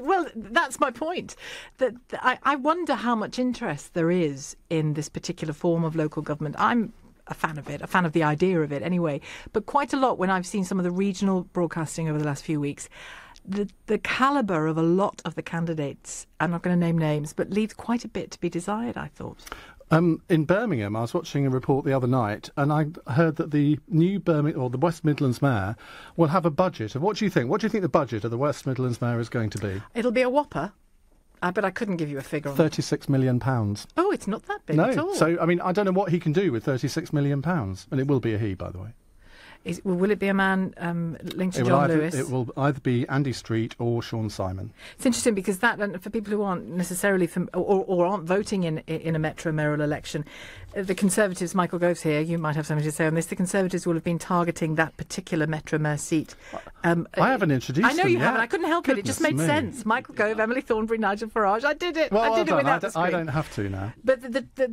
Well, that's my point. That I wonder how much interest there is in this particular form of local government. I'm a fan of it, a fan of the idea of it anyway. But quite a lot when I've seen some of the regional broadcasting over the last few weeks, the calibre of a lot of the candidates, I'm not going to name names, but leaves quite a bit to be desired, I thought. In Birmingham, I was watching a report the other night, and I heard that the new Birmingham, or the West Midlands mayor, will have a budget of, what do you think? What do you think the budget of the West Midlands mayor is going to be? It'll be a whopper. But I couldn't give you a figure on £36 million. Oh, it's not that big at all. No, so, I mean, I don't know what he can do with £36 million. And it will be a he, by the way. Will it be a man linked to John Lewis? It will either be Andy Street or Sean Simon. It's interesting because that, and for people who aren't necessarily or aren't voting in a Metro mayoral election, the Conservatives, Michael Gove's here, you might have something to say on this, the Conservatives will have been targeting that particular Metro mayor seat. I haven't introduced them. I know you haven't. I couldn't help it. It just made sense. Michael Gove, Emily Thornbury, Nigel Farage. I did it. Well, I did it without the screen. I don't have to now. But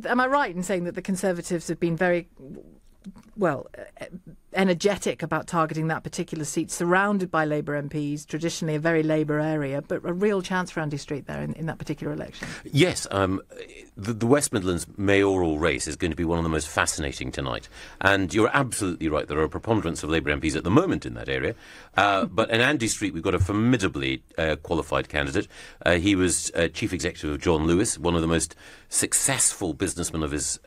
am I right in saying that the Conservatives have been very energetic about targeting that particular seat, surrounded by Labour MPs, traditionally a very Labour area, but a real chance for Andy Street there in that particular election? Yes, the West Midlands mayoral race is going to be one of the most fascinating tonight. And you're absolutely right, there are a preponderance of Labour MPs at the moment in that area. But in Andy Street, we've got a formidably qualified candidate. He was chief executive of John Lewis, one of the most successful businessmen of his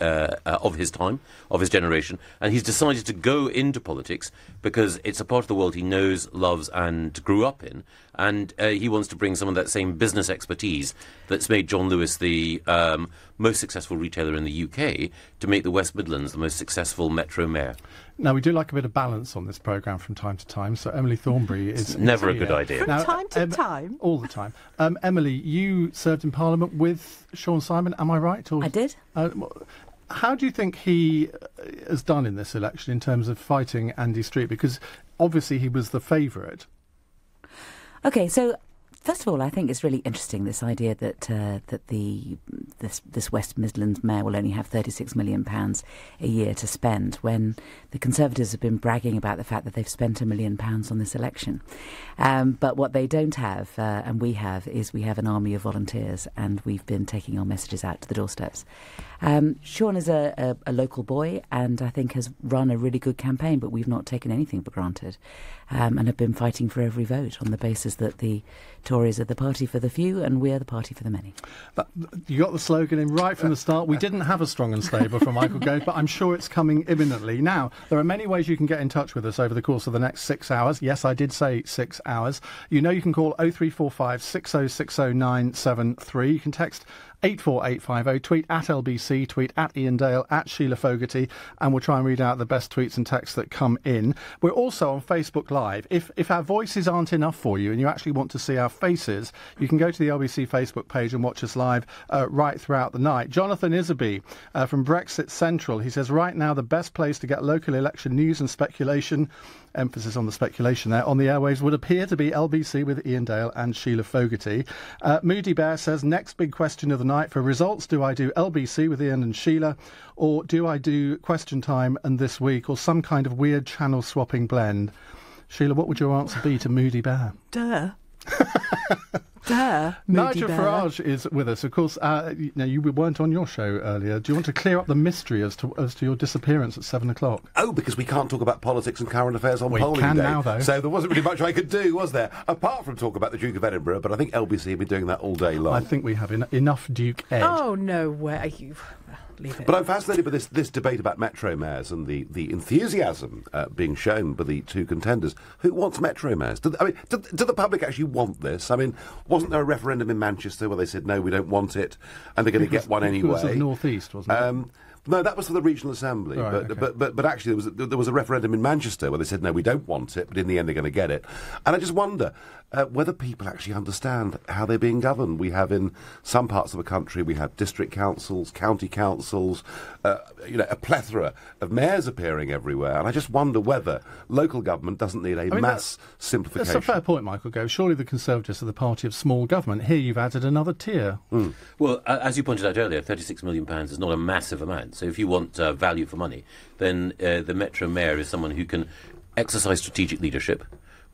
time, of his generation. And he's decided to go into politics because it's a part of the world he knows, loves and grew up in, and he wants to bring some of that same business expertise that's made John Lewis the most successful retailer in the UK to make the West Midlands the most successful Metro mayor. Now, we do like a bit of balance on this programme from time to time, so Emily Thornbury is... never a good idea. From time to time? All the time. Emily, you served in Parliament with Sean Simon, am I right? I did. How do you think he has done in this election in terms of fighting Andy Street? Because obviously he was the favourite. OK, so first of all, I think it's really interesting, this idea that this West Midlands mayor will only have £36 million a year to spend, when the Conservatives have been bragging about the fact that they've spent £1 million on this election. But what they don't have, and we have an army of volunteers, and we've been taking our messages out to the doorsteps. Sean is a local boy and I think has run a really good campaign, but we've not taken anything for granted, and have been fighting for every vote on the basis that the Tories are the party for the few and we are the party for the many. But you got the slogan in right from the start. We didn't have a strong and stable from Michael Gove, but I'm sure it's coming imminently. Now, there are many ways you can get in touch with us over the course of the next 6 hours. Yes, I did say 6 hours. You know you can call 0345 6060973. You can text 84850, tweet at LBC, tweet at Ian Dale, at Sheila Fogarty, and we'll try and read out the best tweets and texts that come in. We're also on Facebook Live. If our voices aren't enough for you and you actually want to see our faces, you can go to the LBC Facebook page and watch us live right throughout the night. Jonathan Isaby from Brexit Central, he says, right now the best place to get local election news and speculation, emphasis on the speculation there, on the airwaves would appear to be LBC with Ian Dale and Sheila Fogarty. Moody Bear says, next big question of the night for results, do I do LBC with Ian and Sheila, or do I do Question Time and This Week, or some kind of weird channel swapping blend? Sheila, what would your answer be to Moody Bear? Duh. Duh, Nigel Farage is with us. Of course, you weren't on your show earlier. Do you want to clear up the mystery as to your disappearance at 7 o'clock? Oh, because we can't talk about politics and current affairs on polling day. We can now, though. So there wasn't really much I could do, was there? Apart from talk about the Duke of Edinburgh, but I think LBC have been doing that all day long. I think we have enough Duke Ed. Oh, no way. Leave it. But I'm fascinated by this debate about Metro mayors and the enthusiasm being shown by the two contenders. Who wants Metro mayors? Do the public actually want this? I mean, wasn't there a referendum in Manchester where they said, no, we don't want it, and they're going to get one anyway? It was of North East, wasn't it? No, that was for the regional assembly. Right, but actually there was a referendum in Manchester where they said, no, we don't want it, but in the end they're going to get it. And I just wonder whether people actually understand how they're being governed. We have in some parts of the country, we have district councils, county councils, a plethora of mayors appearing everywhere. And I just wonder whether local government doesn't need mass simplification. That's a fair point, Michael Gove. Surely the Conservatives are the party of small government. Here you've added another tier. Mm. Well, as you pointed out earlier, £36 million is not a massive amount. So if you want value for money, then the Metro Mayor is someone who can exercise strategic leadership,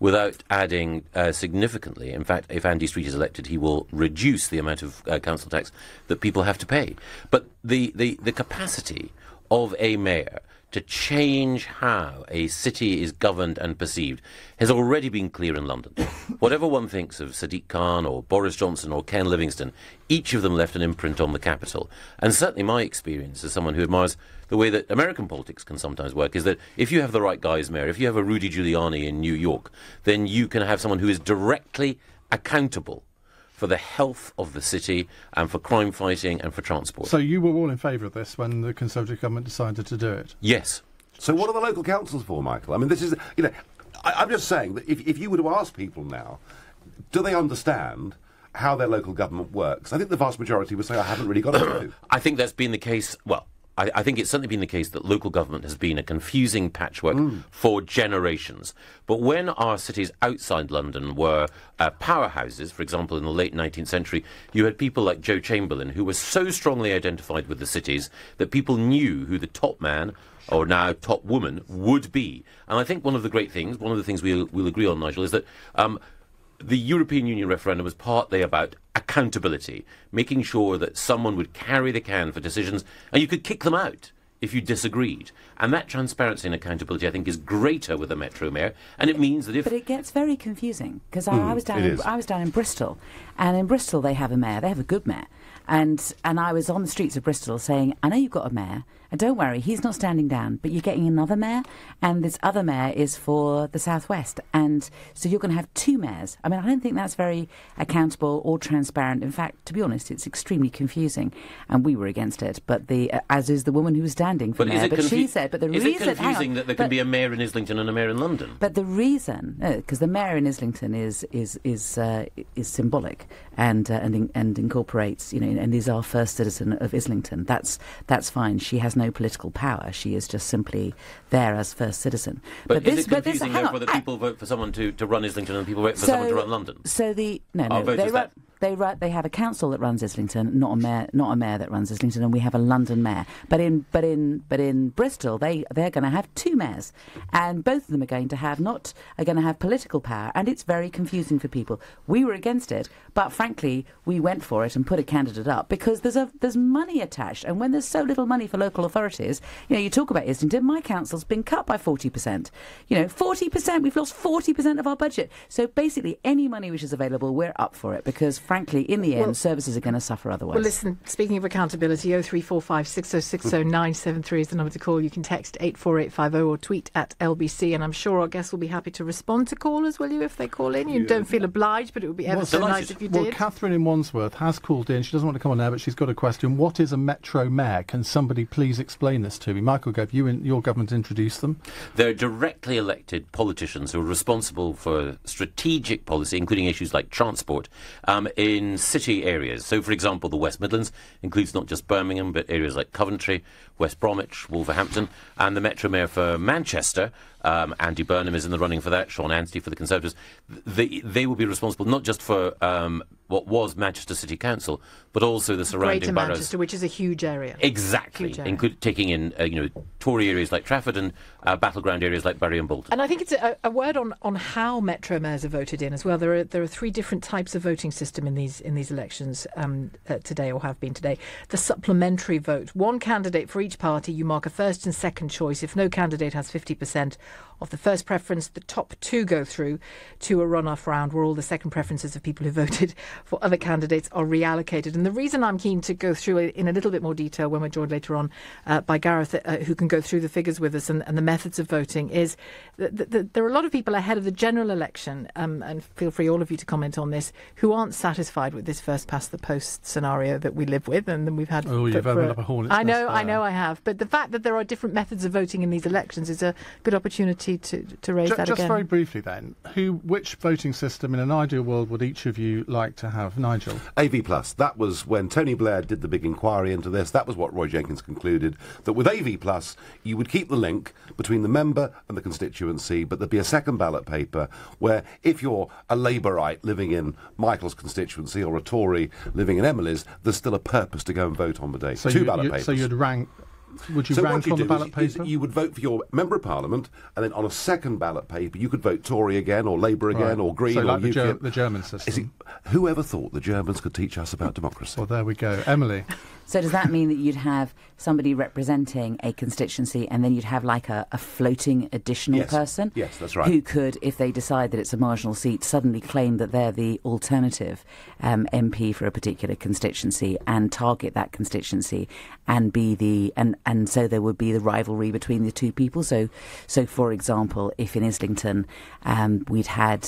without adding significantly. In fact, if Andy Street is elected, he will reduce the amount of council tax that people have to pay. But the capacity of a mayor to change how a city is governed and perceived has already been clear in London. Whatever one thinks of Sadiq Khan or Boris Johnson or Ken Livingstone, each of them left an imprint on the capital. And certainly my experience as someone who admires the way that American politics can sometimes work is that if you have the right guy as mayor, if you have a Rudy Giuliani in New York, then you can have someone who is directly accountable for the health of the city and for crime fighting and for transport. So you were all in favour of this when the Conservative government decided to do it? Yes. So what are the local councils for, Michael? I mean, this is, I'm just saying that if you were to ask people now, do they understand how their local government works? I think the vast majority would say, I haven't really got a clue. I think that's been the case, well, I think it's certainly been the case that local government has been a confusing patchwork for generations. But when our cities outside London were powerhouses, for example, in the late 19th century, you had people like Joe Chamberlain who were so strongly identified with the cities that people knew who the top man or now top woman would be. And I think one of the great things, one of the things we'll agree on, Nigel, is that the European Union referendum was partly about accountability, making sure that someone would carry the can for decisions, and you could kick them out if you disagreed. And that transparency and accountability, I think, is greater with a Metro Mayor, and it means that if... But it gets very confusing, because I was down in Bristol, and in Bristol they have a mayor, they have a good mayor, and I was on the streets of Bristol saying, I know you've got a mayor, and don't worry, he's not standing down, but you're getting another mayor, and this other mayor is for the southwest, and so you're going to have two mayors. I mean, I don't think that's very accountable or transparent. In fact, to be honest, it's extremely confusing, and we were against it. But as is the woman who was standing for mayor. But she said, but the reason, is it confusing that there can be a mayor in Islington and a mayor in London? But the reason, because the mayor in Islington is symbolic and incorporates, and is our first citizen of Islington. That's fine. She has no political power. She is just simply there as first citizen. But is it confusing, therefore, that people vote for someone to run Islington and people vote for someone to run London? So they have a council that runs Islington, not a mayor that runs Islington, and we have a London mayor. But in Bristol, they're going to have two mayors, and both of them are going to have political power, and it's very confusing for people. We were against it, but frankly, we went for it and put a candidate up because there's money attached, and when there's so little money for local authorities, you talk about Islington. My council's been cut by 40%. 40%. We've lost 40% of our budget. So basically, any money which is available, we're up for it because, frankly, in the end, services are going to suffer otherwise. Well, listen, speaking of accountability, 0345 6060 973 is the number to call. You can text 84850 or tweet at LBC, and I'm sure our guests will be happy to respond to callers, will you, if they call in? You don't feel obliged, but it would be ever so nice if you did. Well, Catherine in Wandsworth has called in. She doesn't want to come on air, but she's got a question. What is a Metro Mayor? Can somebody please explain this to me? Michael Gove, you and your government introduced them. They're directly elected politicians who are responsible for strategic policy, including issues like transport, in city areas. So, for example, the West Midlands includes not just Birmingham, but areas like Coventry, West Bromwich, Wolverhampton, and the Metro Mayor for Manchester, Andy Burnham, is in the running for that, Sean Anstey for the Conservatives. They will be responsible not just for what was Manchester City Council, but also the surrounding Greater boroughs. Manchester, which is a huge area. Exactly, taking in Tory areas like Trafford and battleground areas like Bury and Bolton. And I think it's a word on how Metro Mayors are voted in as well. There are three different types of voting system in these elections today, or have been today. The supplementary vote, one candidate for each party. You mark a first and second choice. If no candidate has 50% of the first preference, the top two go through to a runoff round where all the second preferences of people who voted for other candidates are reallocated. And the reason I'm keen to go through it in a little bit more detail when we're joined later on by Gareth, who can go through the figures with us and the methods of voting, is that there are a lot of people ahead of the general election, and feel free, all of you, to comment on this, who aren't satisfied with this first past the post scenario that we live with, and then we've had. Oh, you've opened up a hornet's nest. I know, I have. But the fact that there are different methods of voting in these elections is a good opportunity to raise that again. Just very briefly then, which voting system in an ideal world would each of you like to have? Nigel? AV+. That was when Tony Blair did the big inquiry into this. That was what Roy Jenkins concluded, that with AV+, you would keep the link between the member and the constituency, but there'd be a second ballot paper where if you're a Labourite living in Michael's constituency or a Tory living in Emily's, there's still a purpose to go and vote on the day. So Two ballot papers. So you'd rank Would you So rank what you on the do ballot is paper? you would vote for your Member of Parliament, and then on a second ballot paper, you could vote Tory again, or Labour again, Right. or Green, So or like UKIP. the German system. Is it, whoever thought the Germans could teach us about democracy? Well, there we go. Emily. So does that mean that you'd have somebody representing a constituency and then you'd have like a floating additional Yes. person? Yes, that's right. Who could, if they decide that it's a marginal seat, suddenly claim that they're the alternative MP for a particular constituency and target that constituency and be the... And so there would be the rivalry between the two people. So for example, if in Islington we'd had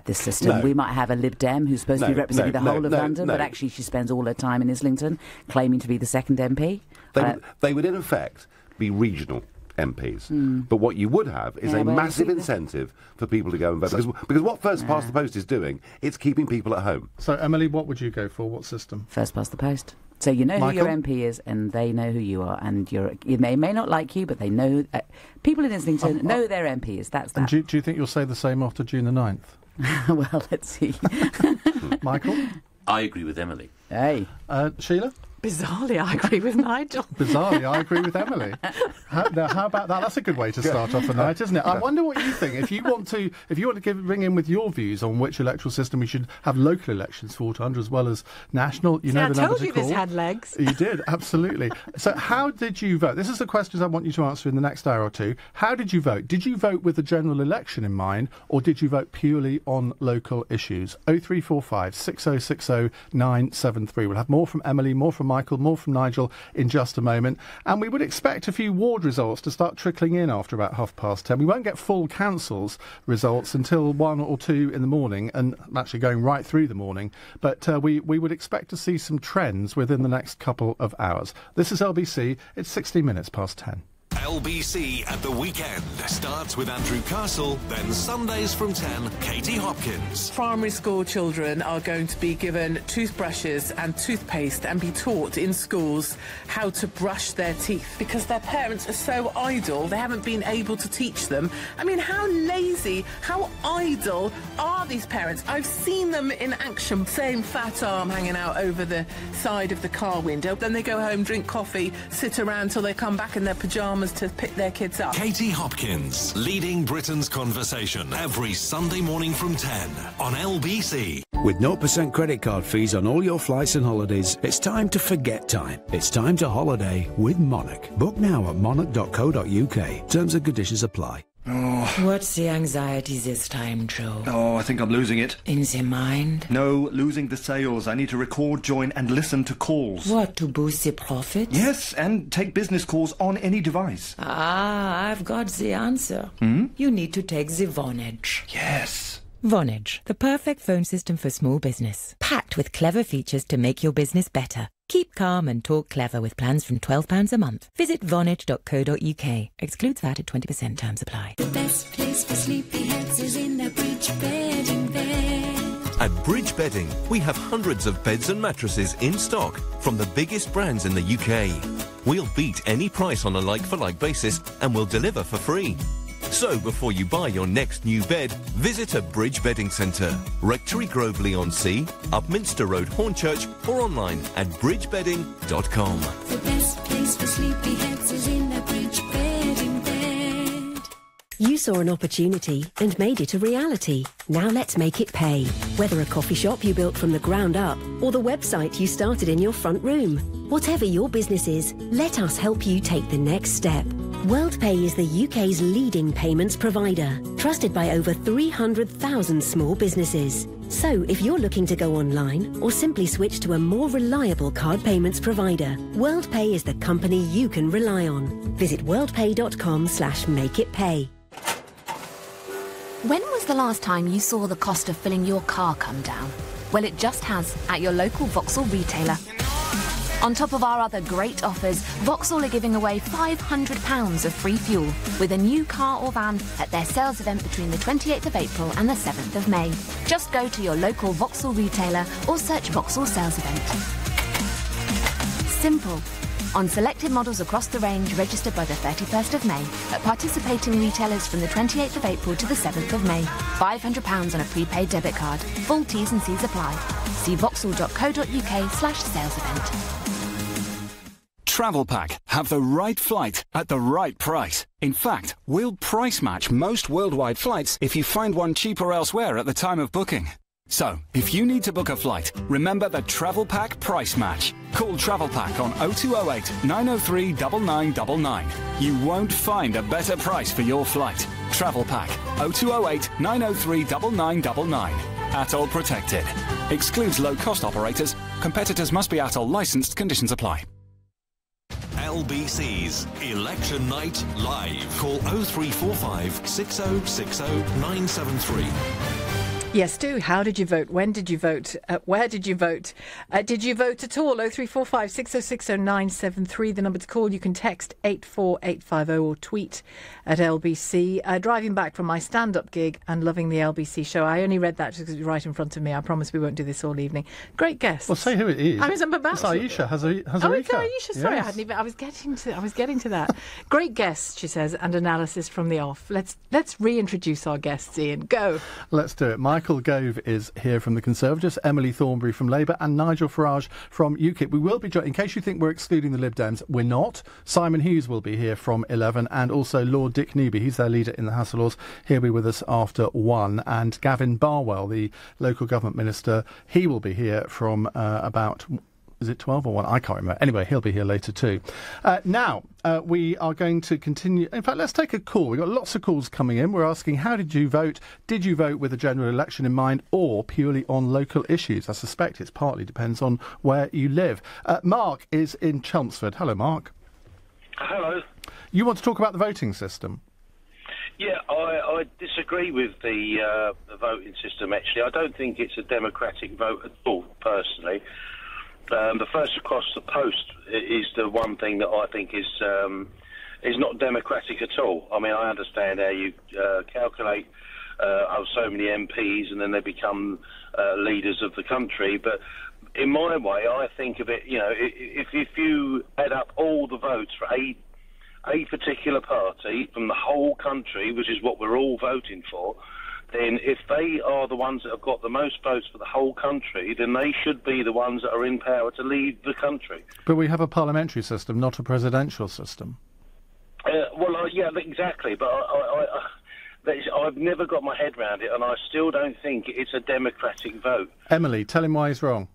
this system, No. we might have a Lib Dem who's supposed to be No, representing no, the whole no, of no, London, no. but actually she spends all her time in Islington claiming to be the second MP. They would in effect be regional MPs. But what you would have is Yeah, a well, massive you see incentive for people to go and vote. Because what First Past the Post is doing, it's keeping people at home. So, Emily, what would you go for? What system? First past the post. So you know Michael? who your MP is, and they know who you are, and they may not like you, but they know. People in Islington know who their MP is. That's And that. do you think you'll say the same after June the 9th? Well, let's see. Michael? I agree with Emily. Hey, Sheila? Bizarrely, I agree with Nigel. Bizarrely, I agree with Emily. How about that? That's a good way to start off the night, isn't it? I wonder what you think. If you want to ring in with your views on which electoral system we should have local elections for to under as well as national, you know I the number told to you call. this had legs. You did, absolutely. So how did you vote? This is the questions I want you to answer in the next hour or two. How did you vote? Did you vote with the general election in mind, or did you vote purely on local issues? 0345 6060 973. We'll have more from Emily, more from Michael, more from Nigel in just a moment. And we would expect a few ward results to start trickling in after about 10:30. We won't get full council's results until 1 or 2 in the morning, and actually going right through the morning. But we would expect to see some trends within the next couple of hours. This is LBC. It's 60 minutes past 10. LBC at the weekend starts with Andrew Castle, then Sundays from 10, Katie Hopkins. Primary school children are going to be given toothbrushes and toothpaste and be taught in schools how to brush their teeth because their parents are so idle, they haven't been able to teach them. I mean, how lazy, how idle are these parents? I've seen them in action, same fat arm hanging out over the side of the car window. Then they go home, drink coffee, sit around till they come back in their pyjamas to pick their kids up. Katie Hopkins, leading Britain's conversation every Sunday morning from 10 on LBC. With 0% credit card fees on all your flights and holidays, it's time to forget time. It's time to holiday with Monarch. Book now at monarch.co.uk. Terms and conditions apply. What's the anxiety this time, Joe? Oh, I think I'm losing it. In the mind? No, losing the sales. I need to record, join and listen to calls. What, to boost the profits? Yes, and take business calls on any device. Ah, I've got the answer. You need to take the Vonage. Yes. Vonage, the perfect phone system for small business. Packed with clever features to make your business better. Keep calm and talk clever with plans from £12 a month. Visit vonage.co.uk. Excludes VAT at 20%. Terms apply. The best place for sleepyheads is in a Bridge bedding bed. At Bridge Bedding, we have hundreds of beds and mattresses in stock from the biggest brands in the UK. We'll beat any price on a like-for-like basis and we'll deliver for free. So before you buy your next new bed, visit a Bridge Bedding Centre, Rectory Grove, Leigh-on-Sea, Upminster Road, Hornchurch, or online at bridgebedding.com. The best place for sleepyheads is in a Bridge bedding bed. You saw an opportunity and made it a reality. Now let's make it pay. Whether a coffee shop you built from the ground up or the website you started in your front room. Whatever your business is, let us help you take the next step. WorldPay is the UK's leading payments provider, trusted by over 300,000 small businesses. So if you're looking to go online or simply switch to a more reliable card payments provider, WorldPay is the company you can rely on. Visit worldpay.com/makeitpay. When was the last time you saw the cost of filling your car come down? Well, it just has at your local Vauxhall retailer. On top of our other great offers, Vauxhall are giving away £500 of free fuel with a new car or van at their sales event between the 28th of April and the 7th of May. Just go to your local Vauxhall retailer or search Vauxhall sales event. Simple. On selected models across the range registered by the 31st of May at participating retailers from the 28th of April to the 7th of May. £500 on a prepaid debit card. Full T's and C's apply. See vauxhall.co.uk/sales event. Travel Pack have the right flight at the right price. In fact, we'll price match most worldwide flights if you find one cheaper elsewhere at the time of booking. So, if you need to book a flight, remember the Travel Pack price match. Call Travel Pack on 0208 903 9999. You won't find a better price for your flight. Travel Pack 0208 903 9999. ATOL protected. Excludes low-cost operators. Competitors must be ATOL licensed. Conditions apply. LBC's Election Night Live. Call 0345 6060 973. Yes, do. How did you vote? When did you vote? Where did you vote? Did you vote at all? 0345 6060 973, the number to call. You can text 84850 or tweet at LBC. Driving back from my stand-up gig and loving the LBC show. I only read that just because it was right in front of me. I promise we won't do this all evening. Great guests. Well, say who it is. I'm about it's Aisha. Hazarika. Oh, it's Aisha. Sorry, yes. I hadn't even. I was getting to that. Great guests, she says, and analysis from the off. Let's reintroduce our guests, Ian. Go. Let's do it. Michael Gove is here from the Conservatives, Emily Thornberry from Labour, and Nigel Farage from UKIP. We will be joined, in case you think we're excluding the Lib Dems, we're not. Simon Hughes will be here from 11, and also Lord Dick Newby, he's their leader in the House of Lords. He'll be with us after 1, and Gavin Barwell, the local government minister, he will be here from about... Is it 12 or 1? I can't remember. Anyway, he'll be here later too. Now, we are going to continue. In fact, let's take a call. We've got lots of calls coming in. We're asking, how did you vote? Did you vote with a general election in mind or purely on local issues? I suspect it partly depends on where you live. Mark is in Chelmsford. Hello, Mark. Hello. You want to talk about the voting system? Yeah, I disagree with the voting system, actually. I don't think it's a democratic vote at all, personally. The first across the post is the one thing that I think is not democratic at all. I mean, I understand how you calculate so many MPs and then they become leaders of the country, but in my way, I think of it, you know, if you add up all the votes for a particular party from the whole country, which is what we're all voting for, then if they are the ones that have got the most votes for the whole country, then they should be the ones that are in power to lead the country. But we have a parliamentary system, not a presidential system. Yeah, exactly. But I've never got my head around it, and I still don't think it's a democratic vote. Emily, tell him why he's wrong.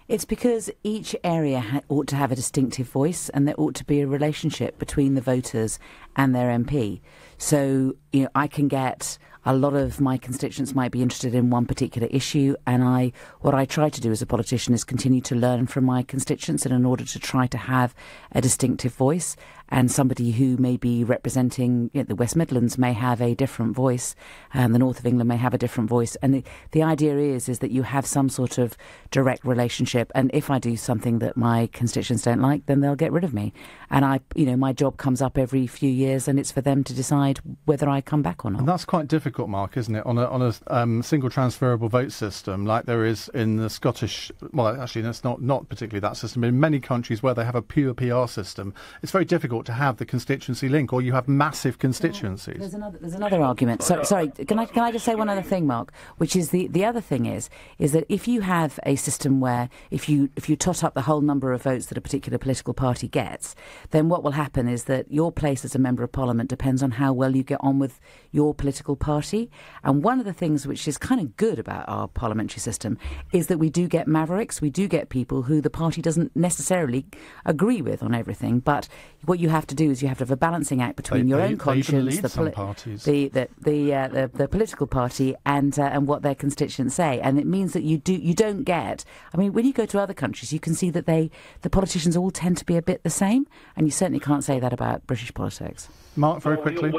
It's because each area ought to have a distinctive voice, and there ought to be a relationship between the voters and their MP. So, you know, I can get... A lot of my constituents might be interested in one particular issue, and what I try to do as a politician is continue to learn from my constituents, and in order to try to have a distinctive voice, and somebody who may be representing, you know, the West Midlands may have a different voice, and the North of England may have a different voice, and the idea is that you have some sort of direct relationship, and if I do something that my constituents don't like, then they'll get rid of me, and my job comes up every few years, and it's for them to decide whether I come back or not. And that's quite difficult, Mark, isn't it? On a single transferable vote system like there is in the Scottish, well, actually that's not particularly that system, but in many countries where they have a pure PR system, it's very difficult to have the constituency link, or you have massive constituencies. There's another argument. Sorry, can I just say one other thing, Mark? Which is the other thing is that if you have a system where if you tot up the whole number of votes that a particular political party gets, then what will happen is that your place as a member of Parliament depends on how well you get on with your political party. And one of the things which is kind of good about our parliamentary system is that we do get mavericks, we do get people who the party doesn't necessarily agree with on everything, but what you have to do is you have to have a balancing act between your own conscience, the political party, and what their constituents say, and it means that you don't get. I mean, when you go to other countries, you can see that the politicians all tend to be a bit the same, and you certainly can't say that about British politics. Mark, very quickly.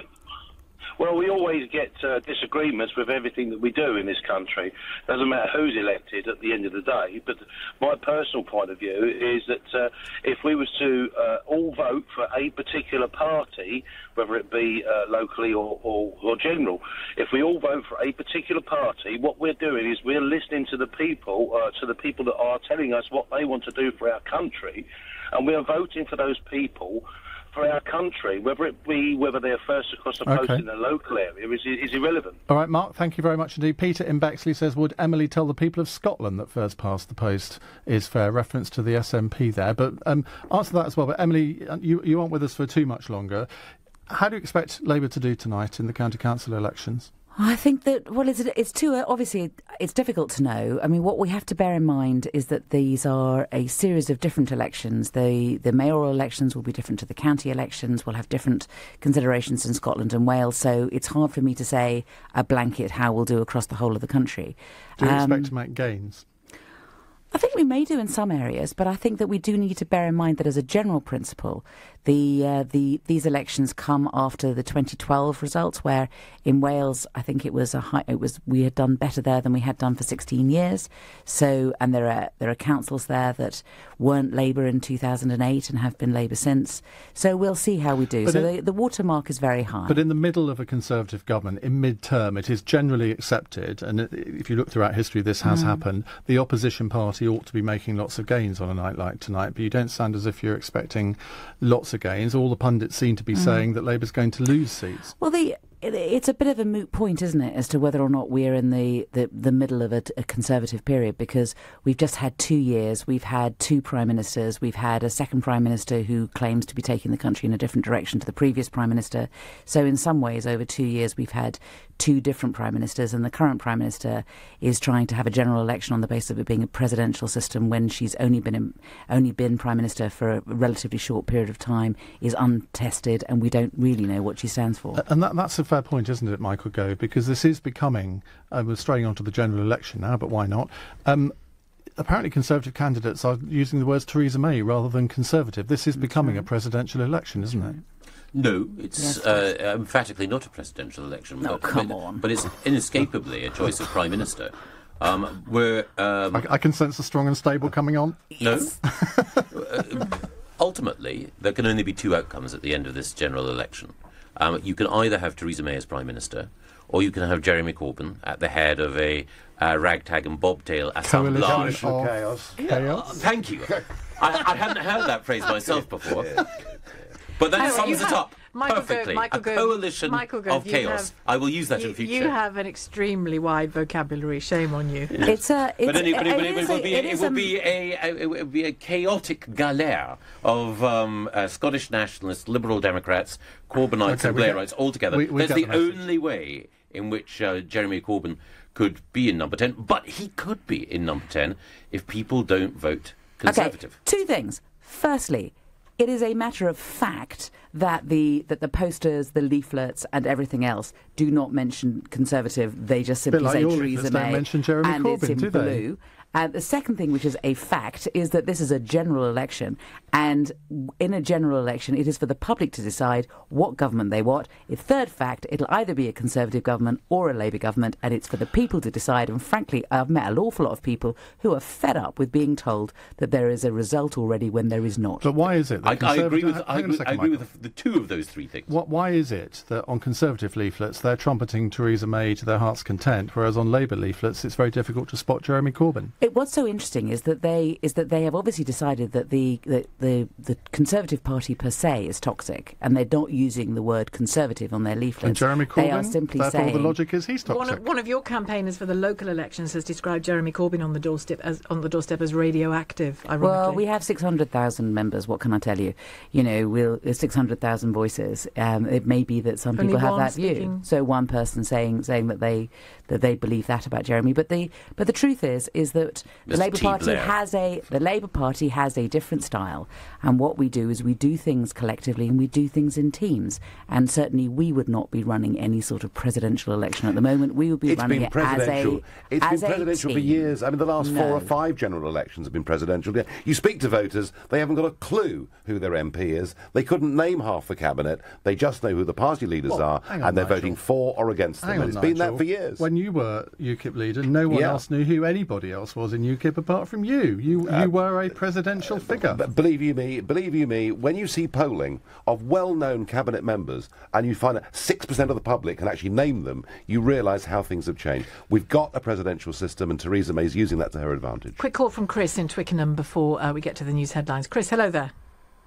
Well, we always get disagreements with everything that we do in this country. Doesn't matter who's elected at the end of the day. But my personal point of view is that if we was to all vote for a particular party, whether it be locally or general, if we all vote for a particular party, what we're doing is we're listening to the people that are telling us what they want to do for our country, and we are voting for those people for our country, whether they're first across the post in a local area, is irrelevant. All right, Mark, thank you very much indeed. Peter in Bexley says, would Emily tell the people of Scotland that first past the post is fair? Reference to the SNP there. But answer that as well. But Emily, you aren't with us for too much longer. How do you expect Labour to do tonight in the county council elections? I think that, well, it's too, obviously, it's difficult to know. I mean, what we have to bear in mind is that these are a series of different elections. The mayoral elections will be different to the county elections. We'll have different considerations in Scotland and Wales, so it's hard for me to say a blanket how we'll do across the whole of the country. Do you expect to make gains? I think we may do in some areas, but I think that we do need to bear in mind that as a general principle, these elections come after the 2012 results, where in Wales, I think we had done better there than we had done for 16 years. So, and there are councils there that weren't Labour in 2008 and have been Labour since. So we'll see how we do. So the watermark is very high. But in the middle of a Conservative government, in mid-term, it is generally accepted, and if you look throughout history, this has happened, the opposition party ought to be making lots of gains on a night like tonight, but you don't sound as if you're expecting lots of gains. All the pundits seem to be saying that Labour's going to lose seats. Well, it's a bit of a moot point, isn't it, as to whether or not we're in the middle of a Conservative period, because we've just had 2 years, we've had 2 Prime Ministers, we've had a second Prime Minister who claims to be taking the country in a different direction to the previous Prime Minister. So in some ways, over 2 years, we've had 2 different Prime Ministers, and the current Prime Minister is trying to have a general election on the basis of it being a presidential system when she's only been Prime Minister for a relatively short period of time, is untested, and we don't really know what she stands for. And that's a fair point, isn't it, Michael Gove? Because this is becoming, we're straying on to the general election now, but why not? Apparently Conservative candidates are using the words Theresa May rather than Conservative. This is becoming a presidential election, isn't it? No, it's emphatically not a presidential election. No, come on. But it's inescapably a choice of Prime Minister. I can sense a strong and stable coming on. Yes. No. Ultimately, there can only be 2 outcomes at the end of this general election. You can either have Theresa May as Prime Minister, or you can have Jeremy Corbyn at the head of a ragtag and bobtail assemblage. Chaos. Thank you. I hadn't heard that phrase myself before. But that sums it up perfectly. A coalition of chaos. I will use that in future. You have an extremely wide vocabulary. Shame on you. It will be a chaotic galère of Scottish nationalists, Liberal Democrats, Corbynites and Blairites all together. That's the only way in which Jeremy Corbyn could be in number 10. But he could be in number 10 if people don't vote Conservative. Okay, 2 things. Firstly, it is a matter of fact that the posters, the leaflets, and everything else do not mention Conservative. They just simply say Theresa May, mention Jeremy and Corbyn, it's in do blue. And the second thing, which is a fact, is that this is a general election, and in a general election, it is for the public to decide what government they want. A third fact, it'll either be a Conservative government or a Labour government, and it's for the people to decide. And frankly, I've met an awful lot of people who are fed up with being told that there is a result already when there is not. But why is it that I agree with the 2 of those 3 things. Why is it that on Conservative leaflets they're trumpeting Theresa May to their heart's content, whereas on Labour leaflets it's very difficult to spot Jeremy Corbyn? What's so interesting is that they have obviously decided that the Conservative Party per se is toxic, and they're not using the word Conservative on their leaflets. And Jeremy Corbyn, they are simply saying the logic is he's toxic. One of your campaigners for the local elections has described Jeremy Corbyn on the doorstep as radioactive. Ironically. Well, we have 600,000 members. What can I tell you? You know, 600,000 voices. It may be that some people have that view. So one person saying that they believe that about Jeremy, but the truth is that the Labour Party has a different style, and what we do is we do things collectively and we do things in teams. And certainly we would not be running any sort of presidential election at the moment. We would be running it as a It's been presidential for years. I mean, the last 4 or 5 general elections have been presidential. You speak to voters, they haven't got a clue who their MP is. They couldn't name half the cabinet. They just know who the party leaders are, and they're voting for or against them. And it's been that for years. When you were UKIP leader, no one else knew who anybody else was in UKIP apart from you. You were a presidential figure. But believe you me, when you see polling of well-known cabinet members and you find that 6% of the public can actually name them, you realise how things have changed. We've got a presidential system, and Theresa May's using that to her advantage. Quick call from Chris in Twickenham before we get to the news headlines. Chris, hello there.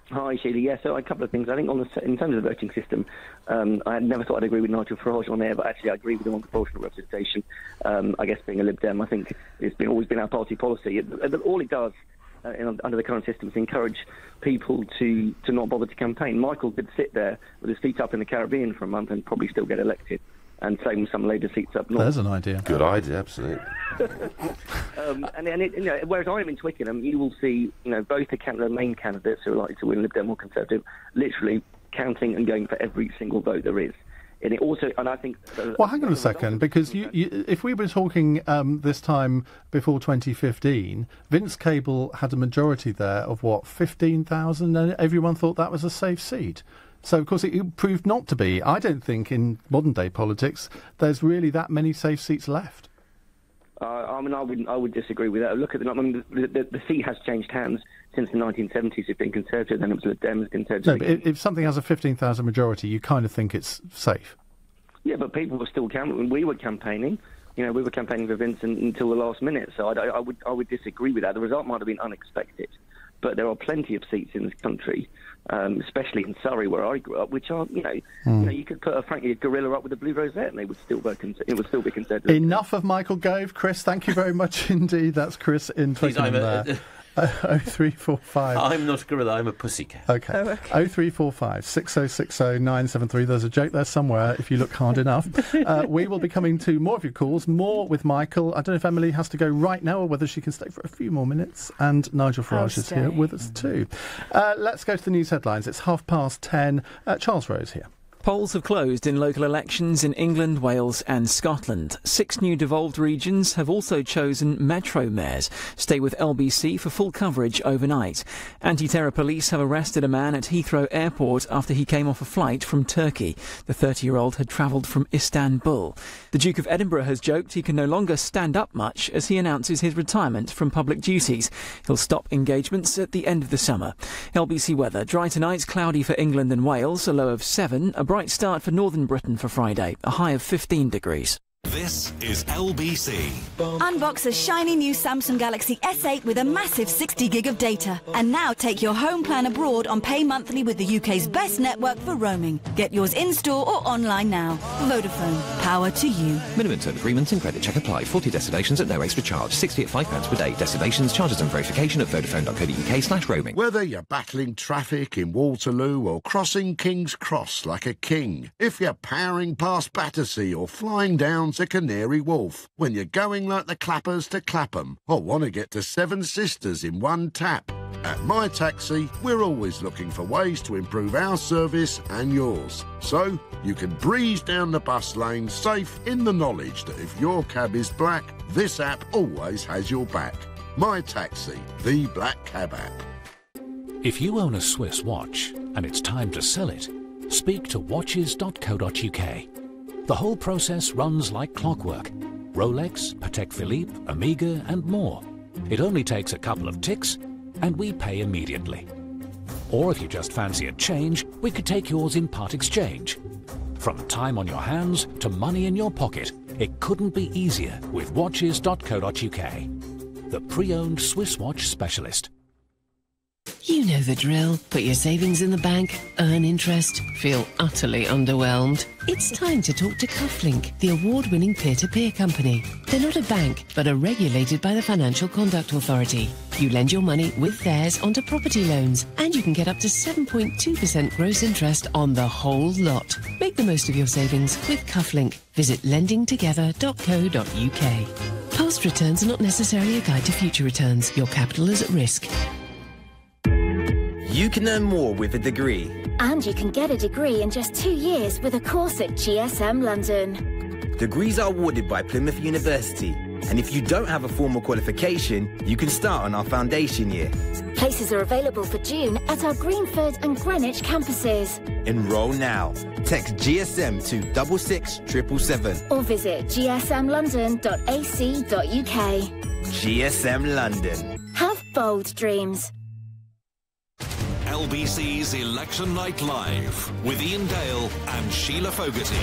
Hi, Sheila. Yeah, so a couple of things. I think in terms of the voting system, I never thought I'd agree with Nigel Farage on there, but actually I agree with him on proportional representation. I guess being a Lib Dem, I think it's always been our party policy. All it does under the current system is encourage people to not bother to campaign. Michael could sit there with his feet up in the Caribbean for a month and probably still get elected. And same with some Labour seats up north. There's an idea. Good idea, absolutely. Whereas I'm in Twickenham, you will see, both the main candidates who are likely to win, Lib Dem or Conservative, literally counting and going for every single vote there is. And it also, and I think. Well, hang on a second, because if we were talking this time before 2015, Vince Cable had a majority there of 15,000, and everyone thought that was a safe seat. So, of course, it proved not to be. I don't think in modern-day politics there's really that many safe seats left. I would disagree with that. Look at the seat has changed hands since the 1970s. It's been Conservative, then it was Lib Dems, Conservative. No, but if something has a 15,000 majority, you kind of think it's safe. Yeah, but people were still campaigning. We were campaigning. We were campaigning for Vince until the last minute. So I would disagree with that. The result might have been unexpected, but there are plenty of seats in this country, especially in Surrey, where I grew up, which are, you could put a gorilla up with a blue rosette, and they would still vote. It would still be Conservative. Enough of Michael Gove, Chris. Thank you very much indeed. That's Chris in Twickenham there. 0345. I'm not a gorilla, I'm a pussycat. Okay. 0345 6060 973. There's a joke there somewhere if you look hard enough. We will be coming to more of your calls, more with Michael. I don't know if Emily has to go right now or whether she can stay for a few more minutes. And Nigel Farage is here with us too. Let's go to the news headlines. It's 10:30. Charles Rose here. Polls have closed in local elections in England, Wales and Scotland. 6 new devolved regions have also chosen metro mayors. Stay with LBC for full coverage overnight. Anti-terror police have arrested a man at Heathrow Airport after he came off a flight from Turkey. The 30-year-old had travelled from Istanbul. The Duke of Edinburgh has joked he can no longer stand up much as he announces his retirement from public duties. He'll stop engagements at the end of the summer. LBC weather. Dry tonight, cloudy for England and Wales, a low of 7. A bright start for northern Britain for Friday, a high of 15 degrees. This is LBC. Unbox a shiny new Samsung Galaxy S8 with a massive 60 gig of data. And now take your home plan abroad on Pay Monthly with the UK's best network for roaming. Get yours in-store or online now. Vodafone. Power to you. Minimum term agreements and credit check apply. 40 destinations at no extra charge. 60 at £5 per day. Destinations, charges and verification at vodafone.co.uk/roaming. Whether you're battling traffic in Waterloo or crossing King's Cross like a king. If you're powering past Battersea or flying down to Canary Wharf, when you're going like the Clappers to Clapham, or want to get to Seven Sisters in one tap. At My Taxi, we're always looking for ways to improve our service and yours. So you can breeze down the bus lane safe in the knowledge that if your cab is black, this app always has your back. My Taxi, the black cab app. If you own a Swiss watch and it's time to sell it, speak to watches.co.uk. The whole process runs like clockwork. Rolex, Patek Philippe, Omega and more. It only takes a couple of ticks and we pay immediately. Or if you just fancy a change, we could take yours in part exchange. From time on your hands to money in your pocket, it couldn't be easier with watches.co.uk. The pre-owned Swiss watch specialist. You know the drill. Put your savings in the bank, earn interest, feel utterly underwhelmed. It's time to talk to Cufflink, the award-winning peer-to-peer company. They're not a bank, but are regulated by the Financial Conduct Authority. You lend your money with theirs onto property loans, and you can get up to 7.2% gross interest on the whole lot. Make the most of your savings with Cufflink. Visit lendingtogether.co.uk. Past returns are not necessarily a guide to future returns. Your capital is at risk. You can earn more with a degree. And you can get a degree in just 2 years with a course at GSM London. Degrees are awarded by Plymouth University. And if you don't have a formal qualification, you can start on our foundation year. Places are available for June at our Greenford and Greenwich campuses. Enroll now. Text GSM to 66777. Or visit gsmlondon.ac.uk. GSM London. Have bold dreams. LBC's Election Night Live with Ian Dale and Sheila Fogarty.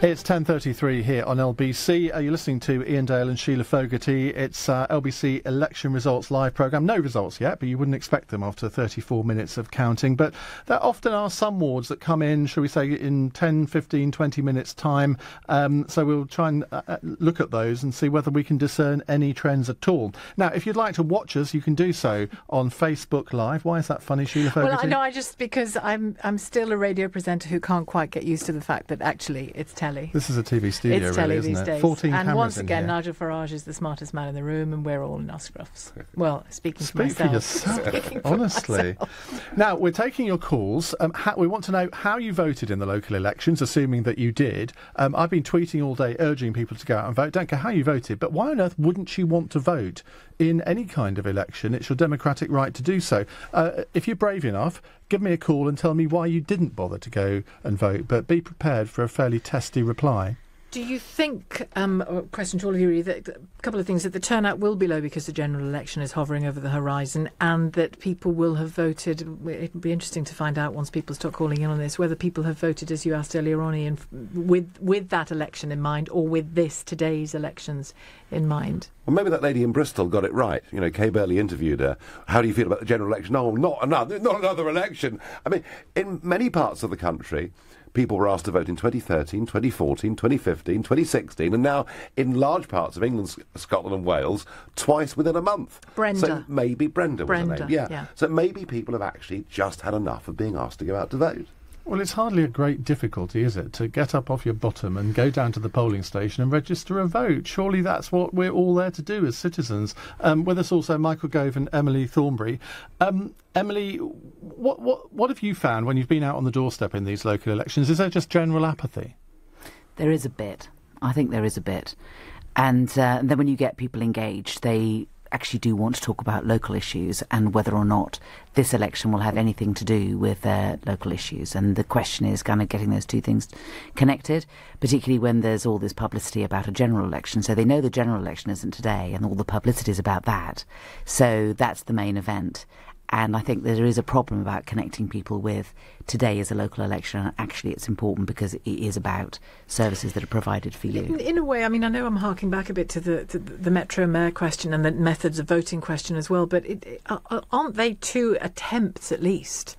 It's 10:33 here on LBC. You're listening to Ian Dale and Sheila Fogarty. It's LBC election results live programme. No results yet, but you wouldn't expect them after 34 minutes of counting. But there often are some wards that come in, shall we say, in 10, 15, 20 minutes' time. So we'll try and look at those and see whether we can discern any trends at all. Now, if you'd like to watch us, you can do so on Facebook Live. Why is that funny, Sheila Fogarty? Well, because I'm still a radio presenter who can't quite get used to the fact that actually it's telly. This is a TV studio, it's really, telly isn't these it? days. 14 cameras and once again, in here. Nigel Farage is the smartest man in the room, and we're all in our scruffs. Well, speaking for Speak for myself. yourself, honestly. Now, we're taking your calls. We want to know how you voted in the local elections, assuming that you did. I've been tweeting all day, urging people to go out and vote. Don't care how you voted, but why on earth wouldn't you want to vote in any kind of election? It's your democratic right to do so. If you're brave enough, give me a call and tell me why you didn't bother to go and vote, but be prepared for a fairly testy reply. Do you think, a question to all of you, really, that a couple of things, that the turnout will be low because the general election is hovering over the horizon, and that people will have voted? It would be interesting to find out once people start calling in on this, whether people have voted, as you asked earlier on, Ian, with that election in mind, or with today's elections in mind. Well, maybe that lady in Bristol got it right. You know, Kay Burley interviewed her. How do you feel about the general election? Oh, not another election. I mean, in many parts of the country, people were asked to vote in 2013, 2014, 2015, 2016, and now in large parts of England, Scotland and Wales, twice within a month. So maybe Brenda was her name. Yeah. So maybe people have actually just had enough of being asked to go out to vote. Well, it's hardly a great difficulty, is it, to get up off your bottom and go down to the polling station and register a vote? Surely that's what we're all there to do as citizens. With us also Michael Gove and Emily Thornbury. Emily, what have you found when you've been out on the doorstep in these local elections? Is there just general apathy? There is a bit. I think there is a bit. And then when you get people engaged, they actually do want to talk about local issues and whether or not this election will have anything to do with their local issues. And the question is kind of getting those two things connected, particularly when there's all this publicity about a general election. So they know the general election isn't today, and all the publicity is about that. So that's the main event. And I think there is a problem about connecting people with today is a local election, and actually it's important because it is about services that are provided for you. In a way, I mean, I know I'm harking back a bit to the Metro Mayor question and the methods of voting question as well, but aren't they two attempts at least?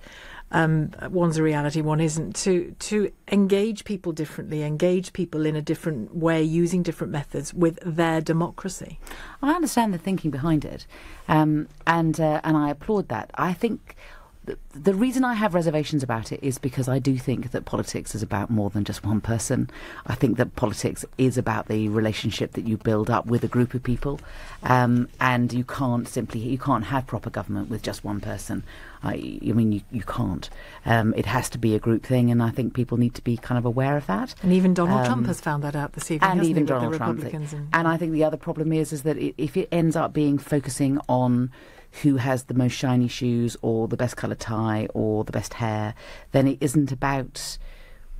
One's a reality, one isn't, to engage people differently, engage people in a different way, using different methods with their democracy. I understand the thinking behind it, and I applaud that. I think the reason I have reservations about it is because I do think that politics is about more than just one person. I think that politics is about the relationship that you build up with a group of people, and you can't have proper government with just one person. I mean, you can't. It has to be a group thing, and I think people need to be kind of aware of that. And even Donald Trump has found that out this evening, and even with Donald the Trump. Republicans And I think the other problem is that if it ends up being focusing on who has the most shiny shoes or the best coloured tie or the best hair, then it isn't about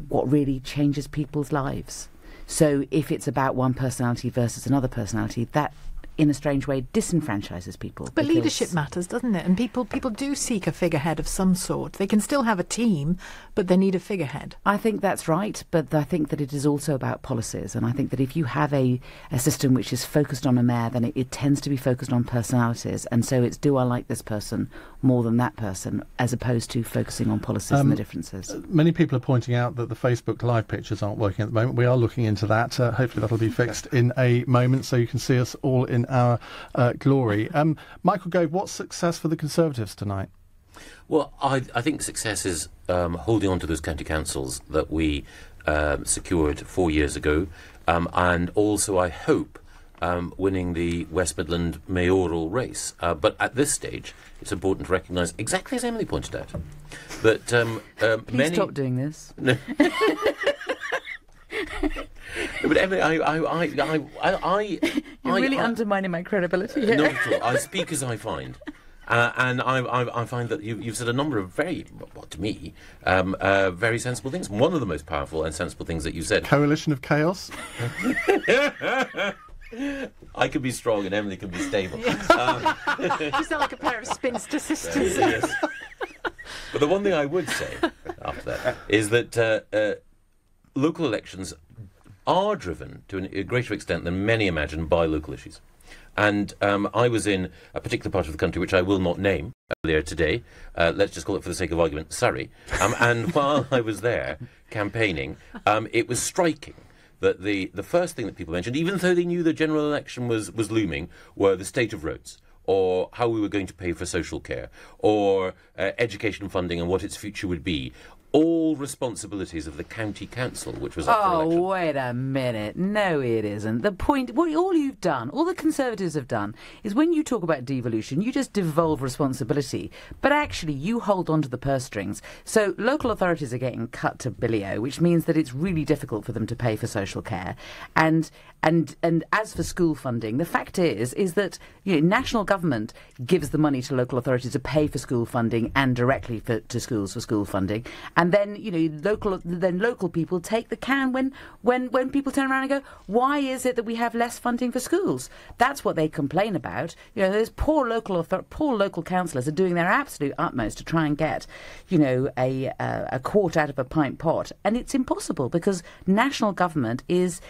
what really changes people's lives. So if it's about one personality versus another personality, that in a strange way disenfranchises people. But leadership matters, doesn't it? And people do seek a figurehead of some sort. They can still have a team, but they need a figurehead. I think that's right, but I think that it is also about policies. And I think that if you have a system which is focused on a mayor, then it tends to be focused on personalities. And so it's, do I like this person more than that person, as opposed to focusing on policies and the differences. Many people are pointing out that the Facebook Live pictures aren't working at the moment. We are looking into that. Hopefully that'll be fixed in a moment so you can see us all in our glory. Michael Gove, what's success for the Conservatives tonight? Well, I think success is holding on to those county councils that we secured 4 years ago, and also, I hope, winning the West Midland mayoral race. But at this stage, it's important to recognise, exactly as Emily pointed out, that Please stop doing this. But Emily, You're really undermining my credibility here. Not at all. I speak as I find. And I find that you've said a number of very, well, to me, very sensible things. One of the most powerful and sensible things that you said. Coalition of chaos? I can be strong and Emily can be stable. You sound like a pair of spinster sisters. Yes. But the one thing I would say after that is that local elections are driven to a greater extent than many imagine by local issues. And I was in a particular part of the country, which I will not name, earlier today. Let's just call it, for the sake of argument, Surrey. And while I was there campaigning, it was striking that the first thing that people mentioned, even though they knew the general election was looming, were the state of roads, or how we were going to pay for social care, or education funding and what its future would be. All responsibilities of the county council, which was up for election. Oh, wait a minute. No, it isn't. The point, all you've done, all the Conservatives have done, is when you talk about devolution, you just devolve responsibility. But actually, you hold on to the purse strings. So local authorities are getting cut to billio, which means that it's really difficult for them to pay for social care. And as for school funding, the fact is that national government gives the money to local authorities to pay for school funding and directly to schools for school funding. And then, local people take the can when people turn around and go, why is it that we have less funding for schools? That's what they complain about. Those poor local councillors are doing their absolute utmost to try and get, a quart out of a pint pot. And it's impossible because national government is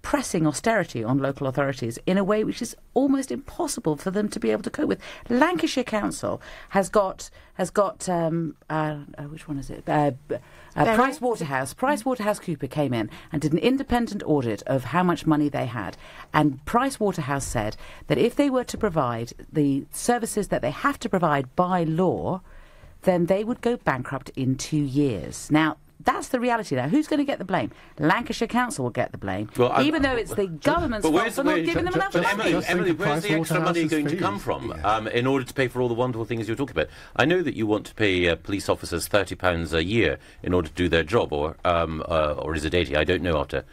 pressing austerity on local authorities in a way which is almost impossible for them to be able to cope with. Lancashire Council has got which one is it? PricewaterhouseCoopers came in and did an independent audit of how much money they had, and PricewaterhouseCoopers said that if they were to provide the services that they have to provide by law, then they would go bankrupt in 2 years. Now, that's the reality now. Who's going to get the blame? Lancashire Council will get the blame, even though it's the government's fault for not giving them enough money. Emily, where's the extra money going to come from in order to pay for all the wonderful things you're talking about? I know that you want to pay police officers £30 a year in order to do their job, or is it 80? I don't know after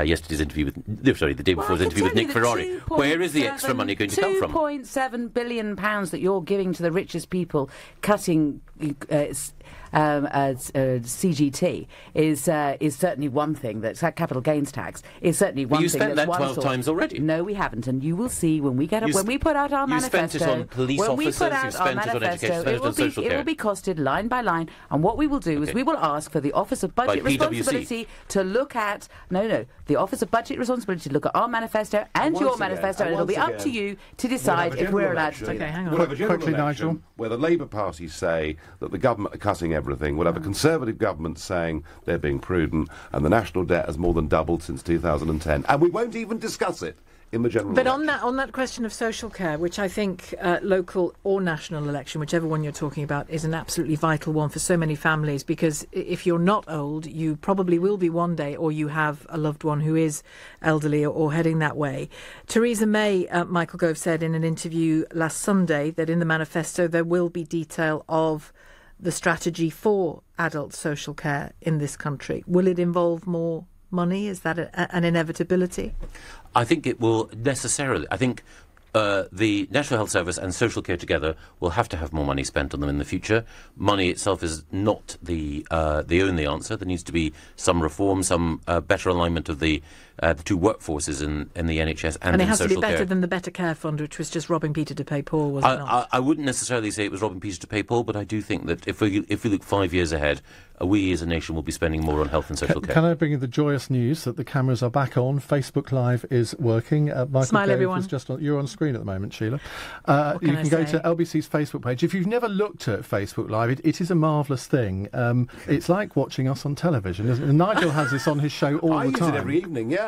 yesterday's interview with... the day before's interview with Nick Ferrari. Where is the extra money going to come from? £2.7 billion that you're giving to the richest people, cutting... CGT is certainly one thing. That's capital gains tax is certainly one thing. You spent that 12 times already. No, we haven't, and you will see when we get up when we put out our manifesto. You spent it on police officers. You spent it on education. Spent it on social care. It will be costed line by line, and what we will do is we will ask for the Office of Budget Responsibility to look at the Office of Budget Responsibility to look at our manifesto and your manifesto, and it'll be up to you to decide if we're allowed to do that. Hang on. Quickly, Nigel. Where the Labour Party say that the government are cutting everything, we'll have a Conservative government saying they're being prudent, and the national debt has more than doubled since 2010, and we won't even discuss it in the general election. But on that question of social care, which I think local or national election, whichever one you're talking about, is an absolutely vital one for so many families, because if you're not old, you probably will be one day, or you have a loved one who is elderly or heading that way. Theresa May, Michael Gove said in an interview last Sunday that in the manifesto there will be detail of the strategy for adult social care in this country. Will it involve more money? Is that an inevitability? I think it will necessarily. I think the National Health Service and social care together will have to have more money spent on them in the future. Money itself is not the only answer. There needs to be some reform, some better alignment of the two workforces in the NHS and in social care. And it has to be better than the Better Care Fund, which was just robbing Peter to pay Paul, was it not? I wouldn't necessarily say it was robbing Peter to pay Paul, but I do think that if we look 5 years ahead, we as a nation will be spending more on health and social care. Can I bring you the joyous news that the cameras are back on? Facebook Live is working. Smile, everyone. You're on screen at the moment, Sheila. You can go to LBC's Facebook page. If you've never looked at Facebook Live, it is a marvellous thing. It's like watching us on television, isn't it? And Nigel has this on his show all the time. I use it every evening, yeah.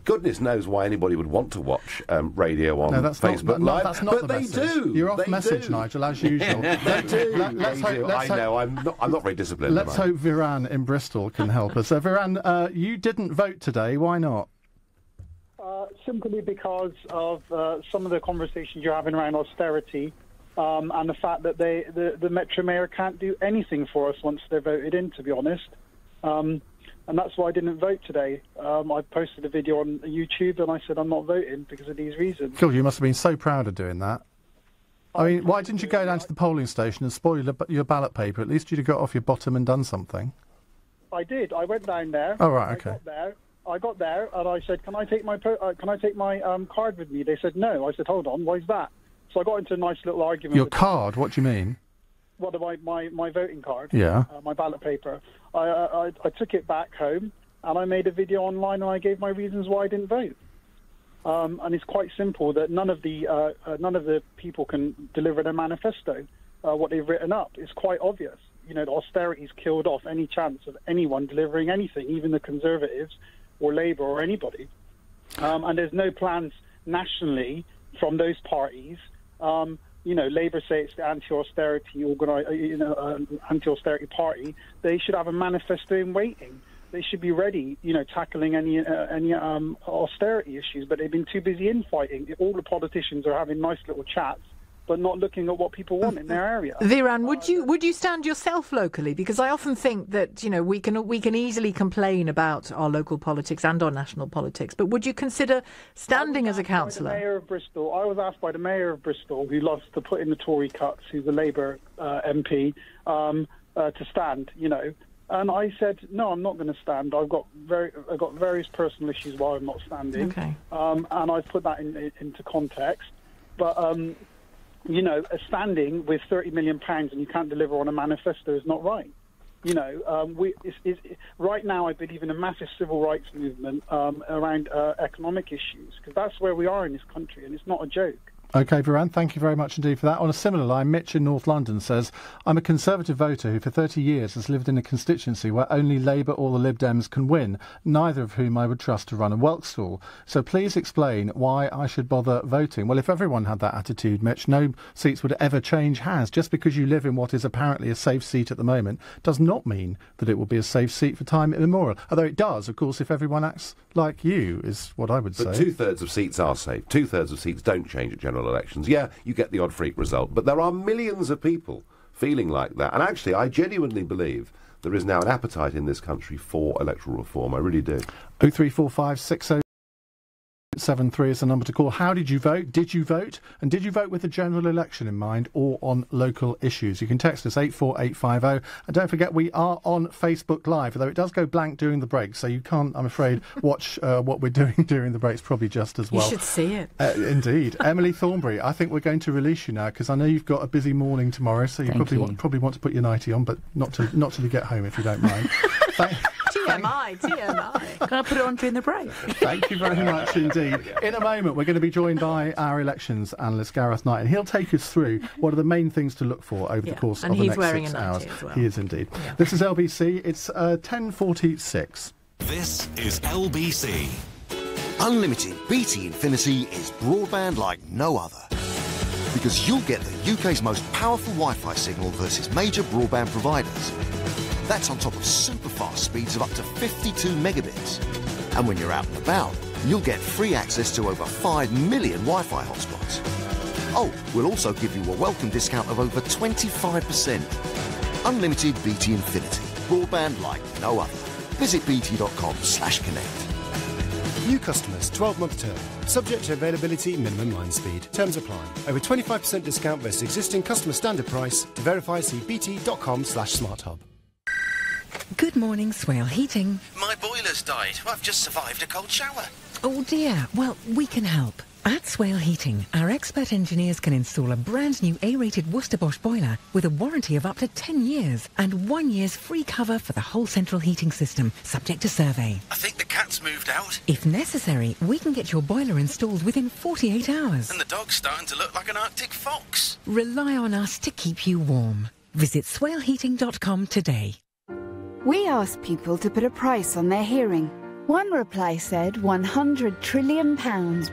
Goodness knows why anybody would want to watch radio on Facebook Live. That's not the message. They do. You're off message, Nigel, as usual. They do. I know. I'm not very disciplined. Let's hope Viran in Bristol can help us. Viran, you didn't vote today. Why not? Simply because of some of the conversations you're having around austerity, and the fact that the Metro Mayor can't do anything for us once they're voted in, to be honest. And that's why I didn't vote today. I posted a video on YouTube and I said I'm not voting because of these reasons. Cool, you must have been so proud of doing that. I mean, why didn't you go down to the polling station and spoil your ballot paper? At least you'd have got off your bottom and done something. I did. I went down there. Oh, right, okay. I got there and I said, "Can I take my card with me?" They said no. I said, "Hold on, why's that?" So I got into a nice little argument. Your card? What do you mean? What, my voting card? Yeah. My ballot paper. I took it back home and I made a video online and I gave my reasons why I didn't vote. And it's quite simple that none of the people can deliver their manifesto, what they've written up. It's quite obvious. You know, the austerity's killed off any chance of anyone delivering anything, even the Conservatives or Labour or anybody. And there's no plans nationally from those parties. You know, Labour say it's the anti-austerity anti-austerity party. They should have a manifesto in waiting. They should be ready, you know, tackling any austerity issues. But they've been too busy infighting. All the politicians are having nice little chats, but not looking at what people want in their area. Viran, would you stand yourself locally? Because I often think that, you know, we can easily complain about our local politics and our national politics, but would you consider standing as a councillor? I was asked by the mayor of Bristol, who loves to put in the Tory cuts, who's a Labour MP, to stand, you know. And I said, no, I'm not going to stand. I've got various personal issues why I'm not standing. Okay. And I've put that into context. But you know, standing with £30 million and you can't deliver on a manifesto is not right. You know, right now I believe in a massive civil rights movement around economic issues, because that's where we are in this country, and it's not a joke. OK, Viran, thank you very much indeed for that. On a similar line, Mitch in North London says, I'm a Conservative voter who for 30 years has lived in a constituency where only Labour or the Lib Dems can win, neither of whom I would trust to run a Welkstall. So please explain why I should bother voting. Well, if everyone had that attitude, Mitch, no seats would ever change hands. Just because you live in what is apparently a safe seat at the moment does not mean that it will be a safe seat for time immemorial. Although it does, of course, if everyone acts like you, is what I would say. But 2/3 of seats are safe. 2/3 of seats don't change at general elections. Yeah, you get the odd freak result, but there are millions of people feeling like that. And actually, I genuinely believe there is now an appetite in this country for electoral reform. I really do. 0345 6073 is the number to call. How did you vote? Did you vote? And did you vote with the general election in mind or on local issues? You can text us 84850. And don't forget, we are on Facebook Live, although it does go blank during the break, so you can't, I'm afraid, watch what we're doing during the breaks probably just as well. You should see it. Indeed. Emily Thornbury, I think we're going to release you now, because I know you've got a busy morning tomorrow, so you probably want to put your nightie on, but not till you get home, if you don't mind. TMI. Can I put it on during the break? Thank you very much indeed. In a moment, we're going to be joined by our elections analyst, Gareth Knight, and he'll take us through what are the main things to look for over the course of the next 6 hours. As well. He is indeed. Yeah. This is LBC. It's 10:46. This is LBC. Unlimited BT Infinity is broadband like no other. Because you'll get the UK's most powerful Wi-Fi signal versus major broadband providers. That's on top of super fast speeds of up to 52 megabits. And when you're out and about, you'll get free access to over 5 million Wi-Fi hotspots. Oh, we'll also give you a welcome discount of over 25%. Unlimited BT Infinity. Broadband like no other. Visit bt.com/connect. New customers, 12-month term. Subject to availability, minimum line speed. Terms apply. Over 25% discount versus existing customer standard price. To verify, see bt.com/smarthub. Good morning, Swale Heating. My boiler's died. I've just survived a cold shower. Oh dear. Well, we can help. At Swale Heating, our expert engineers can install a brand new A-rated Worcester Bosch boiler with a warranty of up to 10 years and 1 year's free cover for the whole central heating system, subject to survey. I think the cat's moved out. If necessary, we can get your boiler installed within 48 hours. And the dog's starting to look like an Arctic fox. Rely on us to keep you warm. Visit swaleheating.com today. We asked people to put a price on their hearing. One reply said £100 trillion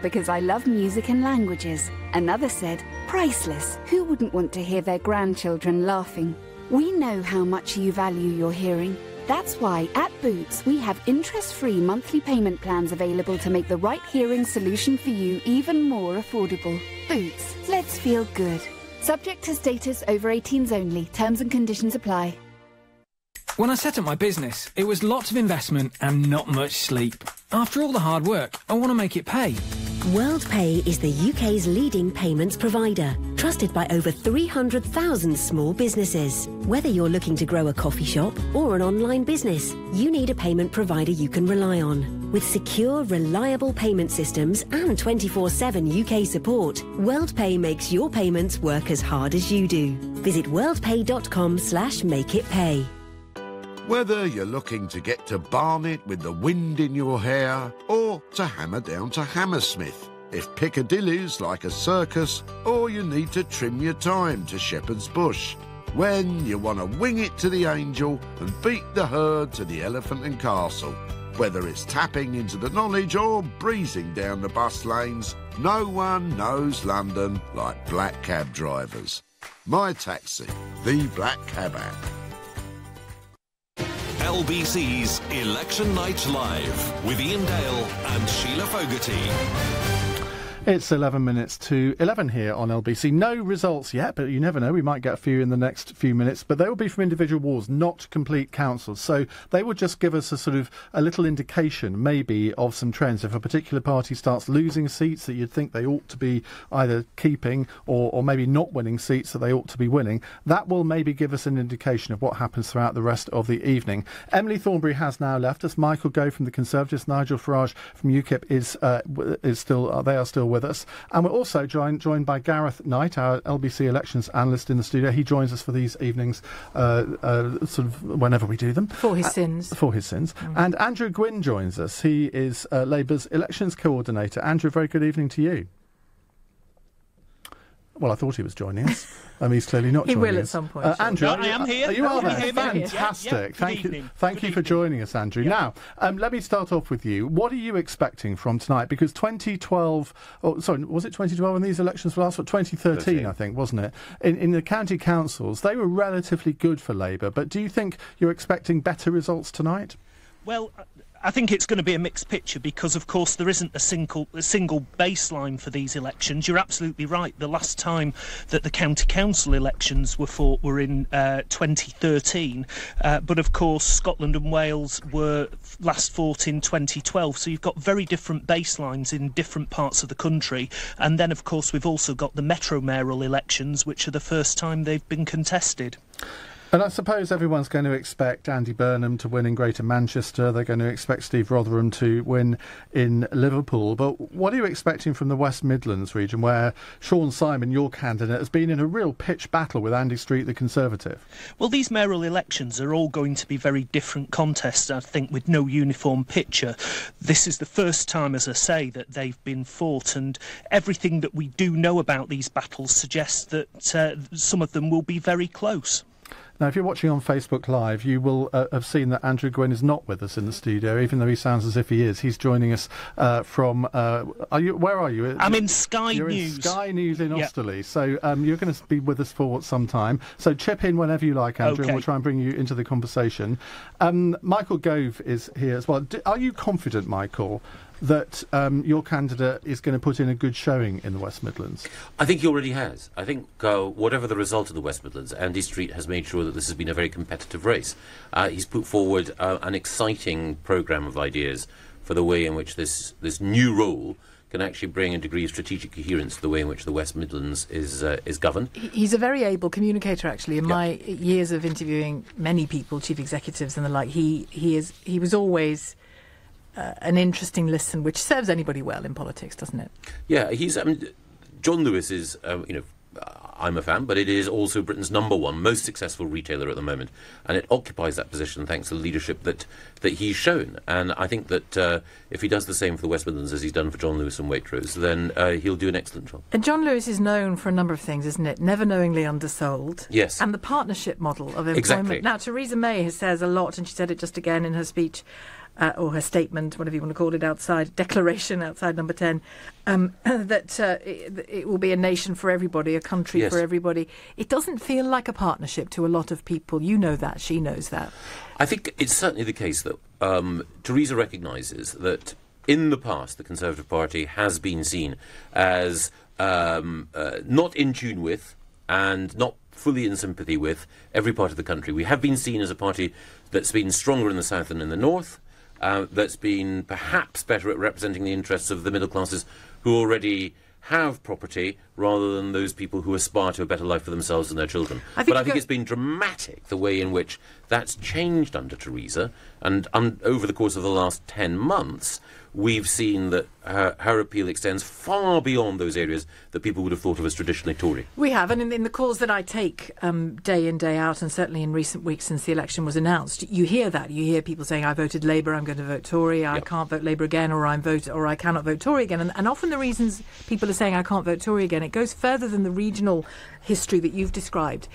because I love music and languages. Another said, priceless. Who wouldn't want to hear their grandchildren laughing? We know how much you value your hearing. That's why at Boots we have interest-free monthly payment plans available to make the right hearing solution for you even more affordable. Boots, let's feel good. Subject to status, over 18s only. Terms and conditions apply. When I set up my business, it was lots of investment and not much sleep. After all the hard work, I want to make it pay. WorldPay is the UK's leading payments provider, trusted by over 300,000 small businesses. Whether you're looking to grow a coffee shop or an online business, you need a payment provider you can rely on. With secure, reliable payment systems and 24/7 UK support, WorldPay makes your payments work as hard as you do. Visit worldpay.com/makeitpay. Whether you're looking to get to Barnet with the wind in your hair or to hammer down to Hammersmith, if Piccadilly's like a circus or you need to trim your time to Shepherd's Bush, when you want to wing it to the Angel and beat the herd to the Elephant and Castle. Whether it's tapping into the knowledge or breezing down the bus lanes, no one knows London like black cab drivers. My Taxi, the Black Cab app. LBC's Election Night Live with Ian Dale and Sheila Fogarty. It's 11 minutes to 11 here on LBC. No results yet, but you never know. We might get a few in the next few minutes. But they will be from individual wards, not complete councils. So they will just give us a little indication, maybe, of some trends. If a particular party starts losing seats that you'd think they ought to be either keeping or maybe not winning seats that they ought to be winning, that will maybe give us an indication of what happens throughout the rest of the evening. Emily Thornberry has now left us. Michael Gove from the Conservatives, Nigel Farage from UKIP is still they are still with us, and we're also joined by Gareth Knight, our LBC elections analyst in the studio. He joins us for these evenings, sort of whenever we do them. For his sins. For his sins. And Andrew Gwynn joins us. He is Labour's elections coordinator. Andrew, very good evening to you. Well, I thought he was joining us. He's clearly not joining us. He will at some point. Andrew, I am here. You are there. Fantastic. Yeah. Thank you for joining us, Andrew. Now, let me start off with you. What are you expecting from tonight? Because 2012, was it 2012 when these elections were last? 2013, I think, wasn't it? In the county councils, they were relatively good for Labour. But do you think you're expecting better results tonight? Well, I think it's going to be a mixed picture because, of course, there isn't a single baseline for these elections. You're absolutely right. The last time that the county council elections were fought were in 2013. But, of course, Scotland and Wales were last fought in 2012. So you've got very different baselines in different parts of the country. And then, of course, we've also got the metro mayoral elections, which are the first time they've been contested. And I suppose everyone's going to expect Andy Burnham to win in Greater Manchester. They're going to expect Steve Rotherham to win in Liverpool. But what are you expecting from the West Midlands region, where Sean Simon, your candidate, has been in a real pitched battle with Andy Street, the Conservative? Well, these mayoral elections are all going to be very different contests, I think, with no uniform picture. This is the first time, as I say, that they've been fought, and everything that we do know about these battles suggests that some of them will be very close. Now, if you're watching on Facebook Live, you will have seen that Andrew Gwynn is not with us in the studio, even though he sounds as if he is. He's joining us from... where are you? I'm in Sky You're News. In Sky News in Osterley. So you're going to be with us for some time. So chip in whenever you like, Andrew, and we'll try and bring you into the conversation. Michael Gove is here as well. Are you confident, Michael, that your candidate is going to put in a good showing in the West Midlands? I think he already has. I think whatever the result of the West Midlands, Andy Street has made sure that this has been a very competitive race. He's put forward an exciting programme of ideas for the way in which this new role can actually bring a degree of strategic coherence to the way in which the West Midlands is governed. He's a very able communicator, actually. In my years of interviewing many people, chief executives and the like, he was always... an interesting listen, which serves anybody well in politics, doesn't it? Yeah, John Lewis is, I'm a fan, but it is also Britain's #1 most successful retailer at the moment, and it occupies that position thanks to the leadership that he's shown. And I think that if he does the same for the West Midlands as he's done for John Lewis and Waitrose, then he'll do an excellent job. And John Lewis is known for a number of things, isn't it? Never knowingly undersold. Yes. And the partnership model of employment. Exactly. Now, Theresa May says a lot, and she said it just again in her speech, or her statement, whatever you want to call it, declaration outside number 10, that it will be a nation for everybody, a country for everybody. It doesn't feel like a partnership to a lot of people. You know that, she knows that. I think it's certainly the case that Theresa recognises that in the past the Conservative Party has been seen as not in tune with and not fully in sympathy with every part of the country. We have been seen as a party that's been stronger in the south than in the north, that's been perhaps better at representing the interests of the middle classes who already have property rather than those people who aspire to a better life for themselves and their children. I think it's been dramatic, the way in which that's changed under Theresa, and over the course of the last 10 months, we've seen that her appeal extends far beyond those areas that people would have thought of as traditionally Tory. We have, and in the calls that I take day in, day out, and certainly in recent weeks since the election was announced, you hear that. You hear people saying, I voted Labour, I'm going to vote Tory, I can't vote Labour again, or I cannot vote Tory again. And often the reasons people are saying, I can't vote Tory again, it goes further than the regional history that you've described.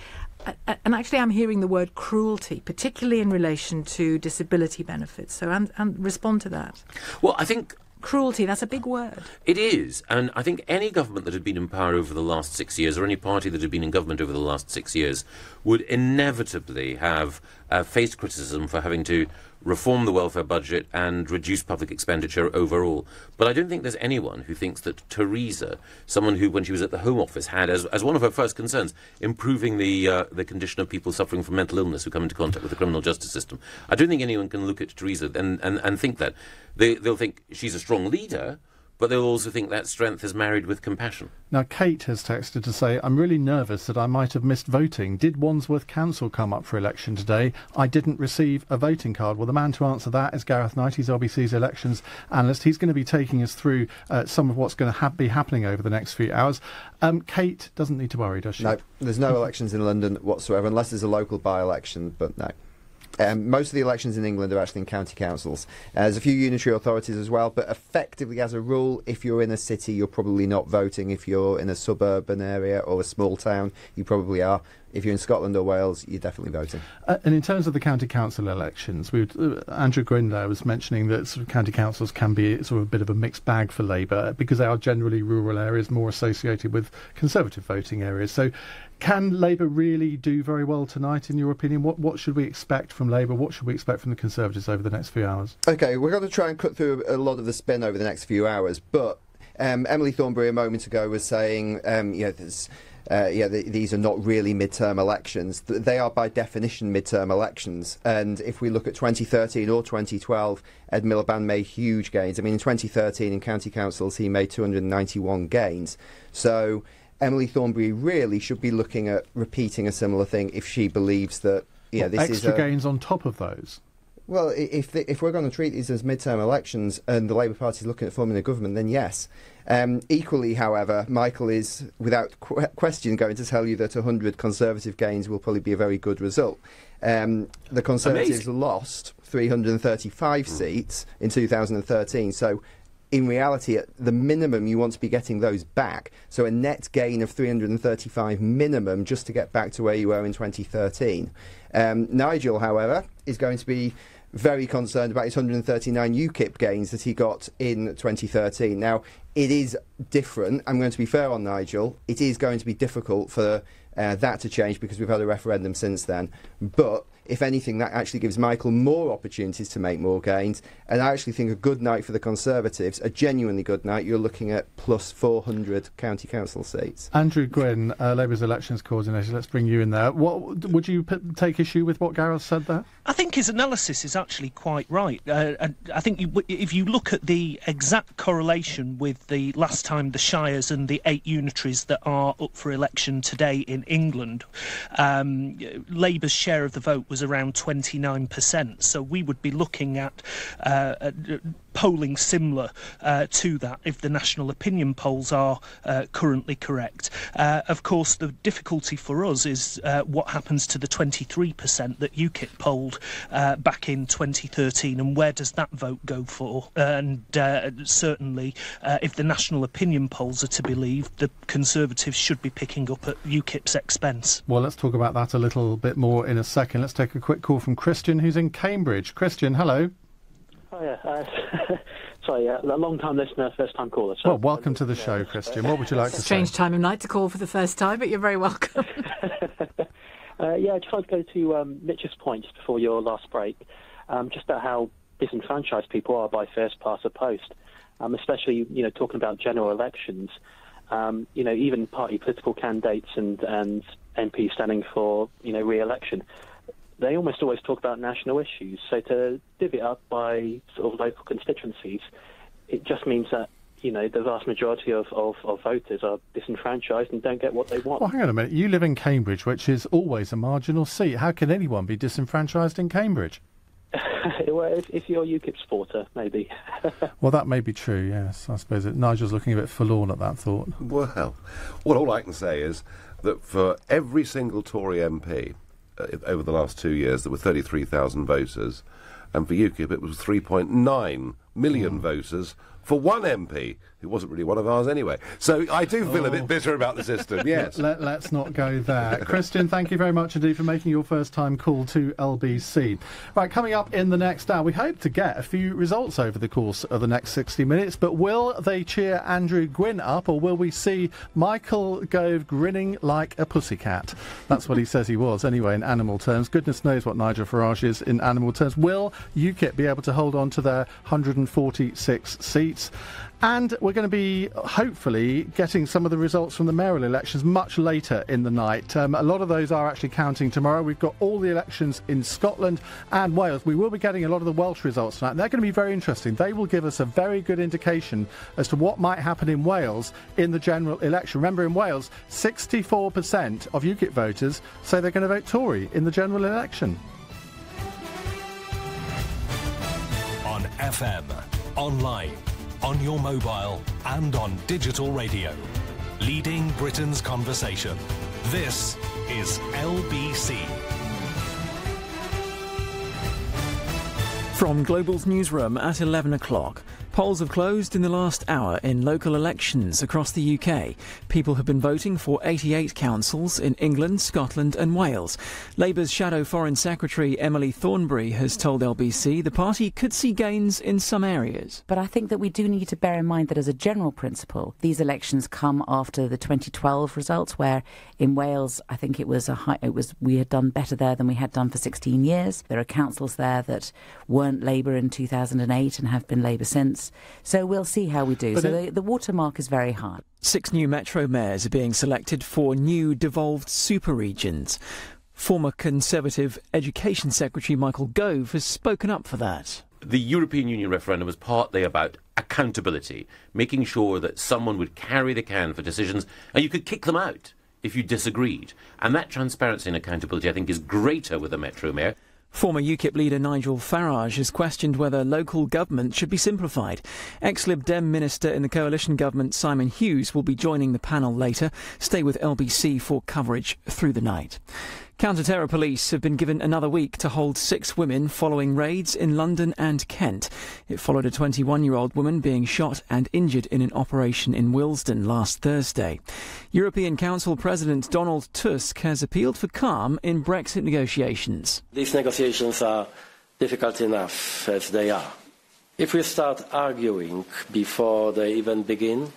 And actually, I'm hearing the word cruelty, particularly in relation to disability benefits. So, and respond to that. Well, I think cruelty, that's a big word. It is, and I think any government that had been in power over the last 6 years, or any party that had been in government over the last 6 years, would inevitably have faced criticism for having to reform the welfare budget and reduce public expenditure overall. But I don't think there's anyone who thinks that Theresa, someone who, when she was at the Home Office, had as one of her first concerns improving the condition of people suffering from mental illness who come into contact with the criminal justice system. I don't think anyone can look at Theresa and think that. They'll think she's a strong leader, but they'll also think that strength is married with compassion. Now, Kate has texted to say, I'm really nervous that I might have missed voting. Did Wandsworth Council come up for election today? I didn't receive a voting card. Well, the man to answer that is Gareth Knight. He's LBC's elections analyst. He's going to be taking us through some of what's going to be happening over the next few hours. Kate doesn't need to worry, does she? No, there's no elections in London whatsoever, unless there's a local by-election, but no. Most of the elections in England are actually in county councils. There's a few unitary authorities as well, but effectively, as a rule, if you're in a city, you're probably not voting. If you're in a suburban area or a small town, you probably are. If you're in Scotland or Wales, you're definitely voting. And in terms of the county council elections, Andrew Gwynn there was mentioning that sort of county councils can be sort of a bit of a mixed bag for Labour because they are generally rural areas, more associated with Conservative voting areas. So can Labour really do very well tonight, in your opinion? What should we expect from Labour? What should we expect from the Conservatives over the next few hours? OK, we're going to try and cut through a lot of the spin over the next few hours, but Emily Thornberry a moment ago was saying, these are not really midterm elections. They are by definition midterm elections. And if we look at 2013 or 2012, Ed Miliband made huge gains. I mean, in 2013 in county councils, he made 291 gains. So Emily Thornberry really should be looking at repeating a similar thing if she believes that this is extra gains on top of those. Well, if we're going to treat these as midterm elections and the Labour Party is looking at forming a government, then yes. Equally, however, Michael is, without question, going to tell you that 100 Conservative gains will probably be a very good result. The Conservatives lost 335 seats in 2013, so in reality, at the minimum, you want to be getting those back. So a net gain of 335 minimum just to get back to where you were in 2013. Nigel, however, is going to be very concerned about his 139 UKIP gains that he got in 2013. Now, it is different. I'm going to be fair on Nigel. It is going to be difficult for that to change because we've had a referendum since then. But if anything, that actually gives Michael more opportunities to make more gains. And I actually think a good night for the Conservatives, a genuinely good night, you're looking at plus 400 county council seats. Andrew Gwynn, Labour's elections coordinator, let's bring you in there. Would you take issue with what Gareth said there? I think his analysis is actually quite right. I think if you look at the exact correlation with the last time the shires and the 8 unitaries that are up for election today in England, Labour's share of the vote was around 29%. So we would be looking at polling similar to that if the national opinion polls are currently correct. Of course, the difficulty for us is what happens to the 23% that UKIP polled back in 2013, and where does that vote go for? And certainly, if the national opinion polls are to be believed, the Conservatives should be picking up at UKIP's expense. Well, let's talk about that a little bit more in a second. Let's take a quick call from Christian, who's in Cambridge. Christian, hello. Hiya. Sorry, a long-time listener, first-time caller. So well, welcome to the show, Christian. What would you like to say? Strange time of night to call for the first time, but you're very welcome. I just wanted to go to Mitch's point just before your last break, just about how disenfranchised people are by first past or post, especially, talking about general elections. Even party political candidates and MPs standing for, re-election, they almost always talk about national issues. So to divvy it up by sort of local constituencies, it just means that, the vast majority of voters are disenfranchised and don't get what they want. Well, hang on a minute. You live in Cambridge, which is always a marginal seat. How can anyone be disenfranchised in Cambridge? Well, if you're a UKIP supporter, maybe. Well, that may be true, yes. I suppose Nigel's looking a bit forlorn at that thought. Well, all I can say is that for every single Tory MP over the last 2 years, there were 33,000 voters, and for UKIP it was 3.9 million voters for one MP, who wasn't really one of ours anyway. So I do feel a bit bitter about the system, yes. Let's not go there. Christian, thank you very much indeed for making your first-time call to LBC. Right, coming up in the next hour, we hope to get a few results over the course of the next 60 minutes, but will they cheer Andrew Gwynn up, or will we see Michael Gove grinning like a pussycat? That's what he says he was, anyway, in animal terms. Goodness knows what Nigel Farage is in animal terms. Will UKIP be able to hold on to their 146 seats? And we're going to be, hopefully, getting some of the results from the mayoral elections much later in the night. A lot of those are actually counting tomorrow. We've got all the elections in Scotland and Wales. We will be getting a lot of the Welsh results tonight. They're going to be very interesting. They will give us a very good indication as to what might happen in Wales in the general election. Remember, in Wales, 64% of UKIP voters say they're going to vote Tory in the general election. On FM, online, on your mobile and on digital radio. Leading Britain's conversation. This is LBC. From Global's newsroom at 11 o'clock. Polls have closed in the last hour in local elections across the UK. People have been voting for 88 councils in England, Scotland and Wales. Labour's Shadow Foreign Secretary Emily Thornberry has told LBC the party could see gains in some areas. But I think that we do need to bear in mind that as a general principle, these elections come after the 2012 results, where in Wales, I think we had done better there than we had done for 16 years. There are councils there that weren't Labour in 2008 and have been Labour since. So we'll see how we do. So the watermark is very hard. 6 new metro mayors are being selected for new devolved super regions. Former Conservative Education Secretary Michael Gove has spoken up for that. The European Union referendum was partly about accountability, making sure that someone would carry the can for decisions and you could kick them out if you disagreed. And that transparency and accountability, I think, is greater with a metro mayor. Former UKIP leader Nigel Farage has questioned whether local government should be simplified. Ex-Lib Dem minister in the coalition government Simon Hughes will be joining the panel later. Stay with LBC for coverage through the night. Counter-terror police have been given another week to hold 6 women following raids in London and Kent. It followed a 21-year-old woman being shot and injured in an operation in Willesden last Thursday. European Council President Donald Tusk has appealed for calm in Brexit negotiations. These negotiations are difficult enough as they are. If we start arguing before they even begin,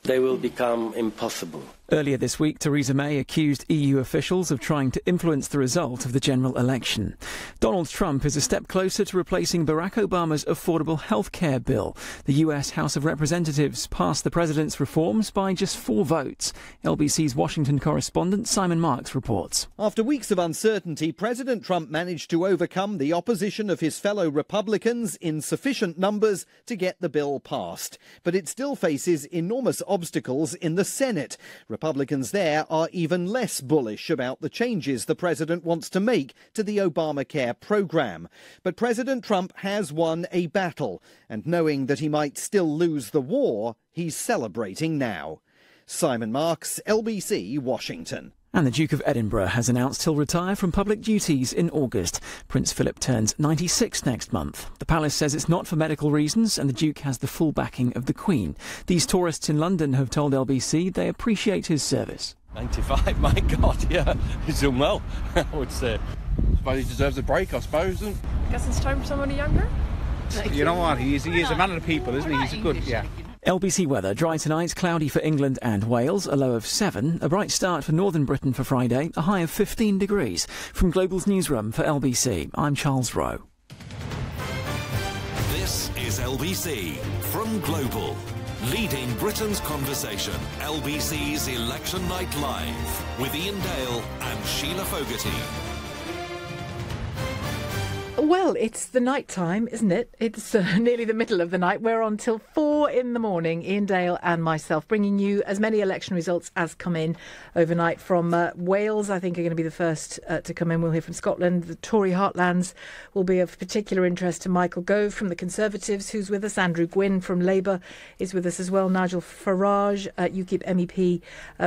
they will become impossible. Earlier this week, Theresa May accused EU officials of trying to influence the result of the general election. Donald Trump is a step closer to replacing Barack Obama's affordable health care bill. The US House of Representatives passed the president's reforms by just 4 votes. LBC's Washington correspondent Simon Marks reports. After weeks of uncertainty, President Trump managed to overcome the opposition of his fellow Republicans in sufficient numbers to get the bill passed. But it still faces enormous obstacles in the Senate. Republicans there are even less bullish about the changes the president wants to make to the Obamacare program. But President Trump has won a battle, and knowing that he might still lose the war, he's celebrating now. Simon Marks, LBC, Washington. And the Duke of Edinburgh has announced he'll retire from public duties in August. Prince Philip turns 96 next month. The palace says it's not for medical reasons, and the Duke has the full backing of the Queen. These tourists in London have told LBC they appreciate his service. 95, my God, yeah. He's done well, I would say. I suppose he deserves a break, I suppose. I guess it's time for somebody younger. You know what, he is a man of the people, isn't he? He's a good, yeah. LBC weather, dry tonight, cloudy for England and Wales, a low of 7. A bright start for northern Britain for Friday, a high of 15 degrees. From Global's newsroom for LBC, I'm Charles Rowe. This is LBC from Global. Leading Britain's conversation, LBC's Election Night Live with Ian Dale and Sheila Fogarty. Well, it's the night time, isn't it? It's nearly the middle of the night. We're on till 4 in the morning, Ian Dale and myself, bringing you as many election results as come in overnight from Wales. I think are going to be the first to come in. We'll hear from Scotland. The Tory heartlands will be of particular interest to Michael Gove from the Conservatives, who's with us. Andrew Gwynn from Labour is with us as well. Nigel Farage, UKIP MEP,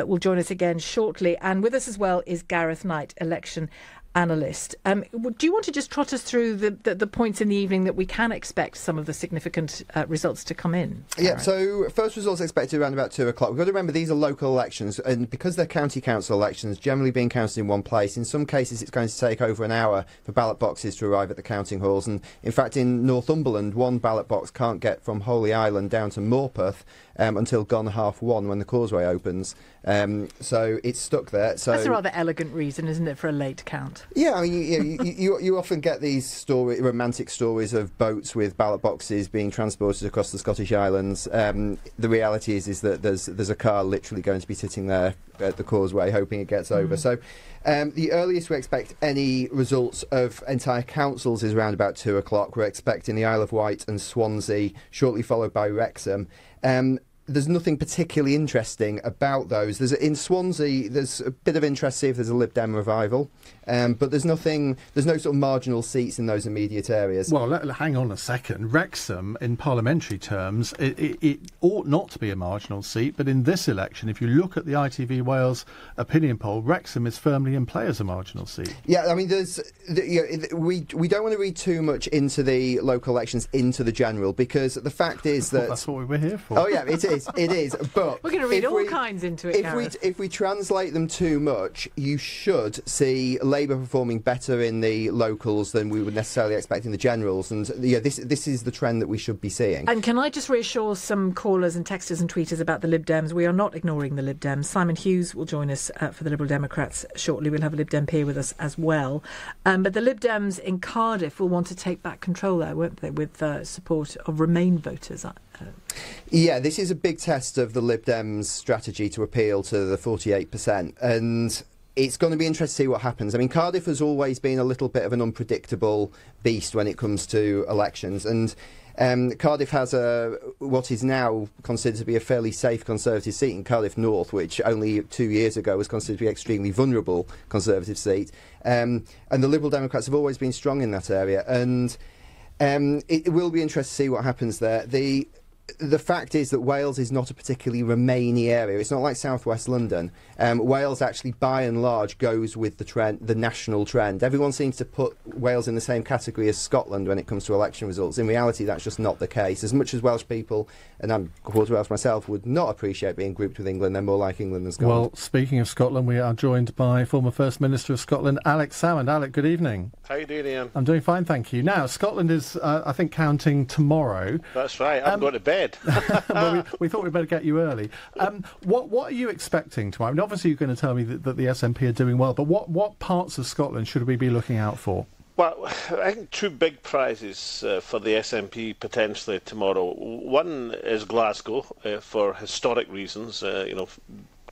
will join us again shortly. And with us as well is Gareth Knight, election analyst. Do you want to just trot us through the points in the evening that we can expect some of the significant results to come in? Yeah, so first results expected around about 2 o'clock. We've got to remember these are local elections, and because they're county council elections, generally being counted in one place, in some cases it's going to take over an hour for ballot boxes to arrive at the counting halls. And in fact, in Northumberland, one ballot box can't get from Holy Island down to Morpeth until gone 1:30 when the causeway opens. So it's stuck there. So that's a rather elegant reason, isn't it, for a late count? Yeah, I mean, you often get these romantic stories of boats with ballot boxes being transported across the Scottish Islands. The reality is that there's a car literally going to be sitting there at the causeway hoping it gets over. So the earliest we expect any results of entire councils is around about 2 o'clock. We're expecting the Isle of Wight and Swansea, shortly followed by Wrexham. There's nothing particularly interesting about those. In Swansea, there's a bit of interest to see if there's a Lib Dem revival, but there's no sort of marginal seats in those immediate areas. Well, hang on a second. Wrexham, in parliamentary terms, it ought not to be a marginal seat, but in this election, if you look at the ITV Wales opinion poll, Wrexham is firmly in play as a marginal seat. Yeah, I mean, we don't want to read too much into the local elections into the general, because the fact is that... That's what we were here for. Oh, yeah, it is. It is, but we're going to read all kinds into it. If we translate them too much, you should see Labour performing better in the locals than we would necessarily expect in the generals, and this is the trend that we should be seeing. And can I just reassure some callers and texters and tweeters about the Lib Dems? We are not ignoring the Lib Dems. Simon Hughes will join us for the Liberal Democrats shortly. We'll have a Lib Dem peer with us as well. But the Lib Dems in Cardiff will want to take back control there, won't they, with support of Remain voters. Yeah, this is a big test of the Lib Dems' strategy to appeal to the 48%, and it's going to be interesting to see what happens. I mean, Cardiff has always been a little bit of an unpredictable beast when it comes to elections, and Cardiff has what is now considered to be a fairly safe Conservative seat in Cardiff North, which only 2 years ago was considered to be an extremely vulnerable Conservative seat. And the Liberal Democrats have always been strong in that area, and it will be interesting to see what happens there. The fact is that Wales is not a particularly Remainy area. It's not like southwest London. Wales actually, by and large, goes with the trend, the national trend. Everyone seems to put Wales in the same category as Scotland when it comes to election results. In reality, that's just not the case. As much as Welsh people, and I'm quarter Welsh myself, would not appreciate being grouped with England, they're more like England than Scotland. Well, speaking of Scotland, we are joined by former First Minister of Scotland, Alex Salmond. Alec, good evening. How you doing, Ian? I'm doing fine, thank you. Now, Scotland is, I think, counting tomorrow. That's right. I'm going to bed. Well, we thought we'd better get you early. What are you expecting tomorrow? I mean, obviously, you're going to tell me that the SNP are doing well, but what parts of Scotland should we be looking out for? Well, I think two big prizes for the SNP potentially tomorrow. One is Glasgow for historic reasons.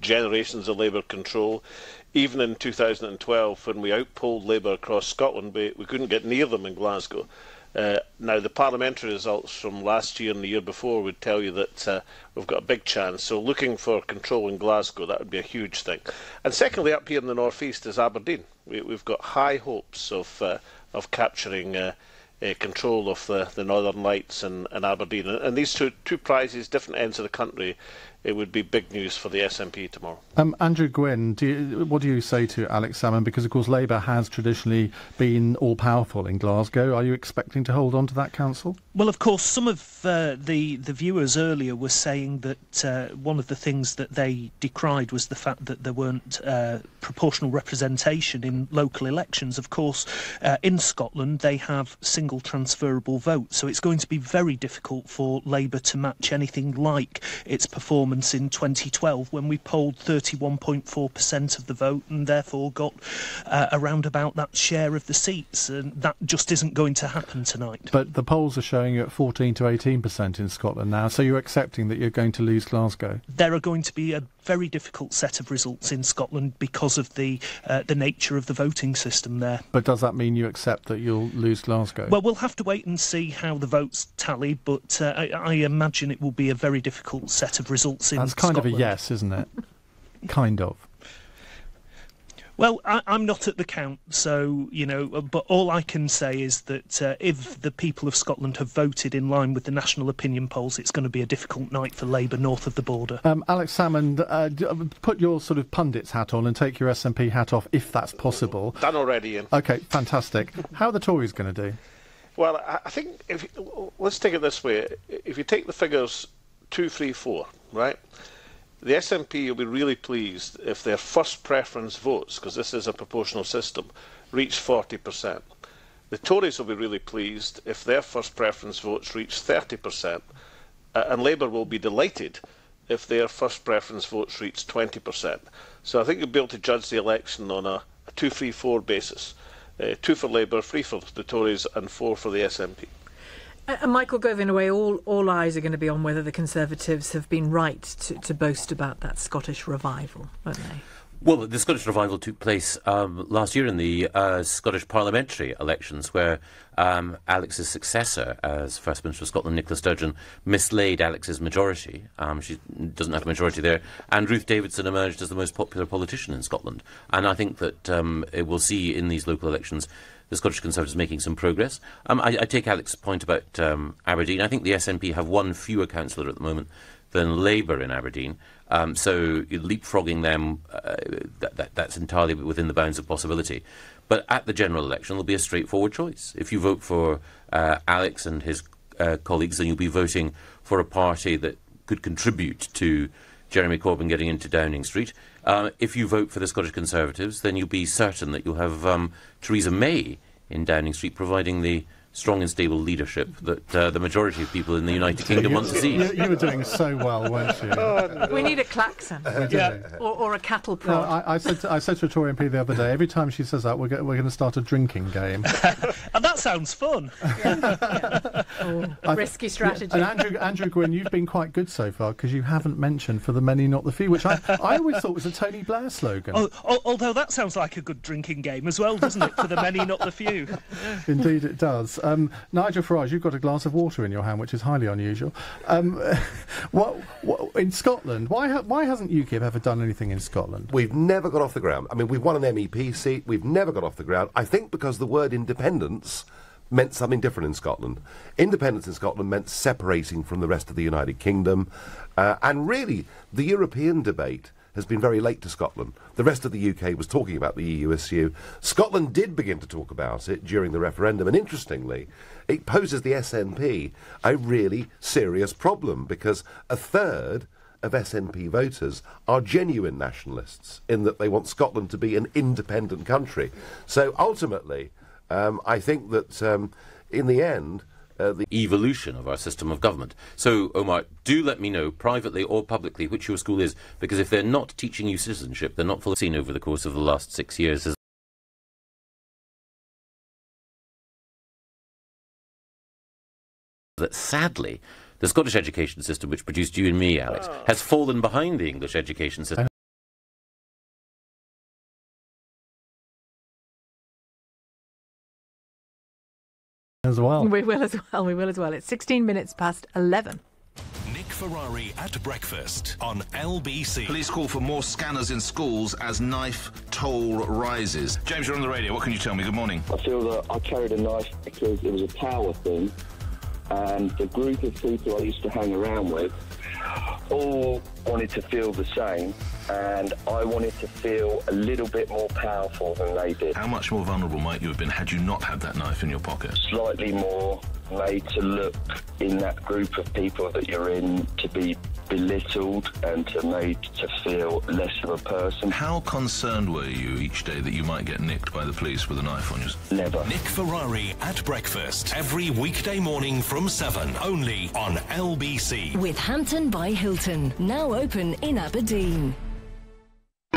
Generations of Labour control. Even in 2012, when we outpolled Labour across Scotland, we couldn't get near them in Glasgow. Now, the parliamentary results from last year and the year before would tell you that we've got a big chance. So looking for control in Glasgow, that would be a huge thing. And secondly, up here in the North East is Aberdeen. We've got high hopes of capturing control of the Northern Lights and Aberdeen. And these two prizes, different ends of the country, it would be big news for the SNP tomorrow. Andrew Gwynn, what do you say to Alex Salmond? Because, of course, Labour has traditionally been all-powerful in Glasgow. Are you expecting to hold on to that council? Well, of course, some of the viewers earlier were saying that one of the things that they decried was the fact that there weren't proportional representation in local elections. Of course, in Scotland, they have single transferable vote, so it's going to be very difficult for Labour to match anything like its performance in 2012 when we polled 31.4% of the vote and therefore got around about that share of the seats, and that just isn't going to happen tonight. But the polls are showing you at 14 to 18% in Scotland now, so you're accepting that you're going to lose Glasgow? There are going to be a very difficult set of results in Scotland because of the nature of the voting system there. But does that mean you accept that you'll lose Glasgow? Well, we'll have to wait and see how the votes tally, but I imagine it will be a very difficult set of results in Scotland. That's kind of a yes, isn't it? Kind of. Well, I'm not at the count, so, but all I can say is that if the people of Scotland have voted in line with the national opinion polls, it's going to be a difficult night for Labour north of the border. Alex Salmond, put your sort of pundit's hat on and take your SNP hat off, if that's possible. Done already, Ian. OK, fantastic. How are the Tories going to do? Well, I think, let's take it this way. If you take the figures 2, 3, 4, right? The SNP will be really pleased if their first preference votes, because this is a proportional system, reach 40%. The Tories will be really pleased if their first preference votes reach 30%, and Labour will be delighted if their first preference votes reach 20%. So I think you'll be able to judge the election on a 2-3-4 basis. 2 for Labour, 3 for the Tories and 4 for the SNP. And Michael Gove, in a way, all eyes are going to be on whether the Conservatives have been right to boast about that Scottish revival, won't they? Well, the Scottish revival took place last year in the Scottish parliamentary elections, where Alex's successor as First Minister of Scotland, Nicola Sturgeon, mislaid Alex's majority. She doesn't have a majority there. And Ruth Davidson emerged as the most popular politician in Scotland. And I think that we'll see in these local elections the Scottish Conservatives making some progress. I take Alex's point about Aberdeen. I think the SNP have one fewer councillor at the moment than Labour in Aberdeen. So leapfrogging them, that's entirely within the bounds of possibility. But at the general election, there'll be a straightforward choice. If you vote for Alex and his colleagues, then you'll be voting for a party that could contribute to Jeremy Corbyn getting into Downing Street. If you vote for the Scottish Conservatives, then you'll be certain that you'll have Theresa May in Downing Street providing the strong and stable leadership that the majority of people in the United Kingdom want to see. You were doing so well, weren't you? We need a klaxon. Or a cattle prod. No, I said to a Tory MP the other day, every time she says that, we're going to start a drinking game. And that sounds fun. Risky strategy. And Andrew Gwynn, you've been quite good so far, because you haven't mentioned "For the Many, Not the Few," which I always thought was a Tony Blair slogan. Although that sounds like a good drinking game as well, doesn't it? For the many, not the few. Indeed it does. Nigel Farage, you've got a glass of water in your hand, which is highly unusual. What in Scotland? Why hasn't UKIP ever done anything in Scotland? We've never got off the ground. I mean, we've won an MEP seat. We've never got off the ground. I think because the word independence meant something different in Scotland. Independence in Scotland meant separating from the rest of the United Kingdom. And really, the European debate has been very late to Scotland. The rest of the UK was talking about the EU issue. Scotland did begin to talk about it during the referendum, and interestingly, it poses the SNP a really serious problem, because a third of SNP voters are genuine nationalists in that they want Scotland to be an independent country. So ultimately, I think that in the end, the evolution of our system of government. So, Omar, do let me know, privately or publicly, which your school is, because if they're not teaching you citizenship, they're not fully seen over the course of the last 6 years as that, sadly, the Scottish education system, which produced you and me, Alex, has fallen behind the English education system. As well. We will as well. It's 16 minutes past 11. Nick Ferrari at breakfast on LBC. Police call for more scanners in schools as knife toll rises. James, you're on the radio. What can you tell me? Good morning. I feel that I carried a knife because it was a power thing, and the group of people I used to hang around with all wanted to feel the same, and I wanted to feel a little bit more powerful than they did. How much more vulnerable might you have been had you not had that knife in your pocket? Slightly more made to look in that group of people that you're in to be belittled and made to feel less of a person. How concerned were you each day that you might get nicked by the police with a knife on you? Never. Nick Ferrari at breakfast every weekday morning from 7, only on LBC. With Hampton by Hilton, now open in Aberdeen.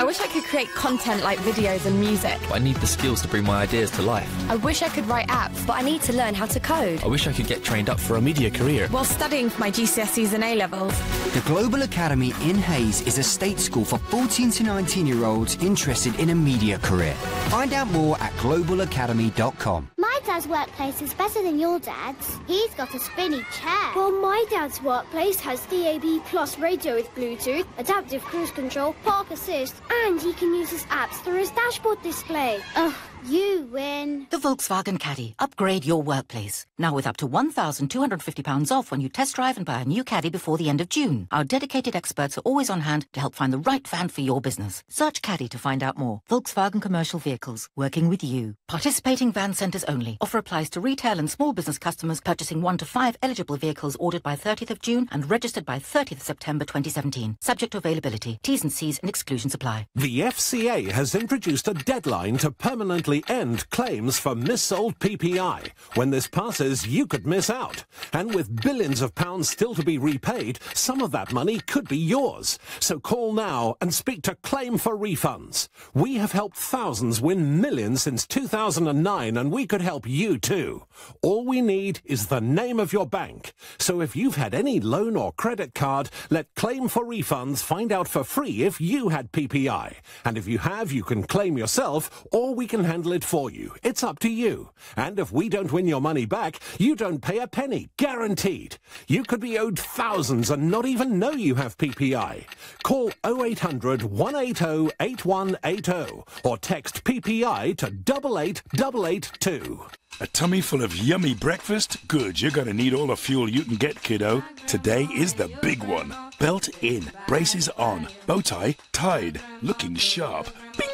I wish I could create content like videos and music. I need the skills to bring my ideas to life. I wish I could write apps, but I need to learn how to code. I wish I could get trained up for a media career. While studying for my GCSEs and A-levels. The Global Academy in Hayes is a state school for 14 to 19-year-olds interested in a media career. Find out more at globalacademy.com. My dad's workplace is better than your dad's. He's got a spinny chair. Well, my dad's workplace has DAB Plus radio with Bluetooth, adaptive cruise control, park assist, and he can use his apps through his dashboard display. Ugh, you win. The Volkswagen Caddy. Upgrade your workplace. Now with up to £1,250 off when you test drive and buy a new Caddy before the end of June. Our dedicated experts are always on hand to help find the right van for your business. Search Caddy to find out more. Volkswagen Commercial Vehicles. Working with you. Participating van centres only. Offer applies to retail and small business customers purchasing 1 to 5 eligible vehicles ordered by 30th of June and registered by 30th of September 2017. Subject to availability. T's and C's and exclusions apply. The FCA has introduced a deadline to permanently end claims for missold PPI. When this passes, you could miss out. And with billions of pounds still to be repaid, some of that money could be yours. So call now and speak to Claim for Refunds. We have helped thousands win millions since 2009, and we could help you too. All we need is the name of your bank. So if you've had any loan or credit card, let Claim for Refunds find out for free if you had PPI. And if you have, you can claim yourself, or we can handle it for you. It's up to you. And if we don't win your money back, you don't pay a penny, guaranteed. You could be owed thousands and not even know you have PPI. Call 0800 180 8180 or text PPI to 88882. A tummy full of yummy breakfast? Good, you're going to need all the fuel you can get, kiddo. Today is the big one. Belt in, braces on, bow tie tied, looking sharp. Bing!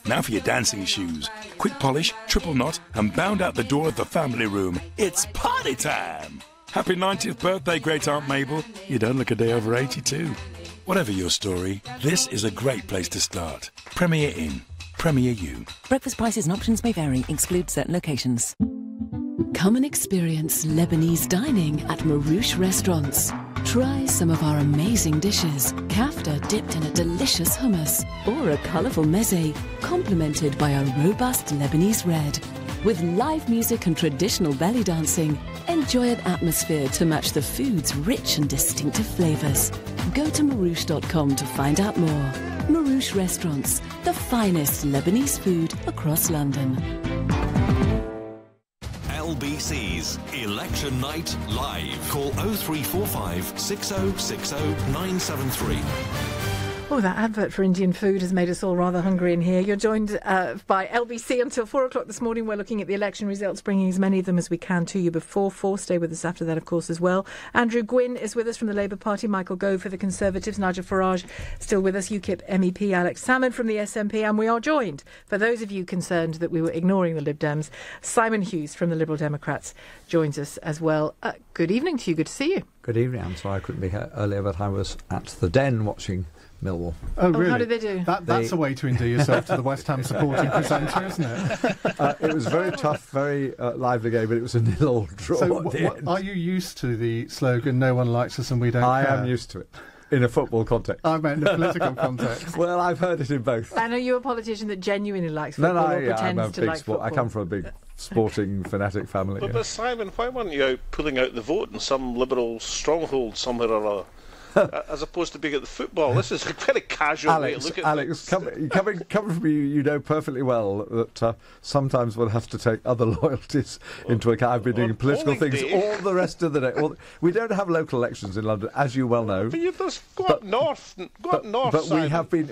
Now for your dancing shoes. Quick polish, triple knot, and bound out the door of the family room. It's party time! Happy 90th birthday, great Aunt Mabel. You don't look a day over 82. Whatever your story, this is a great place to start. Premier Inn. Premier You. Breakfast prices and options may vary. Exclude certain locations. Come and experience Lebanese dining at Marouche Restaurants. Try some of our amazing dishes. Kafta dipped in a delicious hummus. Or a colourful meze, complemented by a robust Lebanese red. With live music and traditional belly dancing, enjoy an atmosphere to match the food's rich and distinctive flavours. Go to marouche.com to find out more. Marouche Restaurants, the finest Lebanese food across London. LBC's Election Night Live. Call 0345 6060 973. Oh, that advert for Indian food has made us all rather hungry in here. You're joined by LBC until 4 o'clock this morning. We're looking at the election results, bringing as many of them as we can to you before 4. Stay with us after that, of course, as well. Andrew Gwynn is with us from the Labour Party. Michael Gove for the Conservatives. Nigel Farage still with us. UKIP MEP Alex Salmond from the SNP. And we are joined, for those of you concerned that we were ignoring the Lib Dems, Simon Hughes from the Liberal Democrats joins us as well. Good evening to you. Good to see you. Good evening. I'm sorry I couldn't be here earlier, but I was at the Den watching Millwall. Oh, really? How did they do? That's a way to endear yourself to the West Ham supporting presenter, isn't it? It was very tough, very lively game, but it was a 0-0 draw. So, are you used to the slogan, "No one likes us and we don't care"? I am used to it. In a football context. I meant in a political context. Well, I've heard it in both. And are you a politician that genuinely likes football or pretends to like football? I come from a big sporting fanatic family. But Simon, why weren't you out pulling out the vote in some Liberal stronghold somewhere or other? As opposed to being at the football. This is a very casual way to look at things. Coming from you, you know perfectly well that sometimes one has to take other loyalties into account. I've been doing political things all the rest of the day. Well, we don't have local elections in London, as you well know. But you just go up north. But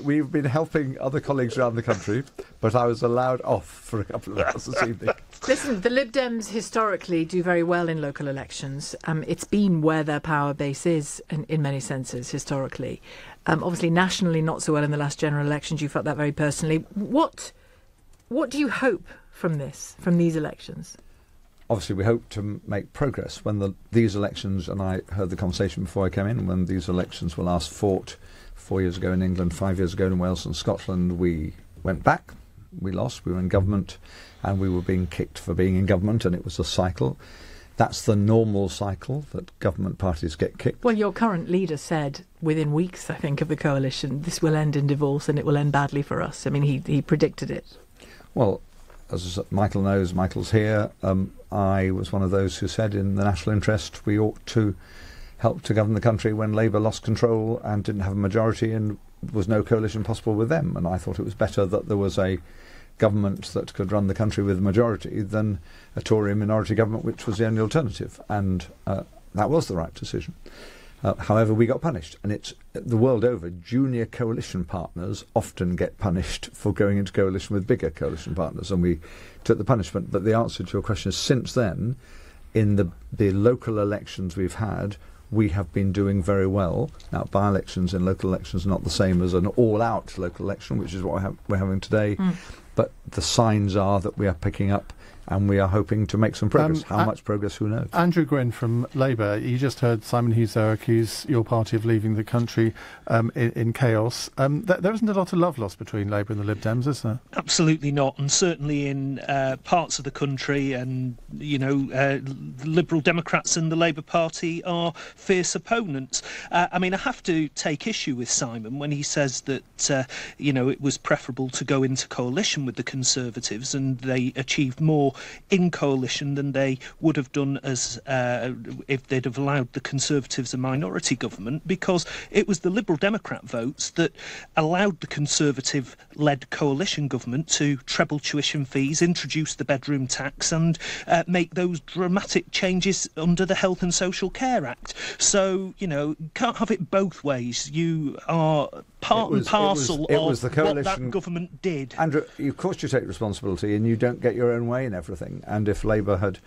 we've been helping other colleagues around the country. But I was allowed off for a couple of hours this evening. Listen, the Lib Dems historically do very well in local elections. It's been where their power base is in many senses historically. Obviously, nationally, not so well in the last general elections. You felt that very personally. What do you hope from these elections? Obviously, we hope to make progress. When these elections, and I heard the conversation before I came in, when these elections were last fought 4 years ago in England, 5 years ago in Wales and Scotland, we went back. We lost. We were in government, and we were being kicked for being in government, and it was a cycle. That's the normal cycle that government parties get kicked. Well, your current leader said within weeks, I think, of the coalition, this will end in divorce and it will end badly for us. I mean, he predicted it. Well, as Michael knows, Michael's here. I was one of those who said in the national interest we ought to help to govern the country when Labour lost control and didn't have a majority and was no coalition possible with them. And I thought it was better that there was a government that could run the country with a majority than a Tory minority government, which was the only alternative. And that was the right decision. However, we got punished. And it's the world over, junior coalition partners often get punished for going into coalition with bigger coalition partners. And we took the punishment. But the answer to your question is, since then, in the local elections we've had, we have been doing very well. Now, by-elections in local elections are not the same as an all-out local election, which is what we're having today. But the signs are that we are picking up and we are hoping to make some progress. How much progress, who knows? Andrew Gwynn from Labour, you just heard Simon Hughes there accuse your party of leaving the country in chaos. There isn't a lot of love lost between Labour and the Lib Dems, is there? Absolutely not, and certainly in parts of the country, and, the Liberal Democrats and the Labour Party are fierce opponents. I mean, I have to take issue with Simon when he says that, it was preferable to go into coalition with the Conservatives and they achieved more in coalition than they would have done as if they'd have allowed the Conservatives a minority government, because it was the Liberal Democrat votes that allowed the Conservative-led coalition government to treble tuition fees, introduce the bedroom tax and make those dramatic changes under the Health and Social Care Act. So, can't have it both ways. You are part and parcel of what that government did. Andrew, of course you take responsibility and you don't get your own way in everything. And if Labour had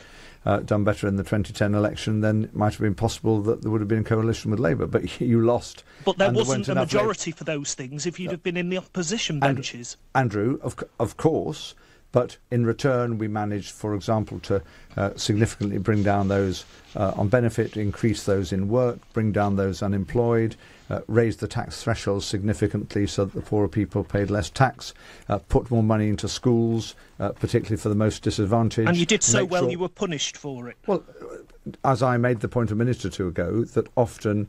done better in the 2010 election, then it might have been possible that there would have been a coalition with Labour. But you lost. But there wasn't a majority for those things if you'd have been in the opposition benches. Andrew, of course. But in return, we managed, for example, to significantly bring down those on benefit, increase those in work, bring down those unemployed, raise the tax thresholds significantly so that the poorer people paid less tax, put more money into schools, particularly for the most disadvantaged. And you did so well, you were punished for it. Well, as I made the point a minute or two ago, that often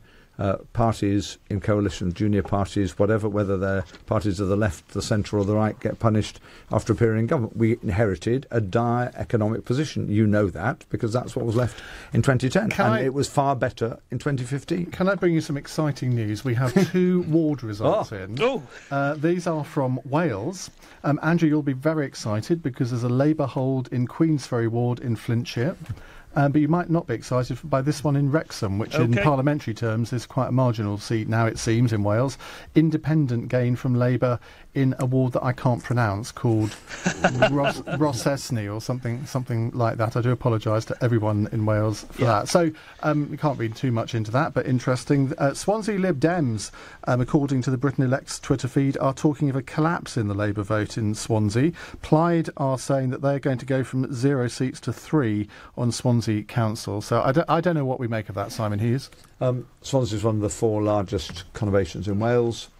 parties in coalition, junior parties, whether they're parties of the left, the centre or the right, get punished after a period in government. We inherited a dire economic position. You know that, because that's what was left in 2010. It was far better in 2015. Can I bring you some exciting news? We have 2 ward results in. These are from Wales. Andrew, you'll be very excited because there's a Labour hold in Queensferry ward in Flintshire. But you might not be excited by this one in Wrexham, which in parliamentary terms is quite a marginal seat now, it seems, in Wales. Independent gain from Labour in a ward that I can't pronounce, called Rossesney or something like that. I do apologise to everyone in Wales for that. So we can't read too much into that, but interesting. Swansea Lib Dems, according to the Britain Elects Twitter feed, are talking of a collapse in the Labour vote in Swansea. Plaid are saying that they're going to go from 0 seats to 3 on Swansea Council. So I don't know what we make of that, Simon Hughes. Swansea is one of the 4 largest conurbations in Wales.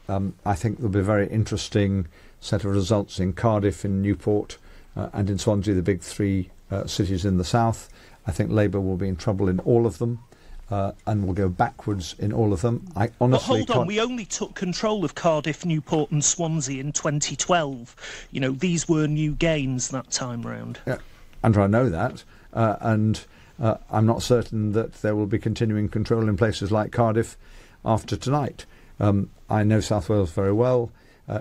I think there'll be a very interesting set of results in Cardiff, in Newport and in Swansea, the big 3 cities in the south. I think Labour will be in trouble in all of them and will go backwards in all of them. I honestly But hold on, we only took control of Cardiff, Newport and Swansea in 2012. These were new gains that time round. Yeah, Andrew, I know that. And I'm not certain that there will be continuing control in places like Cardiff after tonight. I know South Wales very well.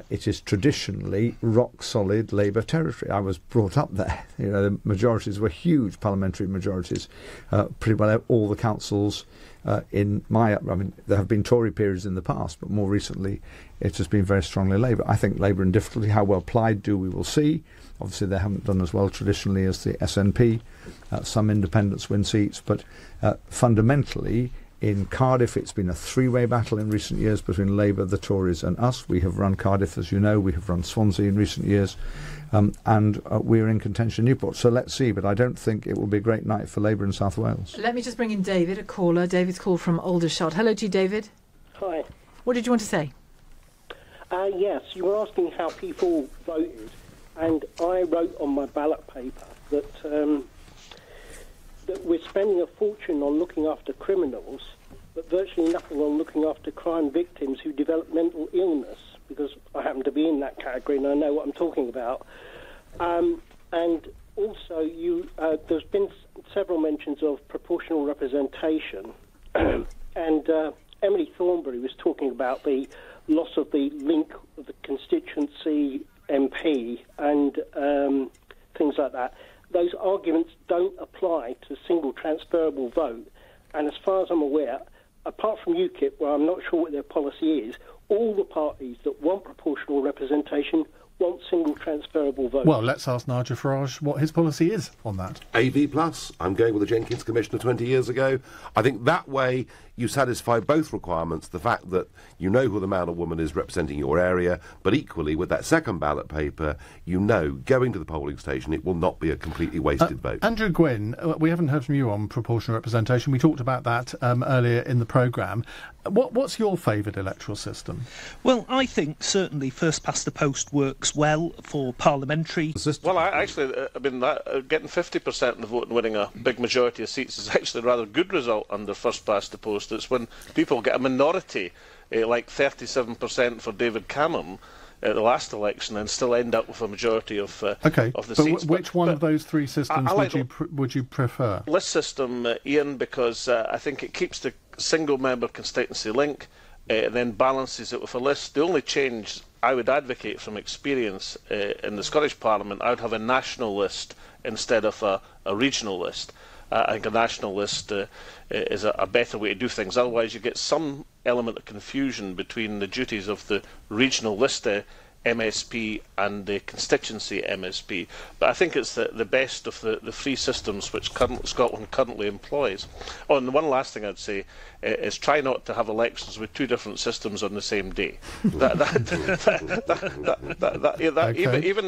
It is traditionally rock-solid Labour territory. I was brought up there. The majorities were huge parliamentary majorities. Pretty well all the councils there have been Tory periods in the past, but more recently it has been very strongly Labour. I think Labour in difficulty. How well Plaid do, we will see. Obviously, they haven't done as well traditionally as the SNP. Some independents win seats, but fundamentally, in Cardiff, it's been a 3-way battle in recent years between Labour, the Tories and us. We have run Cardiff, as you know. We have run Swansea in recent years. And we're in contention Newport. So let's see. But I don't think it will be a great night for Labour in South Wales. Let me just bring in David, a caller. David's called from Aldershot. Hello to you, David. Hi. What did you want to say? Yes, you were asking how people voted. And I wrote on my ballot paper that that we're spending a fortune on looking after criminals, but virtually nothing on looking after crime victims who develop mental illness, because I happen to be in that category and I know what I'm talking about. And also, there's been several mentions of proportional representation, and Emily Thornberry was talking about the loss of the link of the constituency MP and things like that. Those arguments don't apply to single transferable vote, and as far as I'm aware, apart from UKIP, where I'm not sure what their policy is, all the parties that want proportional representation want single transferable vote. Well, let's ask Nigel Farage what his policy is on that. AV+. I'm going with the Jenkins Commissioner 20 years ago. I think that way you satisfy both requirements, the fact that you know who the man or woman is representing your area, but equally with that second ballot paper, you know, going to the polling station, it will not be a completely wasted vote. Andrew Gwynn, we haven't heard from you on proportional representation. We talked about that earlier in the programme. What's your favoured electoral system? Well, I think certainly first past the post works well for parliamentary. Well, getting 50% of the vote and winning a big majority of seats is actually a rather good result under first past the post. It's when people get a minority, like 37% for David Cameron at the last election, and still end up with a majority of the seats. Which one of those three systems would you prefer? List system, Ian, because I think it keeps the single-member constituency link, then balances it with a list. The only change I would advocate from experience in the Scottish Parliament, I would have a national list instead of a regional list. I think a national list is a better way to do things. Otherwise, you get some element of confusion between the duties of the regional list MSP and the constituency MSP. But I think it's the best of the three systems which Scotland currently employs. Oh, and the one last thing I'd say is try not to have elections with two different systems on the same day. Even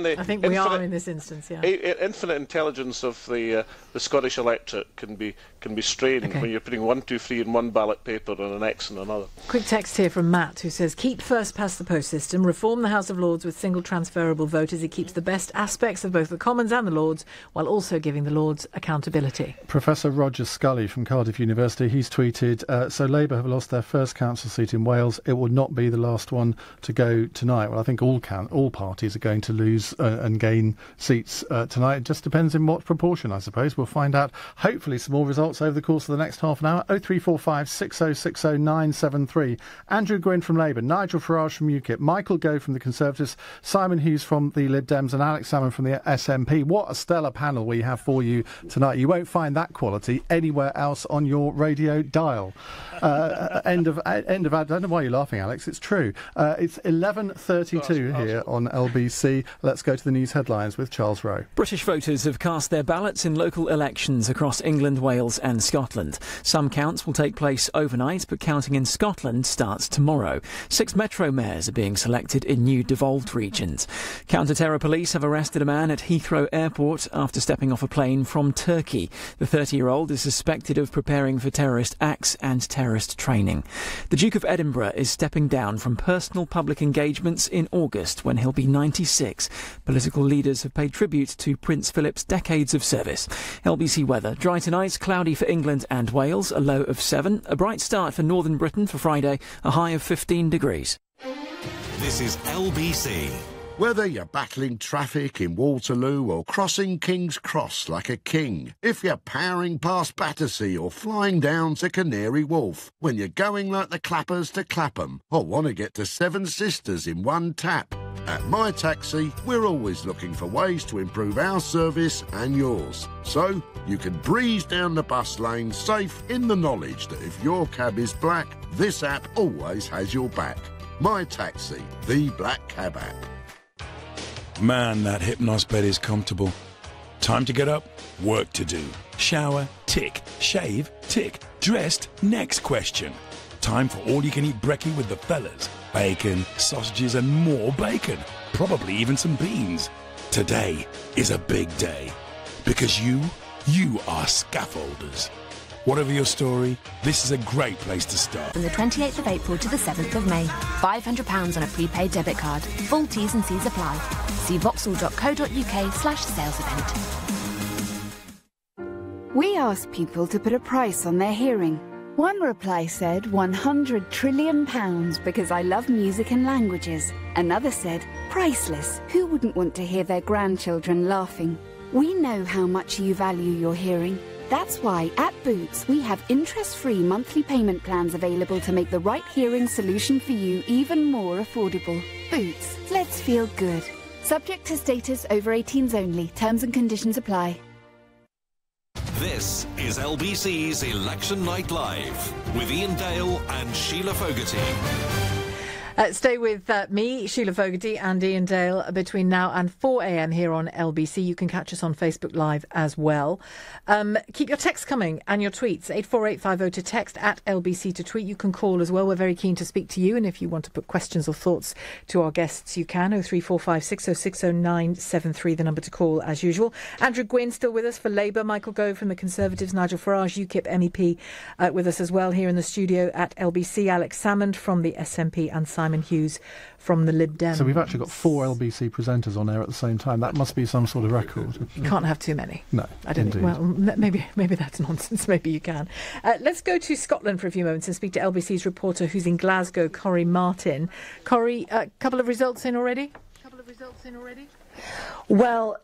the I think we are in this instance. Yeah. Infinite intelligence of the Scottish electorate can be strained when you're putting 1, 2, 3 in one ballot paper and an X in another. Quick text here from Matt, who says, keep first past the post system, reform the House of Lords with single transferable vote as it keeps the best aspects of both the Commons and the Lords, while also giving the Lords accountability. Professor Roger Scully from Cardiff University, he's tweeted, so Labour have lost their first council seat in Wales. It will not be the last one to go tonight. Well, I think all parties are going to lose and gain seats tonight. It just depends in what proportion, I suppose. We'll find out, hopefully, some more results over the course of the next half an hour. 0345 6060 973. Andrew Gwynn from Labour, Nigel Farage from UKIP, Michael Gove from the Conservatives, Simon Hughes from the Lib Dems and Alex Salmon from the SNP. What a stellar panel we have for you tonight. You won't find that quality anywhere else on your radio dial. End of I don't know why you're laughing, Alex. It's true. It's 11:32 here on LBC. Let's go to the news headlines with Charles Rowe. British voters have cast their ballots in local elections across England, Wales and Scotland. Some counts will take place overnight, but counting in Scotland starts tomorrow. 6 Metro mayors are being selected in new devolved regions. Counter-terror police have arrested a man at Heathrow Airport after stepping off a plane from Turkey. The 30-year-old is suspected of preparing for terrorist acts and terrorist training. The Duke of Edinburgh is stepping down from personal public engagements in August when he'll be 96. Political leaders have paid tribute to Prince Philip's decades of service. LBC weather. Dry tonight, cloudy for England and Wales, a low of 7. A bright start for northern Britain for Friday, a high of 15 degrees. This is LBC. Whether you're battling traffic in Waterloo or crossing King's Cross like a king, if you're powering past Battersea or flying down to Canary Wharf, when you're going like the Clappers to Clapham or want to get to Seven Sisters in one tap, at My Taxi, we're always looking for ways to improve our service and yours. So you can breeze down the bus lane safe in the knowledge that if your cab is black, this app always has your back. My Taxi, the black cab app. Man, that Hypnos bed is comfortable. Time to get up, work to do. Shower, tick. Shave, tick. Dressed, next question. Time for all-you-can-eat brekkie with the fellas. Bacon, sausages and more bacon. Probably even some beans. Today is a big day. Because you are scaffolders. Whatever your story, this is a great place to start. From the 28th of April to the 7th of May. £500 on a prepaid debit card. Full T's and C's apply. See vauxhall.co.uk/sales event. We asked people to put a price on their hearing. One reply said £100 trillion because I love music and languages. Another said, priceless, who wouldn't want to hear their grandchildren laughing? We know how much you value your hearing. That's why at Boots we have interest-free monthly payment plans available to make the right hearing solution for you even more affordable. Boots, let's feel good. Subject to status, over 18s only. Terms and conditions apply. This is LBC's Election Night Live with Ian Dale and Sheila Fogarty. Stay with me, Sheila Fogarty, and Ian Dale between now and 4 a.m. here on LBC. You can catch us on Facebook Live as well. Keep your texts coming and your tweets. 84850 to text, at LBC to tweet. You can call as well. We're very keen to speak to you. And if you want to put questions or thoughts to our guests, you can. 03456 60973, the number to call as usual. Andrew Gwynn still with us for Labour. Michael Gove from the Conservatives. Nigel Farage, UKIP MEP, with us as well here in the studio at LBC. Alex Salmond from the SNP and Simon Hughes from the Lib Dem. So we've actually got 4 LBC presenters on air at the same time. That must be some sort of record. You can't have too many. No, I don't indeed. Well, maybe that's nonsense. Maybe you can. Let's go to Scotland for a few moments and speak to LBC's reporter who's in Glasgow, Corrie Martin. Corrie, a couple of results in already? Well,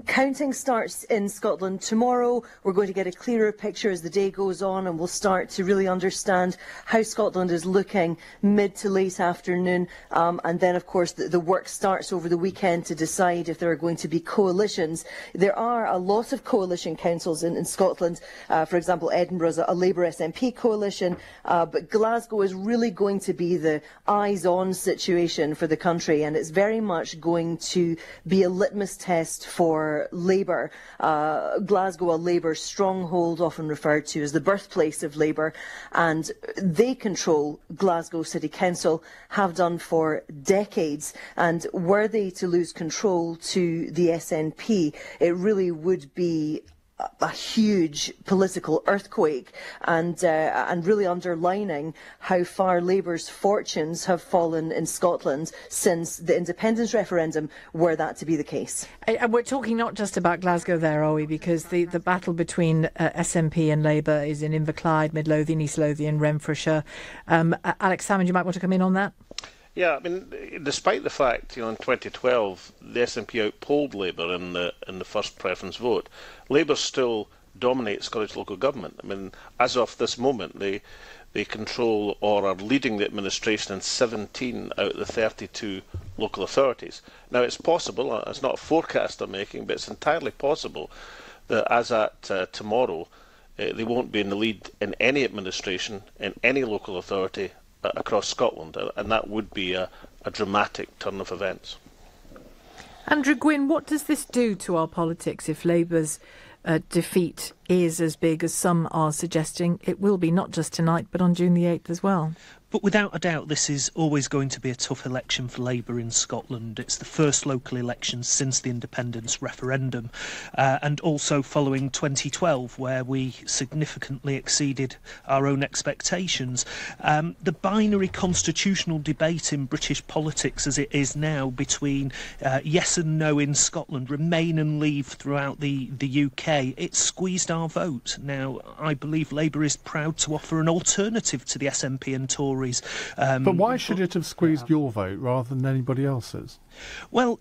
counting starts in Scotland tomorrow. We're going to get a clearer picture as the day goes on, and we'll start to really understand how Scotland is looking mid to late afternoon. And then, of course, the work starts over the weekend to decide if there are going to be coalitions. There are a lot of coalition councils in Scotland. For example, Edinburgh's a Labour SNP coalition. But Glasgow is really going to be the eyes-on situation for the country, and it's very much going to be a litmus test for Labour. Glasgow, a Labour stronghold, often referred to as the birthplace of Labour, and they control Glasgow City Council, have done for decades, and were they to lose control to the SNP, it really would be a huge political earthquake, and really underlining how far Labour's fortunes have fallen in Scotland since the independence referendum, were that to be the case. And we're talking not just about Glasgow there, are we? Because the battle between SNP and Labour is in Inverclyde, Midlothian, East Lothian, Renfrewshire. Alex Salmond, you might want to come in on that. Yeah, I mean, despite the fact, in 2012 the SNP outpolled Labour in the first preference vote, Labour still dominate Scottish local government. I mean, as of this moment, they control or are leading the administration in 17 out of the 32 local authorities. Now, it's possible, it's not a forecast I'm making, but it's entirely possible that as at tomorrow, they won't be in the lead in any administration, in any local authority across Scotland, and that would be a dramatic turn of events. Andrew Gwynn, what does this do to our politics if Labour's defeat is as big as some are suggesting it will be, not just tonight but on June the 8th as well? But without a doubt, this is always going to be a tough election for Labour in Scotland. It's the first local election since the independence referendum, and also following 2012, where we significantly exceeded our own expectations. The binary constitutional debate in British politics as it is now between yes and no in Scotland, remain and leave throughout the UK, it's squeezed our vote. Now, I believe Labour is proud to offer an alternative to the SNP and Tories. But why should it have squeezed your vote rather than anybody else's? Well,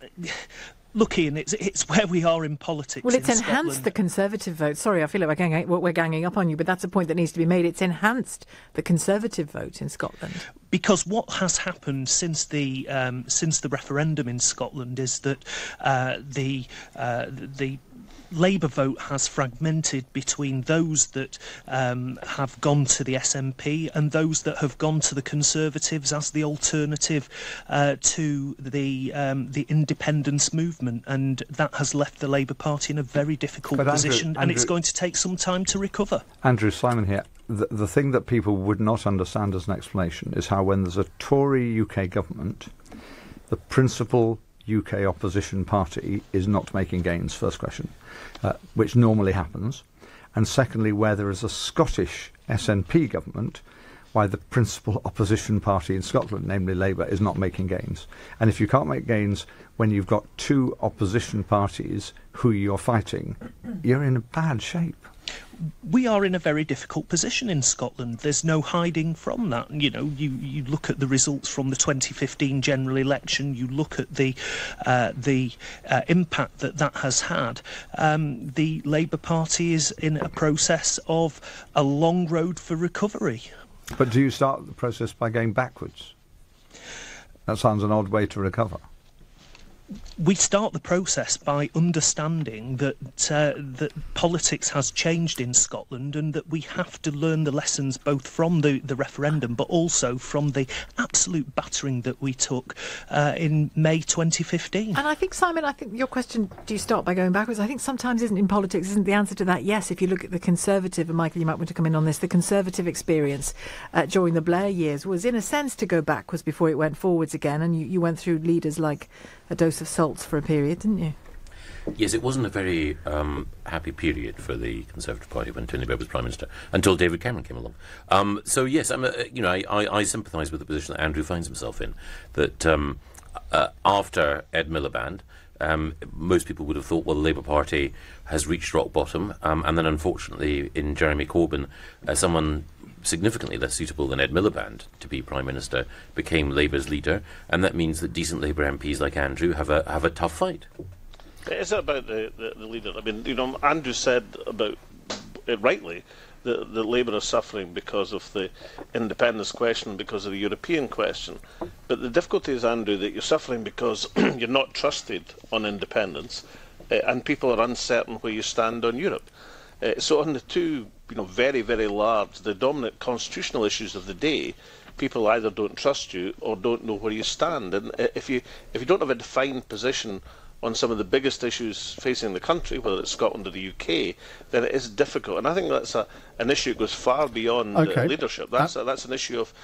look, Ian, it's where we are in politics. Well, it's in enhanced Scotland. the Conservative vote. Sorry, I feel like we're ganging up on you, but that's a point that needs to be made. It's enhanced the Conservative vote in Scotland. Because what has happened since the referendum in Scotland is that the Labour vote has fragmented between those that have gone to the SNP and those that have gone to the Conservatives as the alternative to the independence movement, and that has left the Labour Party in a very difficult position, and it's going to take some time to recover. Andrew, Simon here. The thing that people would not understand as an explanation is how when there's a Tory UK government, the principal UK opposition party is not making gains, first question, which normally happens. And secondly, where there is a Scottish SNP government, why the principal opposition party in Scotland, namely Labour, is not making gains. And if you can't make gains when you've got two opposition parties who you're fighting, you're in bad shape. We are in a very difficult position in Scotland. There's no hiding from that. You know, you look at the results from the 2015 general election. You look at the impact that has had. The Labour Party is in a process of a long road for recovery. But do you start the process by going backwards? That sounds an odd way to recover. We start the process by understanding that that politics has changed in Scotland, and that we have to learn the lessons both from the referendum, but also from the absolute battering that we took in May 2015. And I think, Simon, your question, do you start by going backwards? I think sometimes isn't the answer to that yes. If you look at the Conservative, and Michael, you might want to come in on this, the Conservative experience during the Blair years was, in a sense, to go backwards before it went forwards again, and you went through leaders like a dose of salts for a period, didn't you? Yes, it wasn't a very happy period for the Conservative Party when Tony Blair was Prime Minister, until David Cameron came along. So yes, I sympathise with the position that Andrew finds himself in, that after Ed Miliband, most people would have thought, well, the Labour Party has reached rock bottom, and then unfortunately in Jeremy Corbyn, someone significantly less suitable than Ed Miliband to be Prime Minister became Labour's leader, and that means that decent Labour MPs like Andrew have a tough fight. Is it about the leader? I mean, Andrew said about it rightly that Labour are suffering because of the independence question, because of the European question. But the difficulty is, Andrew, that you're suffering because you're not trusted on independence, and people are uncertain where you stand on Europe. So on the two, very, very large, the dominant constitutional issues of the day, people either don't trust you or don't know where you stand. And if you don't have a defined position on some of the biggest issues facing the country, whether it's Scotland or the UK, then it is difficult. And I think that's an issue that goes far beyond leadership. That's an issue of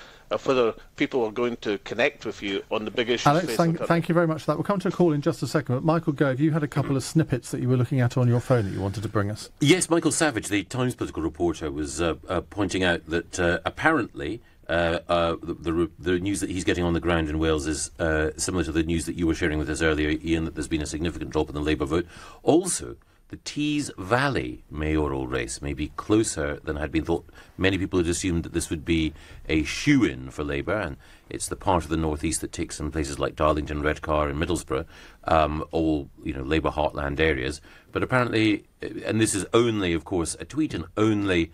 whether people are going to connect with you on the big issues. Alex, thank you very much for that. We'll come to a call in just a second. But Michael Gove, you had a couple of snippets that you were looking at on your phone that you wanted to bring us. Yes, Michael Savage, the Times political reporter, was pointing out that apparently the news that he's getting on the ground in Wales is similar to the news that you were sharing with us earlier, Ian, that there's been a significant drop in the Labour vote. Also, the Tees Valley mayoral race may be closer than had been thought. Many people had assumed that this would be a shoe-in for Labour, and it's the part of the northeast that takes in places like Darlington, Redcar and Middlesbrough, all Labour heartland areas. But apparently, and this is only, of course, a tweet and only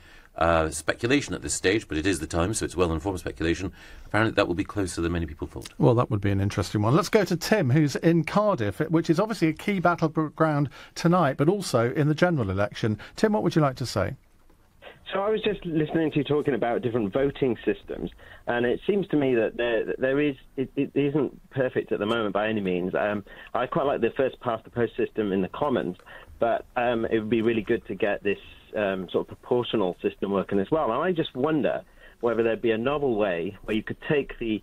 speculation at this stage, but it is the Times, so it's well-informed speculation. Apparently that will be closer than many people thought. Well, that would be an interesting one. Let's go to Tim, who's in Cardiff, which is obviously a key battleground tonight, but also in the general election. Tim, what would you like to say? So I was just listening to you talking about different voting systems, and it seems to me that it isn't perfect at the moment by any means. I quite like the first past the post system in the Commons, but it would be really good to get this sort of proportional system working as well. And I just wonder whether there'd be a novel way where you could take the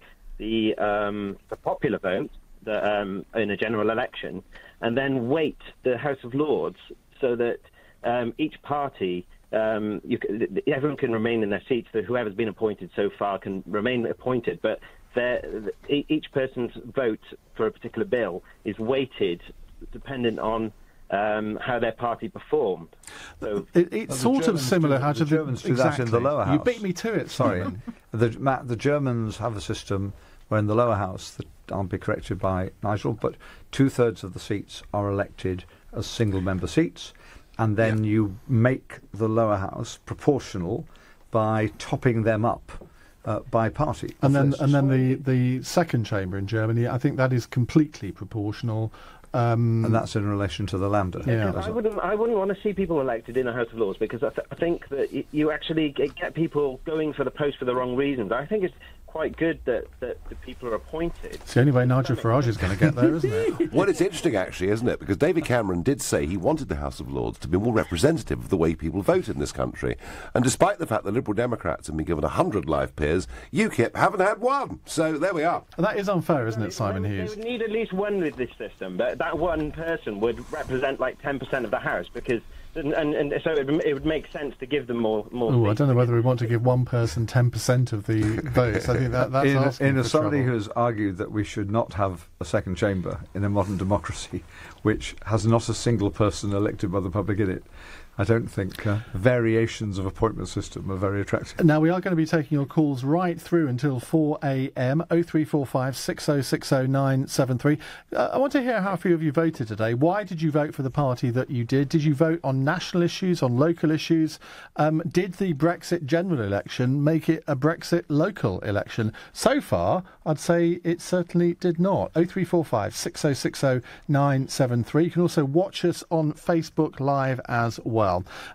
popular vote in a general election and then weight the House of Lords so that each party, everyone can remain in their seats, so whoever's been appointed so far can remain appointed, but each person's vote for a particular bill is weighted dependent on how their party performed. So it's sort of similar how the Germans do that in the lower house. You beat me to it. Sorry. The Germans have a system where in the lower house, I'll be corrected by Nigel, but 2/3 of the seats are elected as single-member seats, and then you make the lower house proportional by topping them up by party. And then the second chamber in Germany, I think that is completely proportional. And that's in relation to the Länder. Yeah. I wouldn't want to see people elected in a House of Lords, because I think that you actually get people going for the post for the wrong reasons. I think it's quite good that the people are appointed. It's the only way Nigel Farage is going to get there, isn't it? Well, it's interesting, actually, isn't it? Because David Cameron did say he wanted the House of Lords to be more representative of the way people vote in this country. And despite the fact that Liberal Democrats have been given 100 live peers, UKIP haven't had one. So there we are. And that is unfair, isn't it, Simon Hughes? They would need at least one with this system, but that one person would represent like 10% of the House, because... And so it would make sense to give them more I don't know whether we want to give one person 10% of the votes. I think that's asking for somebody trouble. who has argued that we should not have a second chamber in a modern democracy, which has not a single person elected by the public in it, I don't think variations of appointment system are very attractive. Now, we are going to be taking your calls right through until 4 a.m. 0345 6060 973. I want to hear how a few of you voted today. Why did you vote for the party that you did? Did you vote on national issues, on local issues? Did the Brexit general election make it a Brexit local election? So far, I'd say it certainly did not. 0345 6060 973. You can also watch us on Facebook Live as well.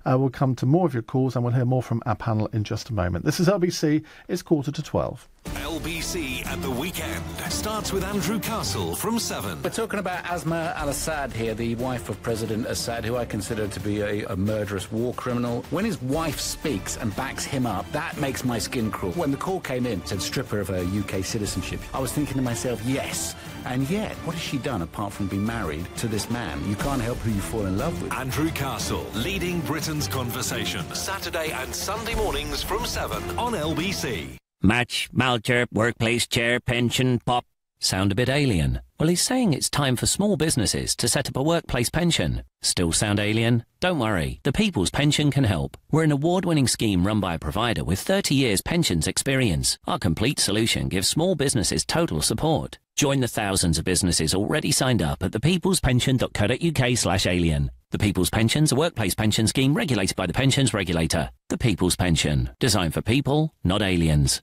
We'll come to more of your calls and we'll hear more from our panel in just a moment. This is LBC. It's 11:45. LBC at the weekend starts with Andrew Castle from 7. We're talking about Asma al-Assad here, the wife of President Assad, who I consider to be a murderous war criminal. When his wife speaks and backs him up, that makes my skin crawl. When the call came in, said strip her of her UK citizenship, I was thinking to myself, yes. And yet, what has she done apart from being married to this man? You can't help who you fall in love with. Andrew Castle, leading Britain's conversation. Saturday and Sunday mornings from 7 on LBC. Match, Malcher, workplace chair, pension, pop. Sound a bit alien? Well, he's saying it's time for small businesses to set up a workplace pension. Still sound alien? Don't worry, the People's Pension can help. We're an award-winning scheme run by a provider with 30 years pensions experience. Our complete solution gives small businesses total support. Join the thousands of businesses already signed up at thepeoplespension.co.uk/alien. The People's Pension's a workplace pension scheme regulated by the Pensions Regulator. The People's Pension. Designed for people, not aliens.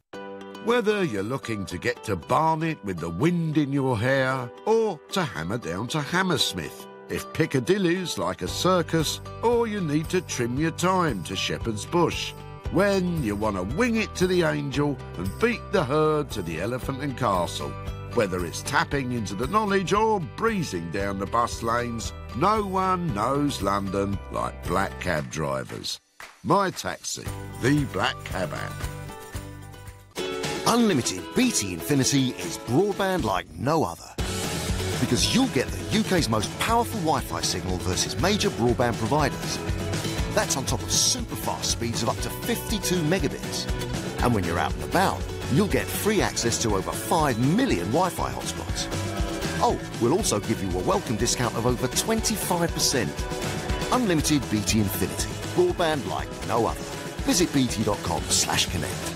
Whether you're looking to get to Barnet with the wind in your hair or to hammer down to Hammersmith, if Piccadilly's like a circus or you need to trim your time to Shepherd's Bush, when you want to wing it to the Angel and beat the herd to the Elephant and Castle, whether it's tapping into the knowledge or breezing down the bus lanes, no one knows London like black cab drivers. My Taxi, the black cab app. Unlimited BT Infinity is broadband like no other. Because you'll get the UK's most powerful Wi-Fi signal versus major broadband providers. That's on top of super fast speeds of up to 52 megabits. And when you're out and about, you'll get free access to over 5 million Wi-Fi hotspots. Oh, we'll also give you a welcome discount of over 25%. Unlimited BT Infinity. Broadband like no other. Visit bt.com/connect.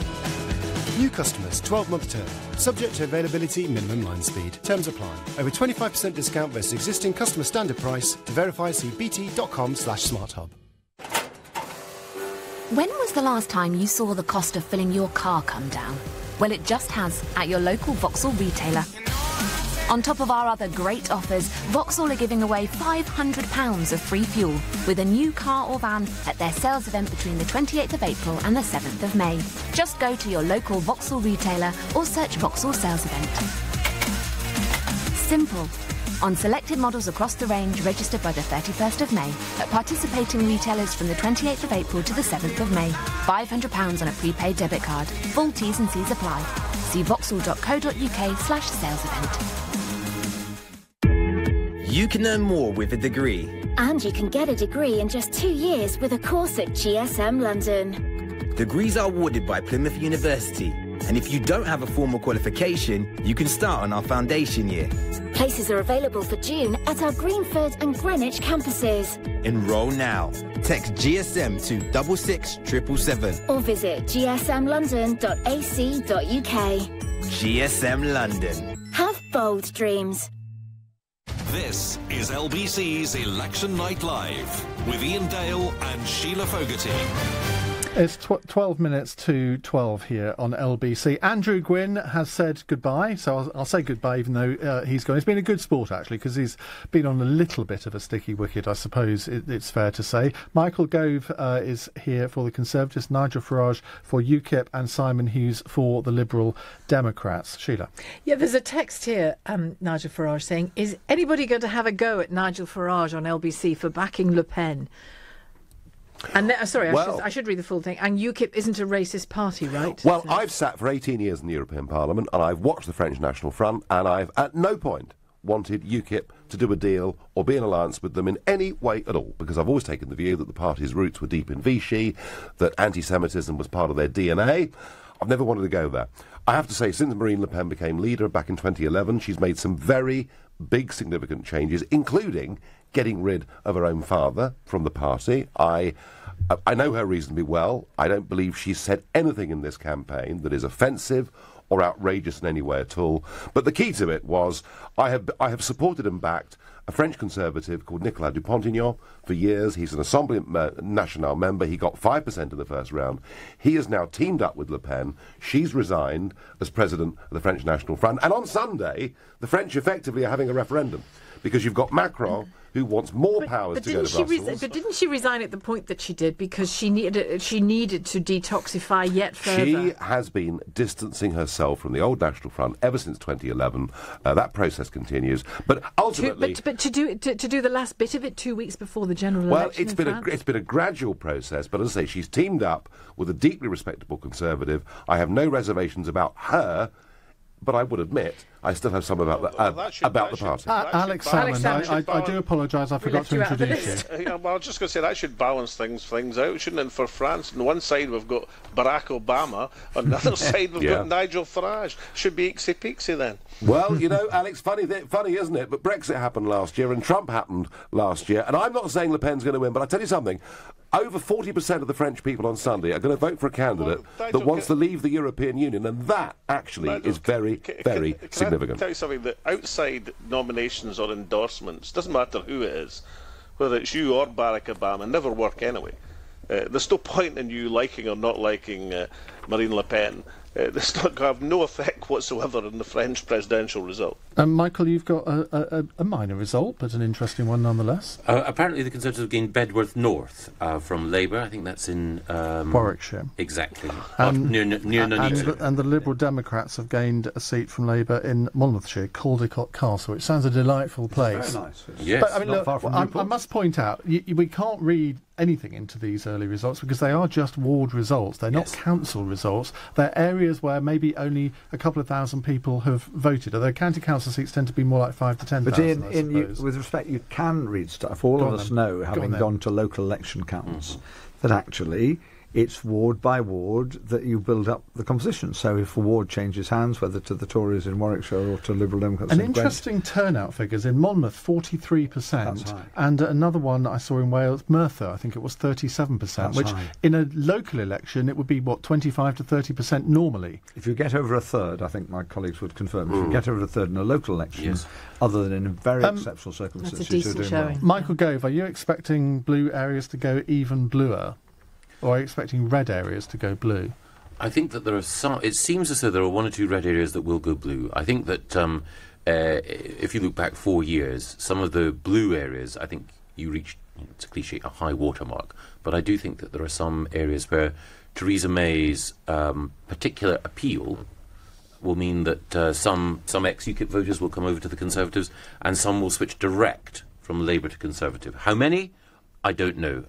New customers, 12-month term. Subject to availability, minimum line speed. Terms apply. Over 25% discount versus existing customer standard price. To verify, see bt.com/smarthub. When was the last time you saw the cost of filling your car come down? Well, it just has at your local Vauxhall retailer. On top of our other great offers, Vauxhall are giving away £500 of free fuel with a new car or van at their sales event between the 28th of April and the 7th of May. Just go to your local Vauxhall retailer or search Vauxhall sales event. Simple. On selected models across the range registered by the 31st of May at participating retailers from the 28th of April to the 7th of May. £500 on a prepaid debit card. Full T's and C's apply. See vauxhall.co.uk/sales event. You can earn more with a degree. And you can get a degree in just 2 years with a course at GSM London. Degrees are awarded by Plymouth University. And if you don't have a formal qualification, you can start on our foundation year. Places are available for June at our Greenford and Greenwich campuses. Enroll now. Text GSM to 66777. Or visit gsmlondon.ac.uk. GSM London. Have bold dreams. This is LBC's Election Night Live with Ian Dale and Sheila Fogarty. It's 12 minutes to 12 here on LBC. Andrew Gwynn has said goodbye, so I'll say goodbye even though he's gone. He's been a good sport, actually, because he's been on a little bit of a sticky wicket, I suppose it's fair to say. Michael Gove is here for the Conservatives, Nigel Farage for UKIP and Simon Hughes for the Liberal Democrats. Sheila. Yeah, there's a text here, Nigel Farage, saying, is anybody going to have a go at Nigel Farage on LBC for backing Le Pen? And I should read the full thing. And UKIP isn't a racist party, right? Well, I've sat for 18 years in the European Parliament, and I've watched the French National Front, and I've at no point wanted UKIP to do a deal or be in alliance with them in any way at all, because I've always taken the view that the party's roots were deep in Vichy, that anti-Semitism was part of their DNA. I've never wanted to go there. I have to say, since Marine Le Pen became leader back in 2011, she's made some very big, significant changes, including getting rid of her own father from the party. I know her reasonably well. I don't believe she's said anything in this campaign that is offensive or outrageous in any way at all. But the key to it was I have supported and backed a French Conservative called Nicolas Dupont-Aignan for years. He's an Assemblée Nationale member. He got 5% in the first round. He has now teamed up with Le Pen. She's resigned as president of the French National Front. And on Sunday, the French effectively are having a referendum, because you've got Macron, who wants more powers to go to Brussels. But didn't she resign at the point that she did because she needed to detoxify yet further? She has been distancing herself from the old National Front ever since 2011. That process continues, but ultimately, but to do the last bit of it 2 weeks before the general election. Well, it's been a gradual process. But as I say, she's teamed up with a deeply respectable Conservative. I have no reservations about her. But I would admit, I still have some about the party. Alex Salmond, I do apologise, I forgot to introduce you. Well, I was just going to say that should balance things out, shouldn't it? For France, on one side we've got Barack Obama, on the other side we've got Nigel Farage. Should be ixy-pixy then. Well, you know, Alex, funny, isn't it? But Brexit happened last year and Trump happened last year. And I'm not saying Le Pen's going to win, but I tell you something. Over 40% of the French people on Sunday are going to vote for a candidate that wants to leave the European Union, and that actually is very, very significant. Can I tell you something? That outside nominations or endorsements, doesn't matter who it is, whether it's you or Barack Obama, never work anyway. There's no point in you liking or not liking Marine Le Pen. This not going to have no effect whatsoever on the French presidential result. Michael, you've got a minor result, but an interesting one nonetheless. Apparently the Conservatives have gained Bedworth North from Labour. I think that's in Warwickshire. Exactly. Near Nuneaton. And the Liberal Democrats have gained a seat from Labour in Monmouthshire, Caldecott Castle, which sounds a delightful place. Very nice. Yes. But, I mean, look, I must point out, we can't read anything into these early results because they are just ward results. They're not council results. They're areas where maybe only a couple of thousand people have voted. Although county council seats tend to be more like 5 to 10,000. But with respect, you can read stuff. All of us know, having gone to local election counts, that actually it's ward by ward that you build up the composition. So if a ward changes hands, whether to the Tories in Warwickshire or to Liberal Democrats in Gwent. Interesting turnout figures. In Monmouth, 43%. That's high. And another one I saw in Wales, Merthyr, I think it was 37%, That's which high. in a local election it would be, 25 to 30% normally. If you get over a third, I think my colleagues would confirm, if you get over a third in a local election, other than in very exceptional circumstances, that's a decent you're doing showing. well. Michael Gove, are you expecting blue areas to go even bluer? Or are you expecting red areas to go blue? I think that there are some. It seems as though there are 1 or 2 red areas that will go blue. I think that if you look back 4 years, some of the blue areas, I think you reached, it's a cliche, a high watermark. But I do think that there are some areas where Theresa May's particular appeal will mean that some ex-UKIP voters will come over to the Conservatives and some will switch direct from Labour to Conservative. How many? I don't know.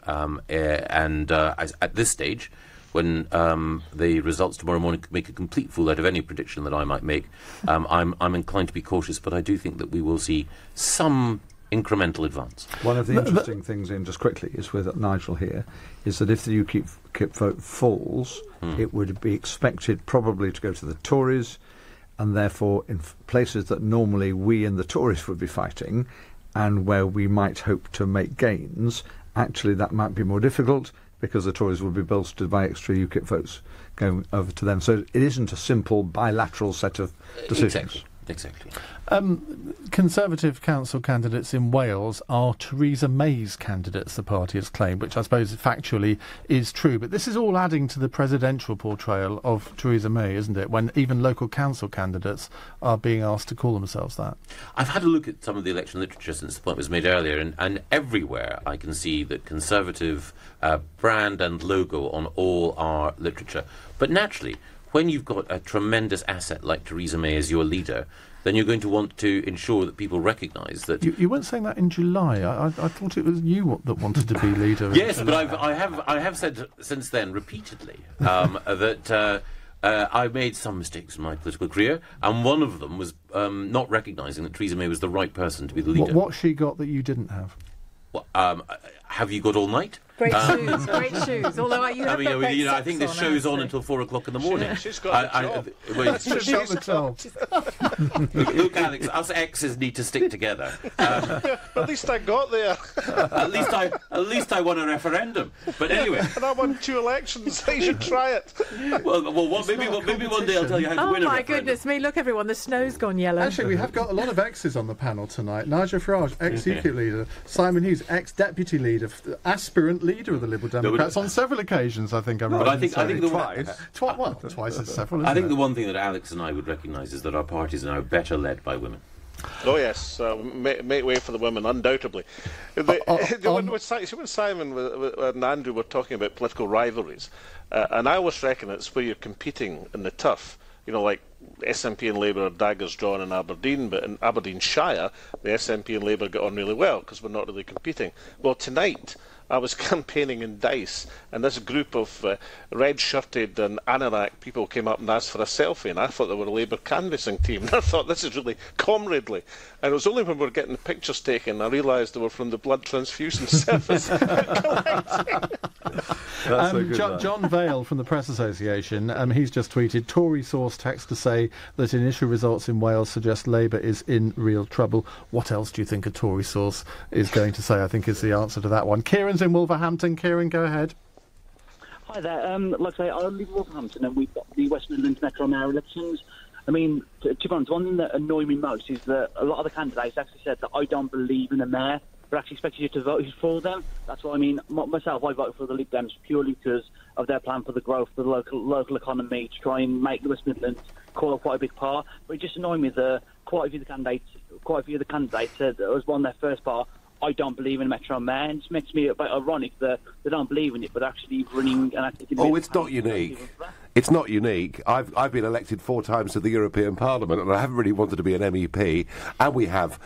At this stage, when the results tomorrow morning make a complete fool out of any prediction that I might make, I'm inclined to be cautious, but I do think that we will see some incremental advance. One of the interesting things, just quickly, is with Nigel here, is that if the UKIP vote falls, it would be expected probably to go to the Tories, and therefore in places that normally we and the Tories would be fighting, and where we might hope to make gains, actually that might be more difficult because the Tories will be bolstered by extra UKIP votes going over to them. So it isn't a simple bilateral set of decisions. Exactly. Conservative council candidates in Wales are Theresa May's candidates, the party has claimed, which I suppose factually is true. But this is all adding to the presidential portrayal of Theresa May, isn't it, when even local council candidates are being asked to call themselves that? I've had a look at some of the election literature since the point was made earlier, and everywhere I can see that Conservative brand and logo on all our literature. But naturally, when you've got a tremendous asset like Theresa May as your leader, then you're going to want to ensure that people recognise that... You weren't saying that in July. I thought it was you that wanted to be leader. Yes, but I have said since then repeatedly that I made some mistakes in my political career, and one of them was not recognising that Theresa May was the right person to be the leader. What she got that you didn't have? Well, have you got all night? Great shoes, great shoes. Although you have I think this show's on until 4 o'ck in the morning. She's got the job. Look, Alex, us exes need to stick together. At least I got there. At least I won a referendum. But anyway, and I won 2 elections. You should try it. Maybe one day I'll tell you how to win a referendum. Oh my goodness me! Look, everyone, the snow's gone yellow. Actually, we have got a lot of exes on the panel tonight. Nigel Farage, ex-UKIP leader. Simon Hughes, ex-deputy leader, aspirant leader of the Liberal Democrats on several occasions. I think I'm right. But I think twice is several. I think the one thing that Alex and I would recognise is that our parties are now better led by women. Oh yes, make way for the women, undoubtedly. When Simon and Andrew were talking about political rivalries, and I always reckon it's where you're competing in the turf. Like SNP and Labour are daggers drawn in Aberdeen, but in Aberdeenshire, the SNP and Labour get on really well because we're not really competing. Well, tonight I was campaigning in Dice, and this group of red-shirted and anorak people came up and asked for a selfie, and I thought they were a Labour canvassing team. And I thought, this is really comradely. And it was only when we were getting the pictures taken I realised they were from the blood transfusion service. John Vale from the Press Association, he's just tweeted, Tory source text to say that initial results in Wales suggest Labour is in real trouble. What else do you think a Tory source is going to say, I think is the answer to that one. Kieran's in Wolverhampton. Kieran, go ahead. Hi there. Like I say, I live in Wolverhampton and we've got the West Midlands Metro Mayor elections. I mean, to be honest, one thing that annoyed me most is that a lot of the candidates actually said that I don't believe in the mayor, but actually expected you to vote for them. That's what I mean. Myself, I voted for the Lib Dems purely because of their plan for the growth of the local economy to try and make the West Midlands quite a big part. But it just annoyed me that quite a few of the candidates said that it was one of their first part. I don't believe in Metro Mayor, and it makes me a bit ironic that they don't believe in it, but actually running and acting. Oh, it's not unique. It's not unique. I've been elected 4 times to the European Parliament, and I haven't really wanted to be an MEP. And we have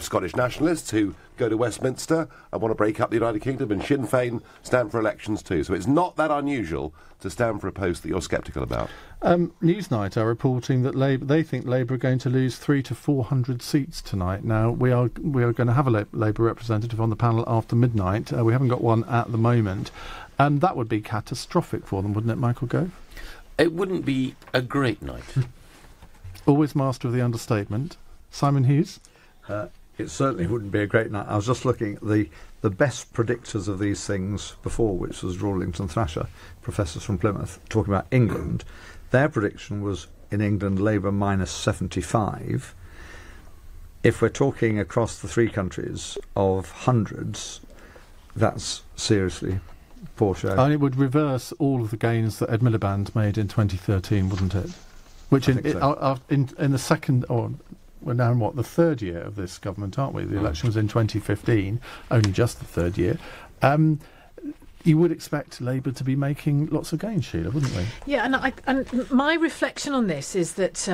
Scottish nationalists who go to Westminster and want to break up the United Kingdom, and Sinn Féin stand for elections too. So it's not that unusual to stand for a post that you're sceptical about. Newsnight are reporting that they think Labour are going to lose 300 to 400 seats tonight. Now we are going to have a Labour representative on the panel after midnight. We haven't got one at the moment, and that would be catastrophic for them, wouldn't it, Michael Gove? It wouldn't be a great night. Always master of the understatement. Simon Hughes? It certainly wouldn't be a great night. I was just looking at the best predictors of these things before, which was Rawlington Thrasher, professors from Plymouth, talking about England. Their prediction was, in England, Labour minus 75. If we're talking across the 3 countries of hundreds, that's seriously poor show. And it would reverse all of the gains that Ed Miliband made in 2013, wouldn't it? Which in the second, or we're now in the 3rd year of this government, aren't we? The election was in 2015, only just the 3rd year. You would expect Labour to be making lots of gains, Sheila, wouldn't we? Yeah, and my reflection on this is that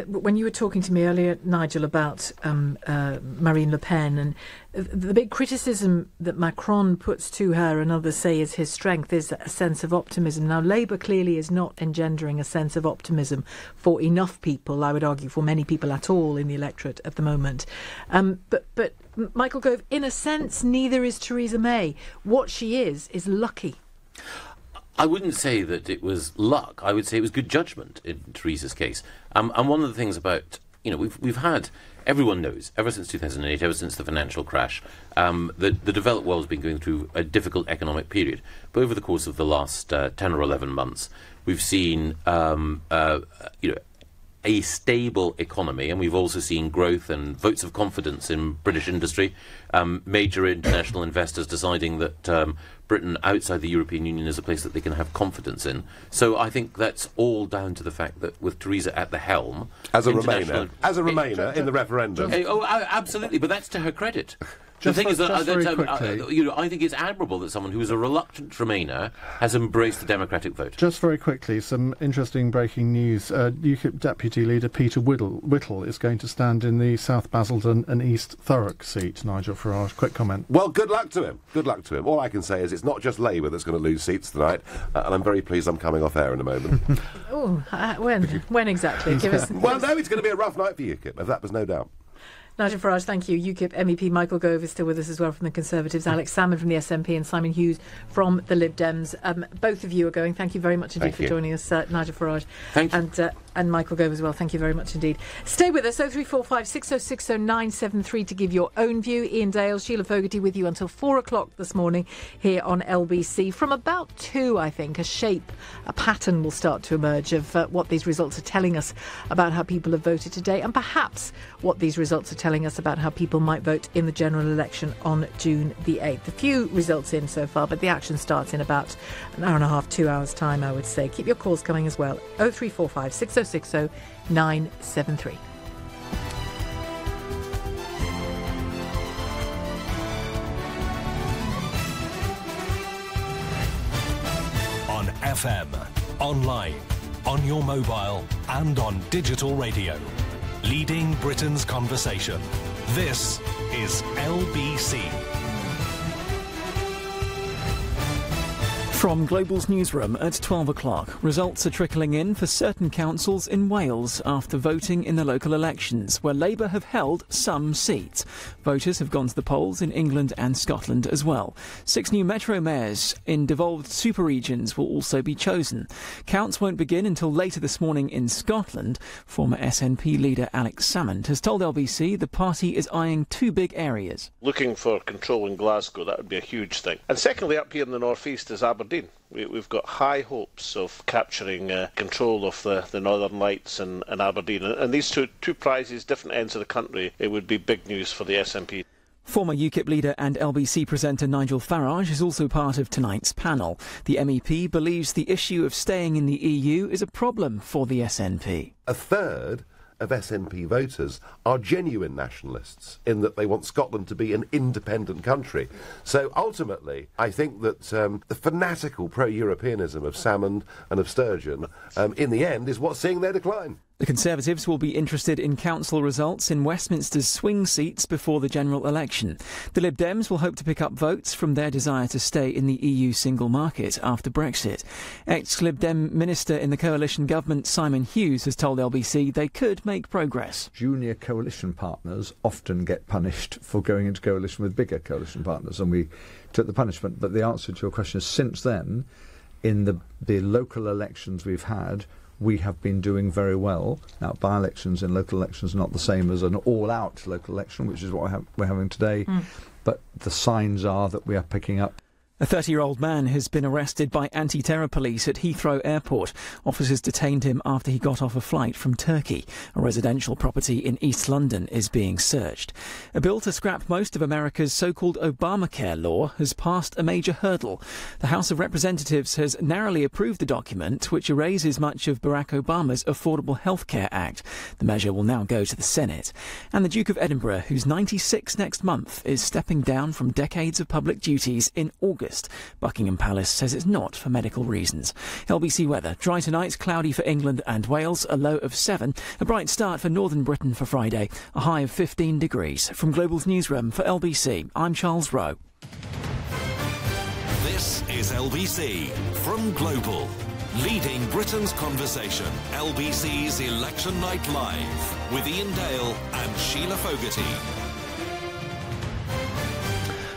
when you were talking to me earlier, Nigel, about Marine Le Pen, and the big criticism that Macron puts to her and others say is his strength is a sense of optimism. Now, Labour clearly is not engendering a sense of optimism for enough people, I would argue, for many people at all in the electorate at the moment. But Michael Gove, in a sense, neither is Theresa May. What she is lucky. I wouldn't say that it was luck. I would say it was good judgment in Theresa's case. And one of the things about, we've had, everyone knows, ever since 2008, ever since the financial crash, the developed world has been going through a difficult economic period. But over the course of the last 10 or 11 months, we've seen, a stable economy, and we've also seen growth and votes of confidence in British industry, major international investors deciding that Britain outside the European Union is a place that they can have confidence in. So I think that's all down to the fact that with Theresa at the helm... As a Remainer in the referendum. Absolutely, but that's to her credit. The thing is that I think it's admirable that someone who is a reluctant Remainer has embraced the democratic vote. Just very quickly, some interesting breaking news. UKIP Deputy Leader Peter Whittle is going to stand in the South Basildon and East Thurrock seat. Nigel Farage, quick comment. Well, good luck to him. Good luck to him. All I can say is it's not just Labour that's going to lose seats tonight, and I'm very pleased I'm coming off air in a moment. When exactly? Give us. Well, no, it's going to be a rough night for UKIP, if that was no doubt. Nigel Farage, thank you. UKIP MEP Michael Gove is still with us as well from the Conservatives. Alex Salmond from the SNP and Simon Hughes from the Lib Dems. Both of you are going. Thank you very much indeed for joining us, Nigel Farage. Thank you. And Michael Gove as well. Thank you very much indeed. Stay with us, 0345 6060 973 to give your own view. Ian Dale, Sheila Fogarty with you until 4 o'clock this morning here on LBC. From about 2, I think, a pattern will start to emerge of what these results are telling us about how people have voted today, and perhaps what these results are telling us about how people might vote in the general election on June the 8th. A few results in so far, but the action starts in about an hour and a half, 2 hours' time, I would say. Keep your calls coming as well. 0345 6060 973. On FM, online, on your mobile and on digital radio. Leading Britain's conversation. This is LBC. From Global's newsroom at 12 o'clock, results are trickling in for certain councils in Wales after voting in the local elections, where Labour have held some seats. Voters have gone to the polls in England and Scotland as well. 6 new metro mayors in devolved super regions will also be chosen. Counts won't begin until later this morning in Scotland. Former SNP leader Alex Salmond has told LBC the party is eyeing 2 big areas. Looking for control in Glasgow, that would be a huge thing. And secondly, up here in the northeast is Aberdeen. We've got high hopes of capturing control of the Northern Lights and Aberdeen. And these two prizes, different ends of the country, it would be big news for the SNP. Former UKIP leader and LBC presenter Nigel Farage is also part of tonight's panel. The MEP believes the issue of staying in the EU is a problem for the SNP. A third of SNP voters are genuine nationalists in that they want Scotland to be an independent country. So ultimately, I think that the fanatical pro-Europeanism of Salmond and of Sturgeon, in the end, is what's seeing their decline. The Conservatives will be interested in council results in Westminster's swing seats before the general election. The Lib Dems will hope to pick up votes from their desire to stay in the EU single market after Brexit. Ex-Lib Dem minister in the coalition government Simon Hughes has told LBC they could make progress. Junior coalition partners often get punished for going into coalition with bigger coalition partners, and we took the punishment. But the answer to your question is, since then, in the local elections we've had, we have been doing very well. Now, by-elections in local elections are not the same as an all-out local election, which is what we're having today, but the signs are that we are picking up. A 30-year-old man has been arrested by anti-terror police at Heathrow Airport. Officers detained him after he got off a flight from Turkey. A residential property in East London is being searched. A bill to scrap most of America's so-called Obamacare law has passed a major hurdle. The House of Representatives has narrowly approved the document, which erases much of Barack Obama's Affordable Health Care Act. The measure will now go to the Senate. And the Duke of Edinburgh, who's 96 next month, is stepping down from decades of public duties in August. Buckingham Palace says it's not for medical reasons. LBC weather. Dry tonight, cloudy for England and Wales, a low of 7. A bright start for northern Britain for Friday, a high of 15 degrees. From Global's newsroom for LBC, I'm Charles Rowe. This is LBC from Global. Leading Britain's conversation. LBC's Election Night Live with Ian Dale and Sheila Fogarty.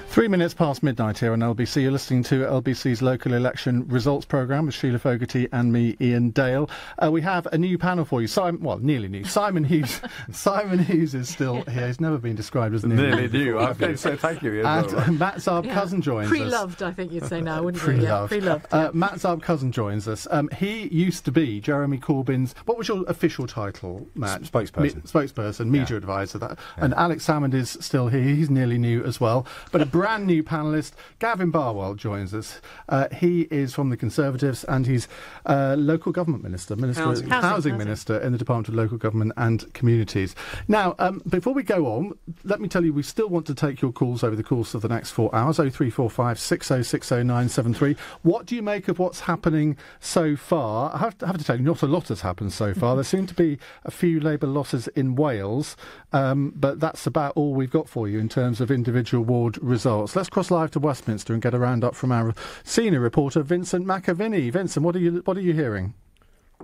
3 minutes past midnight here on LBC. You're listening to LBC's local election results programme with Sheila Fogarty and me, Ian Dale. We have a new panel for you. Nearly new. Simon Hughes. Simon Hughes is still here. He's never been described as nearly new. Okay, so thank you, Ian. And Matt Zarb-Cousin joins us. Pre-loved, I think you'd say now, wouldn't you? Pre-loved. Pre-loved. Matt Zarb-Cousin joins us. He used to be Jeremy Corbyn's... What was your official title, Matt? Spokesperson. Media advisor. And Alex Salmond is still here. He's nearly new as well. But a brand new panellist, Gavin Barwell, joins us. He is from the Conservatives and he's local government housing minister in the Department of Local Government and Communities. Now, before we go on, let me tell you we still want to take your calls over the course of the next 4 hours. 0345 6060 973. What do you make of what's happening so far? I have to tell you, not a lot has happened so far. There seem to be a few Labour losses in Wales, but that's about all we've got for you in terms of individual ward results. Let's cross live to Westminster and get a roundup from our senior reporter Vincent McAviney. Vincent, what are you hearing?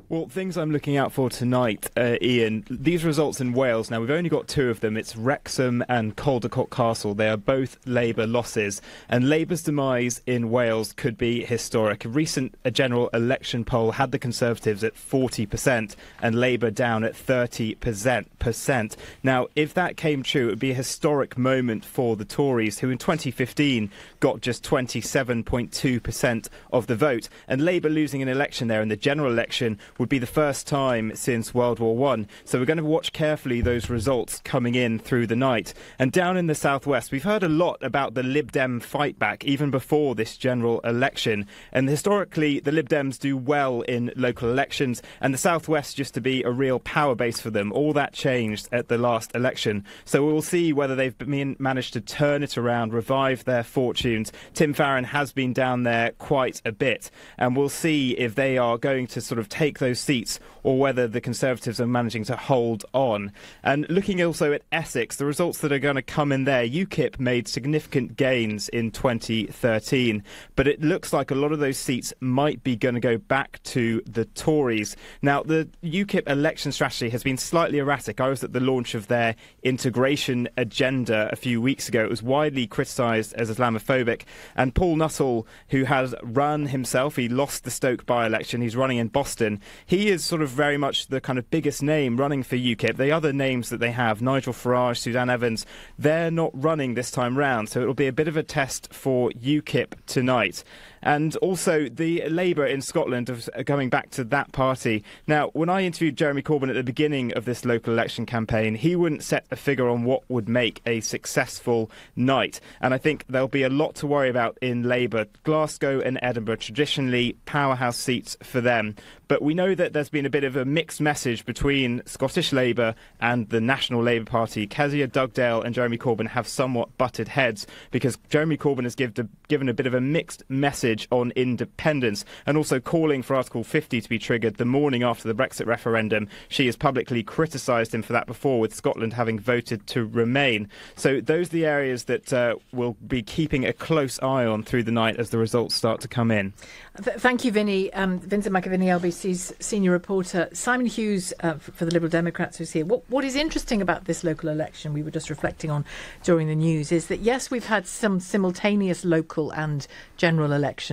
Well, things I'm looking out for tonight, Ian, these results in Wales, now we've only got two of them, it's Wrexham and Caldecott Castle. They are both Labour losses, and Labour's demise in Wales could be historic. A recent general election poll had the Conservatives at 40% and Labour down at 30%. Now, if that came true, it would be a historic moment for the Tories, who in 2015 got just 27.2% of the vote, and Labour losing an election there in the general election would be the first time since World War I. So we're going to watch carefully those results coming in through the night. And down in the southwest, we've heard a lot about the Lib Dem fight back even before this general election. And historically, the Lib Dems do well in local elections, and the southwest used to be a real power base for them. All that changed at the last election. So we'll see whether they've managed to turn it around, revive their fortunes. Tim Farron has been down there quite a bit, and we'll see if they are going to sort of take those seats or whether the Conservatives are managing to hold on. And looking also at Essex, the results that are going to come in there, UKIP made significant gains in 2013, but it looks like a lot of those seats might be going to go back to the Tories. Now, the UKIP election strategy has been slightly erratic. I was at the launch of their integration agenda a few weeks ago. It was widely criticised as Islamophobic, and Paul Nuttall, who has run himself, he lost the Stoke by-election, he's running in Boston. He is sort of very much the kind of biggest name running for UKIP. The other names that they have, Nigel Farage, Suzanne Evans, they're not running this time round, so it'll be a bit of a test for UKIP tonight. And also the Labour in Scotland, going back to that party. Now, when I interviewed Jeremy Corbyn at the beginning of this local election campaign, he wouldn't set a figure on what would make a successful night. And I think there'll be a lot to worry about in Labour. Glasgow and Edinburgh, traditionally powerhouse seats for them. But we know that there's been a bit of a mixed message between Scottish Labour and the National Labour Party. Kezia Dugdale and Jeremy Corbyn have somewhat butted heads because Jeremy Corbyn has given a bit of a mixed message on independence and also calling for Article 50 to be triggered the morning after the Brexit referendum. She has publicly criticised him for that before, with Scotland having voted to remain. So those are the areas that we'll be keeping a close eye on through the night as the results start to come in. Thank you, Vinny. Vincent McAviney, LBC's senior reporter. Simon Hughes for the Liberal Democrats, who's here. What is interesting about this local election, we were just reflecting on during the news, is that, yes, we've had some simultaneous local and general election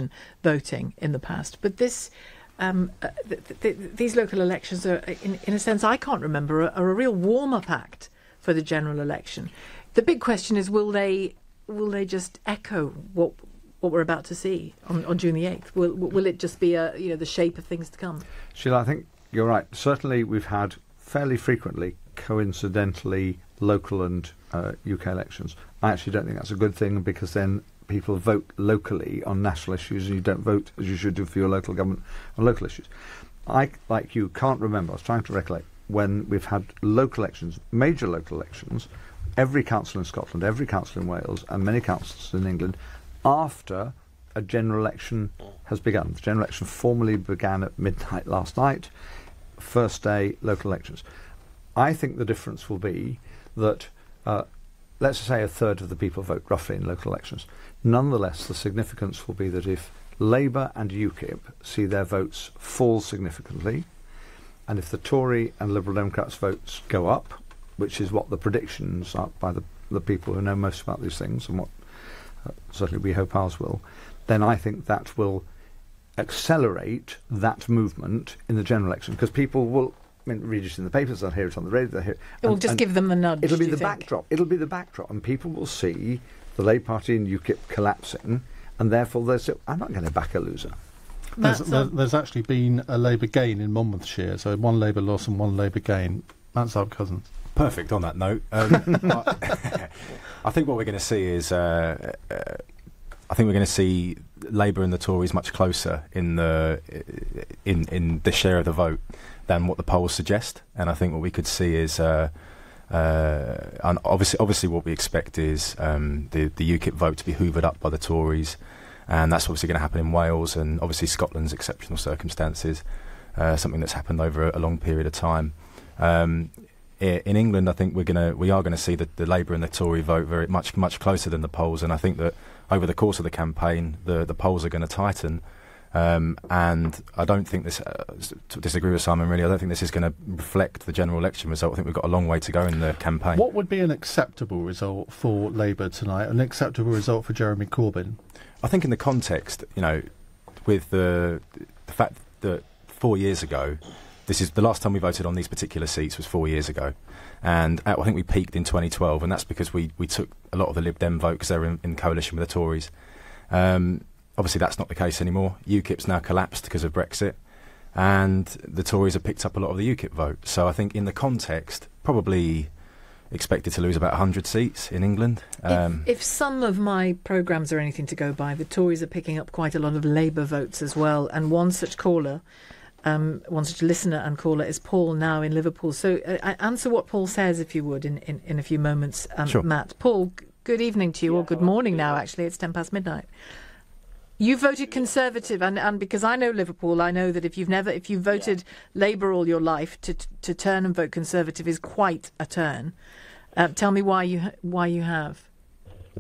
voting in the past, but this these local elections are, in a sense, I can't remember, are a real warm-up act for the general election. The big question is, will they just echo what we're about to see on June the 8th? Will it just be the shape of things to come? Sheila, I think you're right. Certainly we've had fairly frequently, coincidentally, local and UK elections. I actually don't think that's a good thing, because then people vote locally on national issues and you don't vote as you should do for your local government on local issues. I, like you, can't remember, I was trying to recollect, when we've had local elections, major local elections, every council in Scotland, every council in Wales and many councils in England, after a general election has begun. The general election formally began at midnight last night, first day local elections. I think the difference will be that, let's say, a third of the people vote roughly in local elections. Nonetheless, the significance will be that if Labour and UKIP see their votes fall significantly, and if the Tory and Liberal Democrats' votes go up, which is what the predictions are by the people who know most about these things, and what certainly we hope ours will, then I think that will accelerate that movement in the general election, because people will read it in the papers, they'll hear it on the radio, they'll hear it. It will just give them the nudge. It'll be the backdrop. It'll be the backdrop, and people will see the Labour Party and UKIP collapsing, and therefore they'll say, I'm not going to back a loser. There's actually been a Labour gain in Monmouthshire, so one Labour loss and one Labour gain. That's our cousins. Perfect on that note. I think what we're going to see is Labour and the Tories much closer in the share of the vote than what the polls suggest, and I think what we could see is and obviously what we expect is the UKIP vote to be hoovered up by the Tories, and that's obviously going to happen in Wales, and obviously Scotland's exceptional circumstances, something that's happened over a long period of time. In England, I think we are going to see the Labour and the Tory vote very much closer than the polls, and I think that over the course of the campaign, the polls are going to tighten, And I don't think this, to disagree with Simon really, I don't think this is going to reflect the general election result. I think we've got a long way to go in the campaign. What would be an acceptable result for Labour tonight, an acceptable result for Jeremy Corbyn? I think in the context, with the fact that 4 years ago, this is the last time we voted on these particular seats was 4 years ago. And I think we peaked in 2012, and that's because we took a lot of the Lib Dem vote because they were in coalition with the Tories. Obviously, that's not the case anymore. UKIP's now collapsed because of Brexit, and the Tories have picked up a lot of the UKIP vote. So I think in the context, probably expected to lose about 100 seats in England. If some of my programmes are anything to go by, the Tories are picking up quite a lot of Labour votes as well, and one such caller, one such listener and caller is Paul now in Liverpool. So answer what Paul says, if you would, in a few moments, sure. Matt. Paul, good evening to you, or good morning now, actually. It's 10 past midnight. You voted Conservative, and because I know Liverpool, I know that if you've voted Labour all your life, to turn and vote Conservative is quite a turn. Tell me why you have.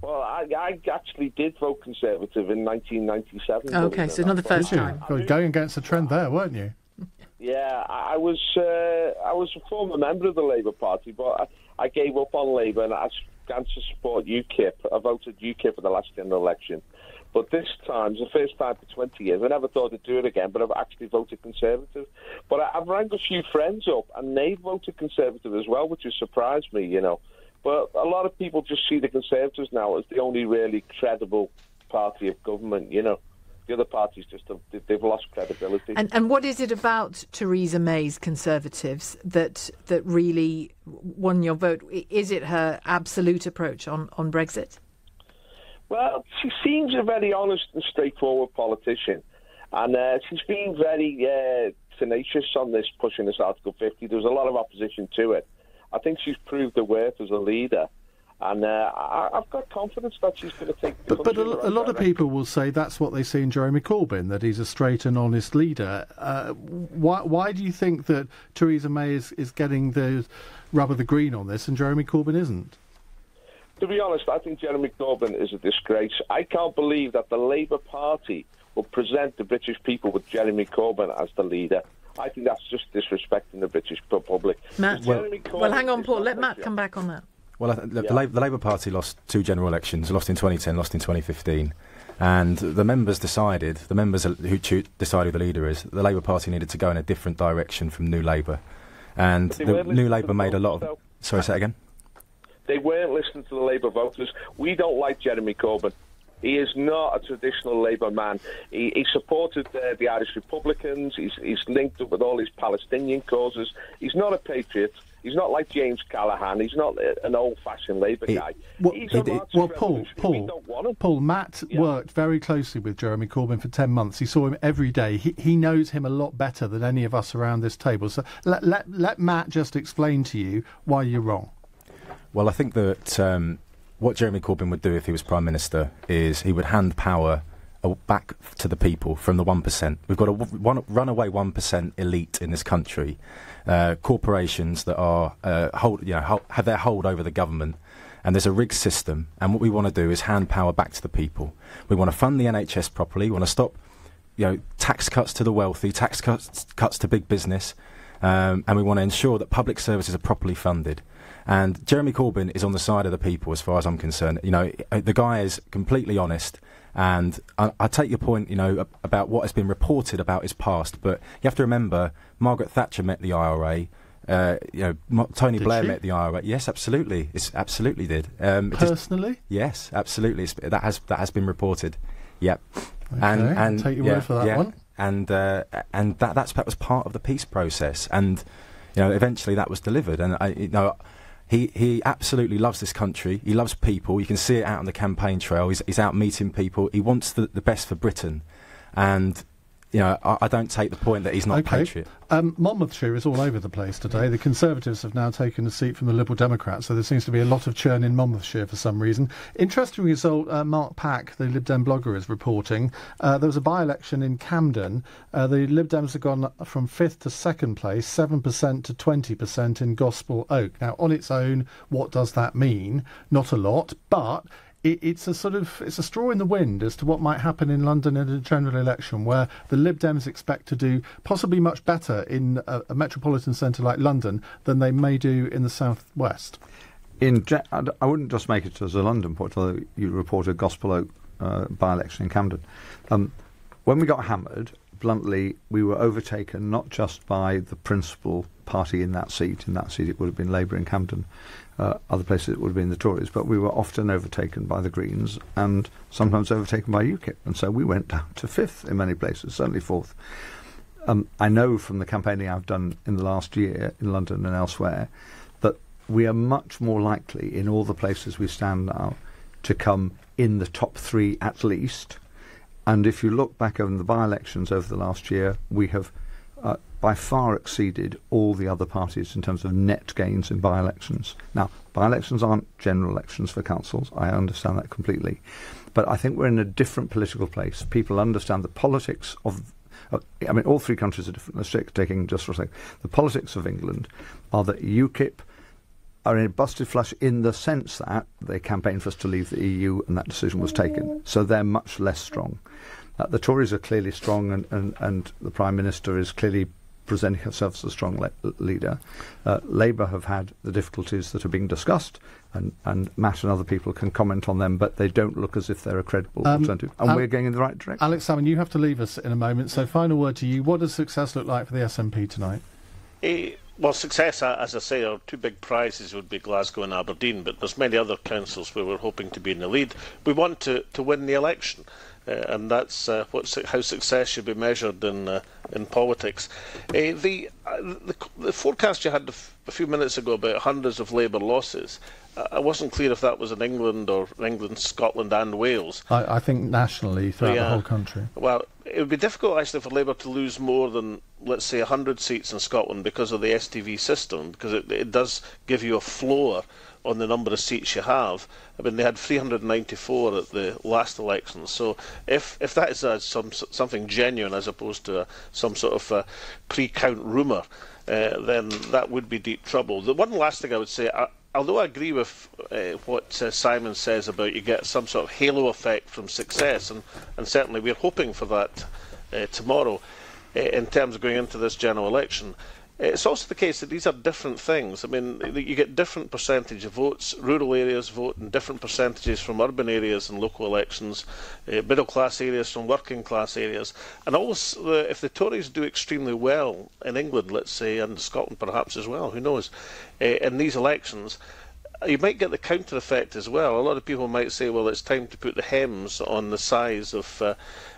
Well, I actually did vote Conservative in 1997. Okay, so not the first time. You were going against the trend there, weren't you? Yeah, I was a former member of the Labour Party, but I gave up on Labour and I began to support UKIP. I voted UKIP in the last general election. But this time, it's the first time for 20 years. I never thought I'd do it again, but I've actually voted Conservative. But I've rang a few friends up, and they've voted Conservative as well, which has surprised me, But a lot of people just see the Conservatives now as the only really credible party of government, The other parties they've lost credibility. And what is it about Theresa May's Conservatives that really won your vote? Is it her absolute approach on Brexit? Well, she seems a very honest and straightforward politician, and she's been very tenacious on this, pushing this Article 50. There was a lot of opposition to it. I think she's proved her worth as a leader, and I've got confidence that she's going to take the country. But a lot of people will say that's what they see in Jeremy Corbyn, that he's a straight and honest leader. Why do you think that Theresa May is getting the rub of the green on this and Jeremy Corbyn isn't? To be honest, I think Jeremy Corbyn is a disgrace. I can't believe that the Labour Party will present the British people with Jeremy Corbyn as the leader. I think that's just disrespecting the British public. Matt, well, hang on, Paul. Let Matt come back on that. Well, the Labour Party lost two general elections, lost in 2010, lost in 2015. And the members who decided who the leader is, the Labour Party needed to go in a different direction from New Labour. And the New Labour made a lot of... Sorry, say that again? They weren't listening to the Labour voters. We don't like Jeremy Corbyn. He is not a traditional Labour man. He supported the Irish Republicans. He's linked up with all these Palestinian causes. He's not a patriot. He's not like James Callaghan. He's not an old-fashioned Labour guy. Paul, Matt worked very closely with Jeremy Corbyn for 10 months. He saw him every day. He knows him a lot better than any of us around this table. So let Matt just explain to you why you're wrong. Well, I think that what Jeremy Corbyn would do if he was Prime Minister is he would hand power back to the people from the 1%. We've got a runaway 1% elite in this country, corporations that are have their hold over the government, and there's a rigged system. And what we want to do is hand power back to the people. We want to fund the NHS properly. We want to stop, tax cuts to the wealthy, tax cuts to big business, and we want to ensure that public services are properly funded. And Jeremy Corbyn is on the side of the people, as far as I'm concerned. The guy is completely honest. And I take your point, about what has been reported about his past. But you have to remember, Margaret Thatcher met the IRA. Tony Blair met the IRA. Yes, absolutely. It absolutely did. Personally? Yes, absolutely. That has been reported. Yep. Okay, and take your word for that one. And that was part of the peace process. And eventually that was delivered. And He absolutely loves this country. He loves people. You can see it out on the campaign trail. He's out meeting people. He wants the best for Britain. And, I don't take the point that he's not a patriot. Monmouthshire is all over the place today. The Conservatives have now taken a seat from the Liberal Democrats, so there seems to be a lot of churn in Monmouthshire for some reason. Interesting result, Mark Pack, the Lib Dem blogger, is reporting. There was a by-election in Camden. The Lib Dems have gone from 5th to 2nd place, 7% to 20% in Gospel Oak. Now, on its own, what does that mean? Not a lot, but it's a straw in the wind as to what might happen in London in a general election, where the Lib Dems expect to do possibly much better in a metropolitan centre like London than they may do in the southwest. I wouldn't just make it as a London point, although you reported Gospel Oak by-election in Camden. When we got hammered, bluntly, we were overtaken not just by the principal party in that seat. In that seat, it would have been Labour in Camden. Other places, it would have been the Tories. But we were often overtaken by the Greens and sometimes overtaken by UKIP. And so we went down to 5th in many places, certainly 4th. I know from the campaigning I've done in the last year in London and elsewhere that we are much more likely in all the places we stand now to come in the top 3 at least. And if you look back over the by-elections over the last year, we have by far exceeded all the other parties in terms of net gains in by-elections. Now, by-elections aren't general elections for councils. I understand that completely. But I think we're in a different political place. People understand the politics of... all 3 countries are different. Let's taking just for a second. The politics of England are that UKIP are in a busted flush in the sense that they campaigned for us to leave the EU and that decision was taken. So they're much less strong. The Tories are clearly strong and the Prime Minister is clearly presenting herself as a strong leader. Labour have had the difficulties that are being discussed and Matt and other people can comment on them, but they don't look as if they're a credible alternative. And we're going in the right direction. Alex Salmon, you have to leave us in a moment, so final word to you. What does success look like for the SNP tonight? Well, success, as I say, our 2 big prizes would be Glasgow and Aberdeen, but there's many other councils where we're hoping to be in the lead. We want to win the election, and that's how success should be measured in politics. The forecast you had a few minutes ago about hundreds of Labour losses, I wasn't clear if that was in England or England, Scotland and Wales. I think nationally throughout the whole country. Well, it would be difficult actually for Labour to lose more than, let's say, 100 seats in Scotland because of the STV system, because it does give you a floor on the number of seats you have. I mean, they had 394 at the last election, so if that is something genuine as opposed to some sort of pre-count rumour, then that would be deep trouble. The one last thing I would say, although I agree with what Simon says about you get some sort of halo effect from success, and certainly we're hoping for that tomorrow in terms of going into this general election, it's also the case that these are different things. I mean, you get different percentage of votes. Rural areas vote in different percentages from urban areas in local elections, middle-class areas from working-class areas. And also, if the Tories do extremely well in England, let's say, and Scotland perhaps as well, who knows, in these elections, you might get the counter effect as well. A lot of people might say, well, it's time to put the hems on the size of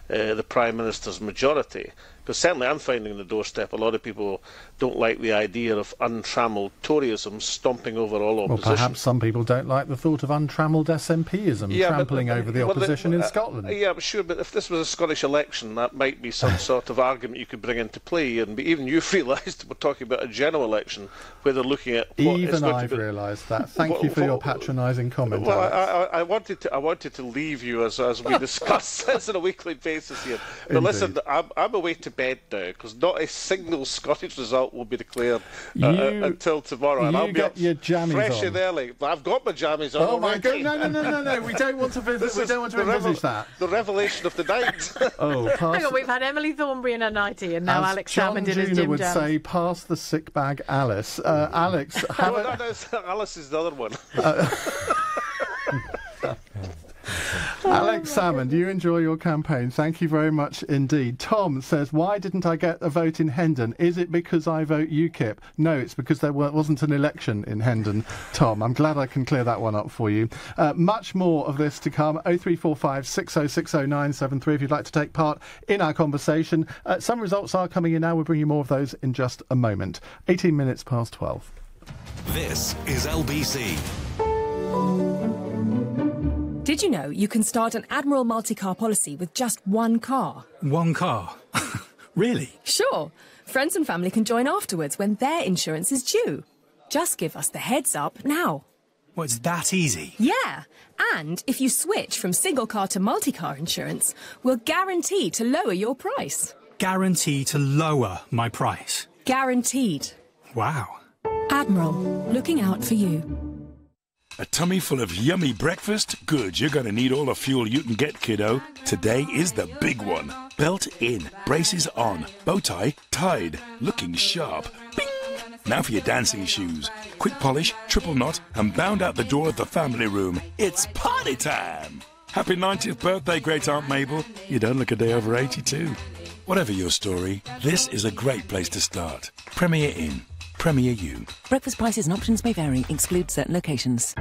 the Prime Minister's majority. Because certainly I'm finding on the doorstep a lot of people don't like the idea of untrammelled Toryism stomping over all opposition. Well, perhaps some people don't like the thought of untrammelled SNPism trampling over the opposition in Scotland. Yeah, sure, but if this was a Scottish election, that might be some sort of argument you could bring into play. And even you've realised we're talking about a general election where they're looking at what even I've realised that. Thank you for your patronising comment. Well, I wanted to leave you as we discuss this on a weekly basis here. But Indeed. Listen, I'm away to bed now because not a single Scottish result will be declared until tomorrow. And I'll be up your jammies fresh on. and early. I've got my jammies on. Oh my God! No! No! We don't want to visit. We don't want to envisage that. The revelation of the night. Hang on, we've had Emily Thornbury in her nightie, and now As Alex Salmon did his John Jim Jr. would Jams. say, pass the sick bag, Alice. Alex, Alice is the other one. Alex Salmon, do you enjoy your campaign? Thank you very much indeed. Tom says, why didn't I get a vote in Hendon? Is it because I vote UKIP? No, it's because there wasn't an election in Hendon, Tom. I'm glad I can clear that one up for you. Much more of this to come. 0345 6060973 if you'd like to take part in our conversation. Some results are coming in now. We'll bring you more of those in just a moment. 18 minutes past 12. This is LBC. Did you know you can start an Admiral multi-car policy with just one car? One car? Really? Sure. Friends and family can join afterwards when their insurance is due. Just give us the heads up now. Well, it's that easy? Yeah. And if you switch from single car to multi-car insurance, we'll guarantee to lower your price. Guarantee to lower my price? Guaranteed. Wow. Admiral, looking out for you. A tummy full of yummy breakfast? Good, you're going to need all the fuel you can get, kiddo. Today is the big one. Belt in, braces on, bow tie tied, looking sharp. Bing! Now for your dancing shoes. Quick polish, triple knot, and bound out the door of the family room. It's party time! Happy 90th birthday, great Aunt Mabel. You don't look a day over 82. Whatever your story, this is a great place to start. Premier Inn. Premier U. Breakfast prices and options may vary. Exclude certain locations.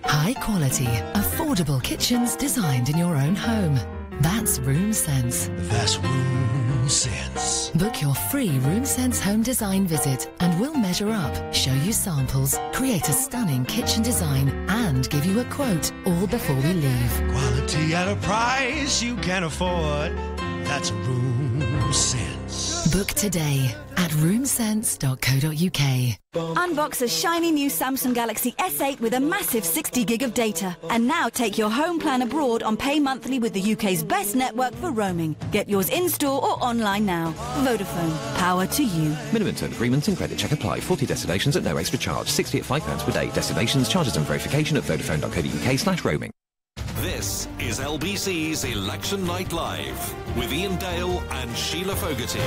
High quality, affordable kitchens designed in your own home. That's Room Sense. That's Room Sense. Book your free Room Sense home design visit and we'll measure up, show you samples, create a stunning kitchen design and give you a quote all before we leave. Quality at a price you can afford. That's Room Sense. Book today at roomsense.co.uk. Unbox a shiny new Samsung Galaxy S8 with a massive 60 gig of data. And now take your home plan abroad on Pay Monthly with the UK's best network for roaming. Get yours in-store or online now. Vodafone. Power to you. Minimum term agreements and credit check apply. 40 destinations at no extra charge. 60 at £5 per day. Destinations, charges and verification at vodafone.co.uk/roaming. This is LBC's Election Night Live with Ian Dale and Sheila Fogarty.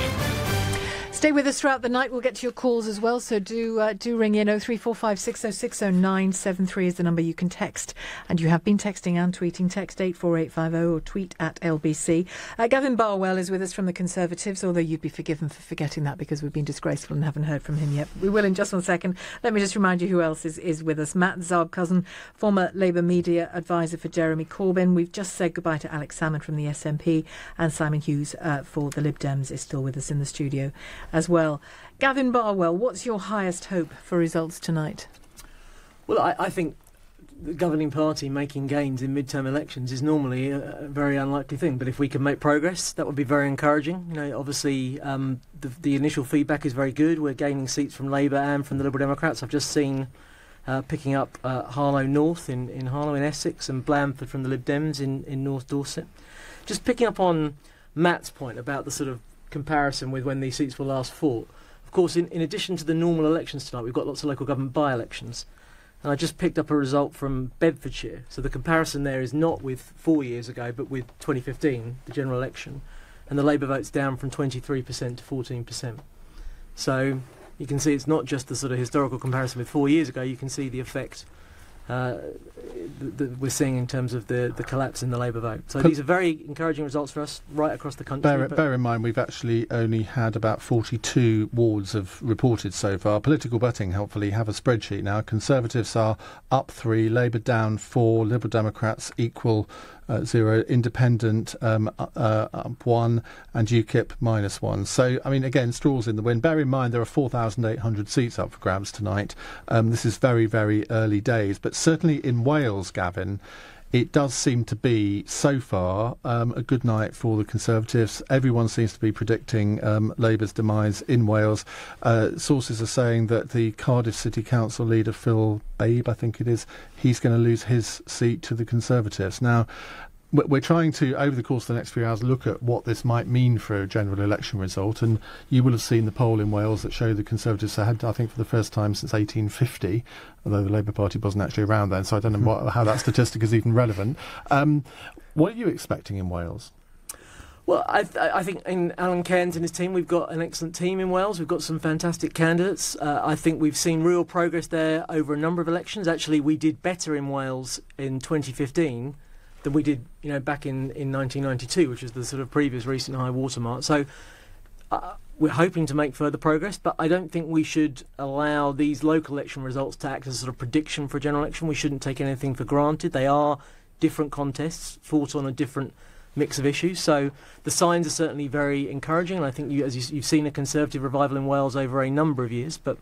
Stay with us throughout the night. We'll get to your calls as well, so do ring in. 0345 606 0973 is the number you can text. And you have been texting and tweeting. Text 84850 or tweet at LBC. Gavin Barwell is with us from the Conservatives, although you'd be forgiven for forgetting that because we've been disgraceful and haven't heard from him yet. We will in just 1 second. Let me just remind you who else is with us. Matt Zarb-Cousin, former Labour media advisor for Jeremy Corbyn. We've just said goodbye to Alex Salmond from the SNP, and Simon Hughes for the Lib Dems is still with us in the studio as well. Gavin Barwell, what's your highest hope for results tonight? Well, I think the governing party making gains in midterm elections is normally a very unlikely thing, but if we can make progress, that would be very encouraging. You know, obviously, the initial feedback is very good. We're gaining seats from Labour and from the Liberal Democrats. I've just seen picking up Harlow North in Harlow in Essex and Blandford from the Lib Dems in North Dorset. Just picking up on Matt's point about the sort of comparison with when these seats were last fought. Of course, in addition to the normal elections tonight, we've got lots of local government by-elections. And I just picked up a result from Bedfordshire. So the comparison there is not with 4 years ago, but with 2015, the general election. And the Labour vote's down from 23% to 14%. So you can see it's not just the sort of historical comparison with 4 years ago. You can see the effect that we're seeing in terms of the collapse in the Labour vote. So these are very encouraging results for us right across the country. Bear in mind, we've actually only had about 42 wards have reported so far. Political Butting, helpfully, have a spreadsheet now. Conservatives are up 3, Labour down 4, Liberal Democrats equal 0, Independent up 1, and UKIP -1. So, I mean, again, straws in the wind. Bear in mind there are 4,800 seats up for grabs tonight. This is very, very early days, but certainly in Wales, Gavin, it does seem to be, so far, a good night for the Conservatives. Everyone seems to be predicting Labour's demise in Wales. Sources are saying that the Cardiff City Council leader, Phil Babe, I think it is, he's going to lose his seat to the Conservatives. Now, we're trying to, over the course of the next few hours, look at what this might mean for a general election result. And you will have seen the poll in Wales that showed the Conservatives had, I think, for the first time since 1850, although the Labour Party wasn't actually around then, so I don't know how that statistic is even relevant. What are you expecting in Wales? Well, I think in Alan Cairns and his team, we've got an excellent team in Wales. We've got some fantastic candidates. I think we've seen real progress there over a number of elections. Actually, we did better in Wales in 2015 than we did, back in 1992, which is the sort of previous recent high watermark. So we're hoping to make further progress, but I don't think we should allow these local election results to act as a sort of prediction for a general election. We shouldn't take anything for granted. They are different contests, fought on a different mix of issues. So the signs are certainly very encouraging, and I think you've seen a Conservative revival in Wales over a number of years, but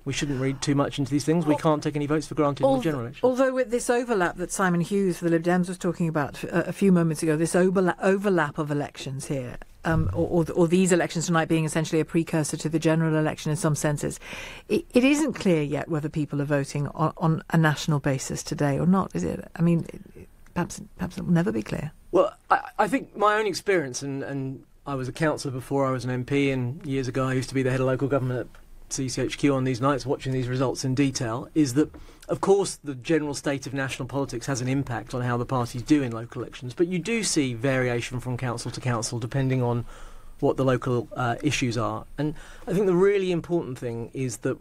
we shouldn't read too much into these things. We can't take any votes for granted in the general election. Although with this overlap that Simon Hughes for the Lib Dems was talking about a few moments ago, this overlap of elections here, or these elections tonight being essentially a precursor to the general election in some senses, it isn't clear yet whether people are voting on a national basis today or not, is it? I mean, perhaps it will never be clear. Well, I think my own experience, and I was a councillor before I was an MP, and years ago I used to be the head of local government at CCHQ on these nights, watching these results in detail, is that, of course, the general state of national politics has an impact on how the parties do in local elections, but you do see variation from council to council depending on what the local issues are. And I think the really important thing is that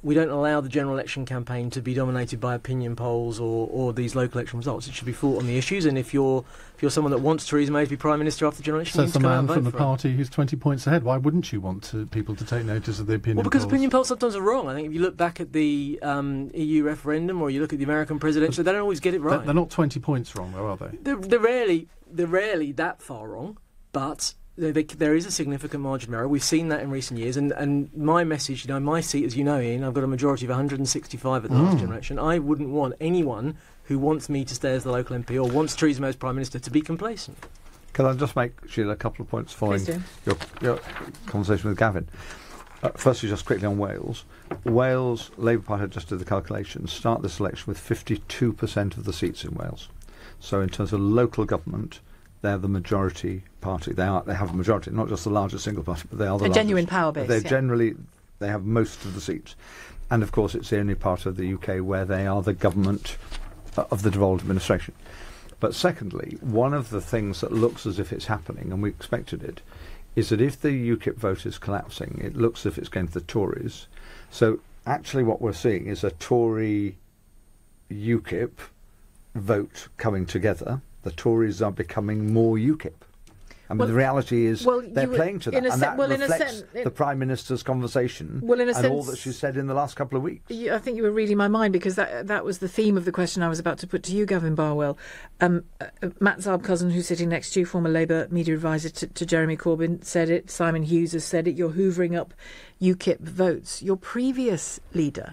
we don't allow the general election campaign to be dominated by opinion polls or these local election results. It should be fought on the issues, and if you're someone that wants Theresa May to be Prime Minister after the general election, says the man from the party who's 20 points ahead. Why wouldn't you want people to take notice of the opinion polls? Well, because opinion polls sometimes are wrong. I think if you look back at the EU referendum or you look at the American presidential, they don't always get it right. They're not 20 points wrong, though, are they? They're rarely that far wrong, but there is a significant margin of error. We've seen that in recent years, and my message, my seat, as you know, Ian, I've got a majority of 165 at the last generation. I wouldn't want anyone who wants me to stay as the local MP or wants Theresa May as Prime Minister to be complacent. Can I just make, Sheila, a couple of points following your conversation with Gavin? Firstly, just quickly on Wales. Wales, Labour Party just did the calculations, start this election with 52% of the seats in Wales. So in terms of local government, they're the majority party. They have a majority, not just the largest single party, but they are the largest. Genuine power base. They have most of the seats. And of course, it's the only part of the UK where they are the government of the devolved administration. But secondly, one of the things that looks as if it's happening, and we expected it, is that if the UKIP vote is collapsing, it looks as if it's going to the Tories. So actually what we're seeing is a Tory UKIP vote coming together. The Tories are becoming more UKIP. I mean, the reality is they're playing to that, and that reflects the Prime Minister's conversation and all that she said in the last couple of weeks. I think you were reading my mind, because that was the theme of the question I was about to put to you, Gavin Barwell. Matt Zarb-Cousin, who's sitting next to you, former Labour media advisor to Jeremy Corbyn, said it. Simon Hughes has said it. You're hoovering up UKIP votes. Your previous leader,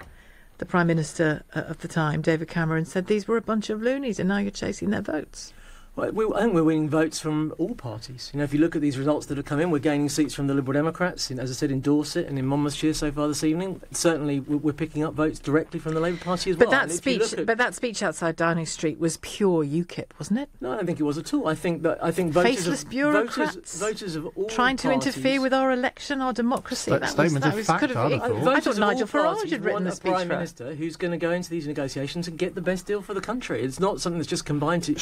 the Prime Minister of the time, David Cameron, said these were a bunch of loonies, and now you're chasing their votes. Well, I think we're winning votes from all parties. If you look at these results that have come in, we're gaining seats from the Liberal Democrats, as I said, in Dorset and in Monmouthshire so far this evening. Certainly, we're picking up votes directly from the Labour Party as well. But that speech outside Downing Street was pure UKIP, wasn't it? No, I don't think it was at all. I think voters faceless bureaucrats voters of all trying to interfere with our election, our democracy. I thought Nigel Farage had written the speech. Prime Minister who's going to go into these negotiations and get the best deal for the country. It's not something that's just combined to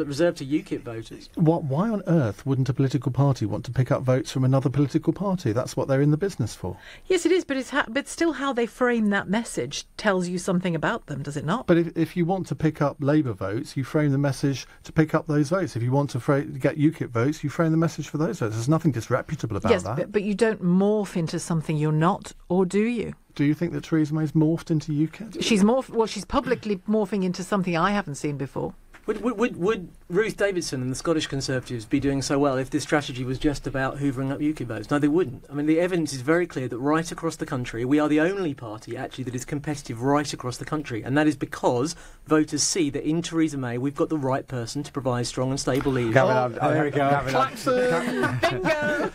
reserved to UKIP voters. Why on earth wouldn't a political party want to pick up votes from another political party? That's what they're in the business for. Yes, it is, but still how they frame that message tells you something about them, does it not? But if you want to pick up Labour votes, you frame the message to pick up those votes. If you want to get UKIP votes, you frame the message for those votes. There's nothing disreputable about that. But you don't morph into something you're not, or do you? Do you think that Theresa May's morphed into UKIP? She's publicly morphing into something I haven't seen before. Would Ruth Davidson and the Scottish Conservatives be doing so well if this strategy was just about hoovering up UKIP votes? No, they wouldn't. I mean, the evidence is very clear that right across the country, we are the only party, actually, that is competitive right across the country. And that is because voters see that in Theresa May, we've got the right person to provide strong and stable leadership. There we go. Bingo!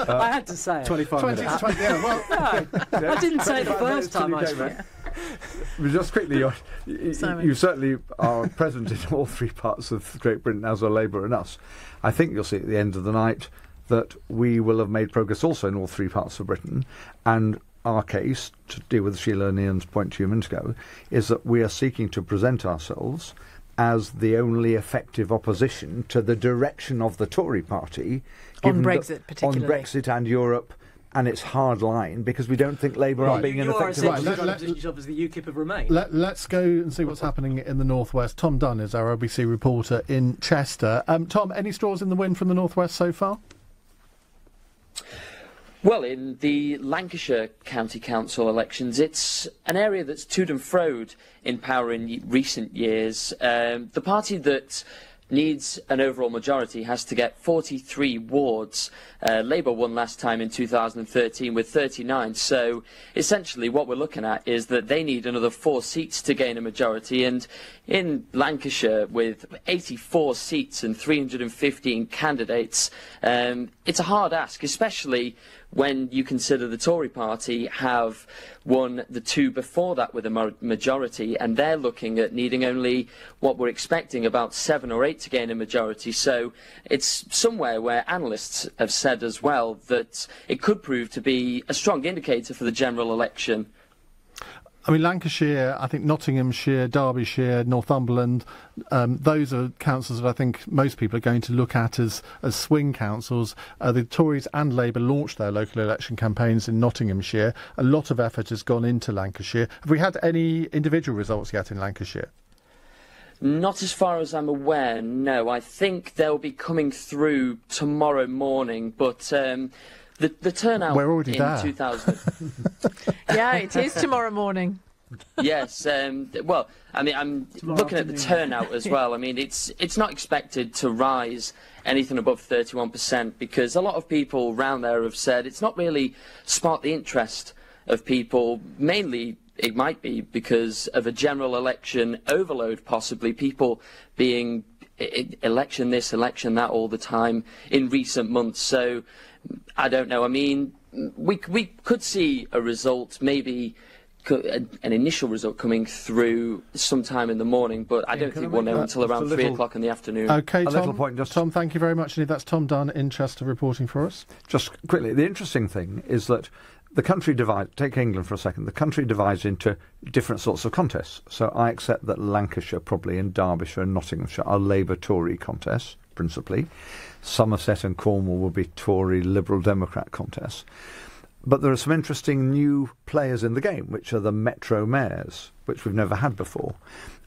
I had to say it. 25 minutes. I didn't say it the first time I spoke. Just quickly, you certainly are present in all three parts of Great Britain, as are Labour and us. I think you'll see at the end of the night that we will have made progress also in all three parts of Britain. And our case, to deal with Sheila and Ian's point 2 minutes ago, is that we are seeking to present ourselves as the only effective opposition to the direction of the Tory party. On Brexit, particularly. On Brexit and Europe. And it's hard line because we don't think Labour are being an effective opposition. The UKIP have remained. Let's go and see what's happening in the Northwest. Tom Dunn is our LBC reporter in Chester. Tom, any straws in the wind from the Northwest so far? Well, in the Lancashire County Council elections, it's an area that's toed and froed in power in recent years. The party that needs an overall majority has to get 43 wards. Labour won last time in 2013 with 39, so essentially what we're looking at is that they need another 4 seats to gain a majority, and in Lancashire with 84 seats and 315 candidates, it's a hard ask, especially when you consider the Tory party have won the 2 before that with a majority, and they're looking at needing only what we're expecting, about 7 or 8 to gain a majority. So it's somewhere where analysts have said as well that it could prove to be a strong indicator for the general election. I mean, Lancashire, I think Nottinghamshire, Derbyshire, Northumberland, those are councils that I think most people are going to look at as swing councils. The Tories and Labour launched their local election campaigns in Nottinghamshire. A lot of effort has gone into Lancashire. Have we had any individual results yet in Lancashire? Not as far as I'm aware, no. I think they'll be coming through tomorrow morning, but... The turnout We're already in there. 2000... Yeah, it is tomorrow morning. Yes, well, I mean, I'm looking at the turnout as well. I mean, it's not expected to rise anything above 31%, because a lot of people round there have said it's not really sparked the interest of people. Mainly, it might be because of a general election overload, possibly, people being election this, election that all the time in recent months. So, I don't know. I mean, we could see a result, maybe an initial result coming through sometime in the morning, but I don't think we'll know until around 3 o'clock in the afternoon. OK, Tom, little point, Tom, thank you very much indeed. That's Tom Dunn in Chester reporting for us. Just quickly, the interesting thing is that the country divides, take England for a second, the country divides into different sorts of contests. So I accept that Lancashire, probably, and Derbyshire and Nottinghamshire are Labour-Tory contests, principally. Somerset and Cornwall will be Tory Liberal Democrat contests. But there are some interesting new players in the game, which are the metro mayors, which we've never had before.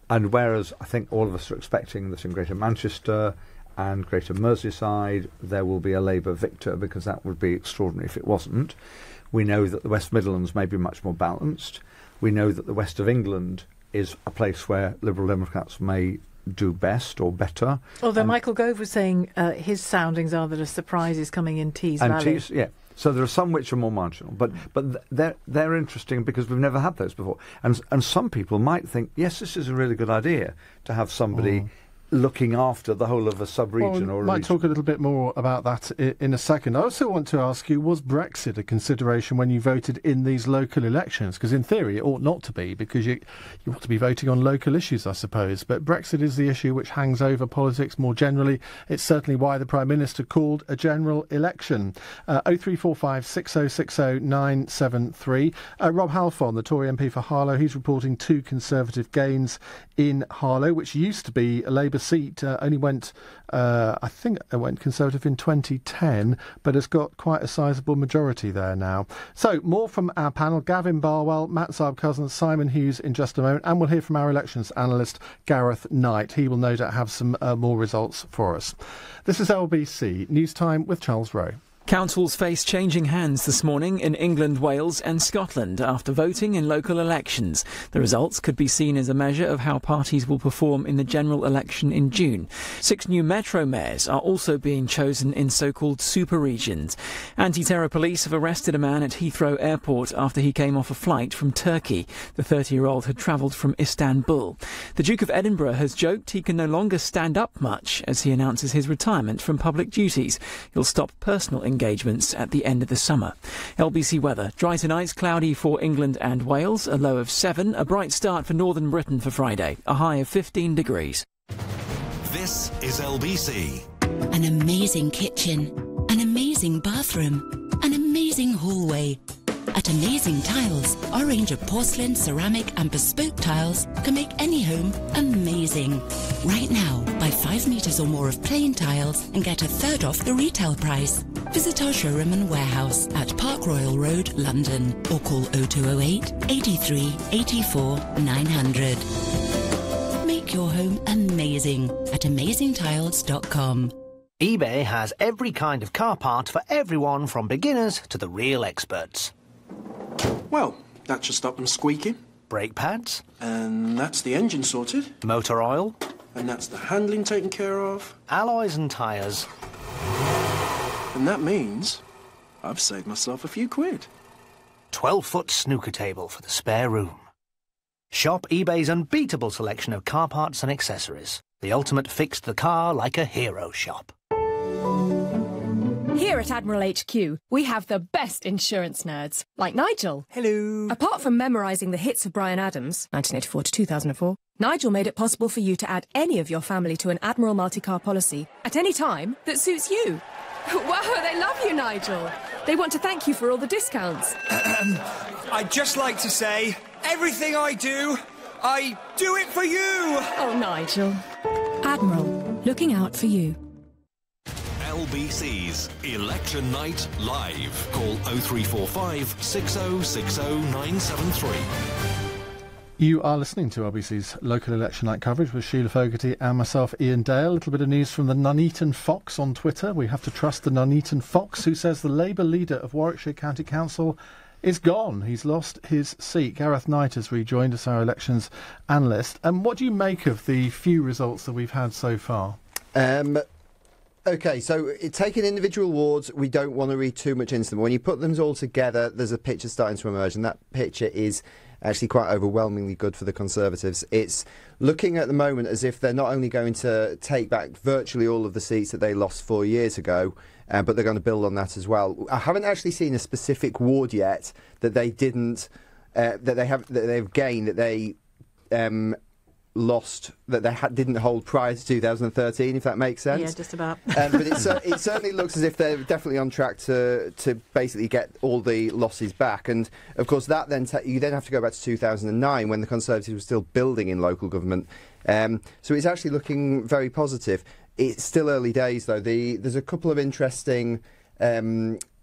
And whereas I think all of us are expecting that in Greater Manchester and Greater Merseyside there will be a Labour victor, because that would be extraordinary if it wasn't, we know that the West Midlands may be much more balanced. We know that the West of England is a place where Liberal Democrats may do best or better. Although Michael Gove was saying his soundings are that a surprise is coming in Tees Valley. Yeah. So there are some which are more marginal, but they're interesting because we've never had those before. And some people might think, yes, this is a really good idea to have somebody looking after the whole of a sub-region or a might region. talk a little bit more about that in a second. I also want to ask you, was Brexit a consideration when you voted in these local elections? Because in theory it ought not to be, because you ought to be voting on local issues, I suppose. But Brexit is the issue which hangs over politics more generally. It's certainly why the Prime Minister called a general election. 0345 6060 973. Rob Halfon, the Tory MP for Harlow, he's reporting 2 Conservative gains in Harlow, which used to be a Labour seat, only went, I think it went Conservative in 2010, but has got quite a sizable majority there now. So, more from our panel, Gavin Barwell, Matt Saab-Cousins, Simon Hughes in just a moment, and we'll hear from our elections analyst, Gareth Knight. He will no doubt have some more results for us. This is LBC News Time with Charles Rowe. Councils face changing hands this morning in England, Wales and Scotland after voting in local elections. The results could be seen as a measure of how parties will perform in the general election in June. 6 new metro mayors are also being chosen in so-called super regions. Anti-terror police have arrested a man at Heathrow Airport after he came off a flight from Turkey. The 30-year-old had travelled from Istanbul. The Duke of Edinburgh has joked he can no longer stand up much as he announces his retirement from public duties. He'll stop personal engagements at the end of the summer. LBC weather. Dry tonight, cloudy for England and Wales, a low of 7. A bright start for northern Britain for Friday, a high of 15 degrees. This is LBC. An amazing kitchen, an amazing bathroom, an amazing hallway. At Amazing Tiles, our range of porcelain, ceramic and bespoke tiles can make any home amazing. Right now, buy 5 metres or more of plain tiles and get a third off the retail price. Visit our showroom and warehouse at Park Royal Road, London, or call 0208 83 84 900. Make your home amazing at amazingtiles.com. eBay has every kind of car part for everyone from beginners to the real experts. Well, that should stop them squeaking. Brake pads. And that's the engine sorted. Motor oil. And that's the handling taken care of. Alloys and tyres. And that means I've saved myself a few quid. 12-foot snooker table for the spare room. Shop eBay's unbeatable selection of car parts and accessories. The ultimate fix the car like a hero shop. Here at Admiral HQ, we have the best insurance nerds, like Nigel. Hello. Apart from memorising the hits of Bryan Adams, 1984 to 2004, Nigel made it possible for you to add any of your family to an Admiral multi-car policy at any time that suits you. Wow, they love you, Nigel. They want to thank you for all the discounts. I'd just like to say, everything I do it for you! Oh, Nigel. Admiral, looking out for you. LBC's Election Night Live. Call 0345 6060 973. You are listening to LBC's local election night coverage with Sheila Fogarty and myself, Ian Dale. A little bit of news from the Nuneaton Fox on Twitter. We have to trust the Nuneaton Fox, who says the Labour leader of Warwickshire County Council is gone. He's lost his seat. Gareth Knight has rejoined us, our elections analyst. And what do you make of the few results that we've had so far? OK, so taking individual wards, we don't want to read too much into them. When you put them all together, there's a picture starting to emerge, and that picture is actually quite overwhelmingly good for the Conservatives. It's looking at the moment as if they're not only going to take back virtually all of the seats that they lost 4 years ago, but they're going to build on that as well. I haven't actually seen a specific ward yet that they didn't, that they've gained, that they lost, that they didn't hold prior to 2013, if that makes sense. Yeah, just about. But it certainly looks as if they're definitely on track to basically get all the losses back. And of course, that then you then have to go back to 2009 when the Conservatives were still building in local government. So it's actually looking very positive. It's still early days, though. There's a couple of interesting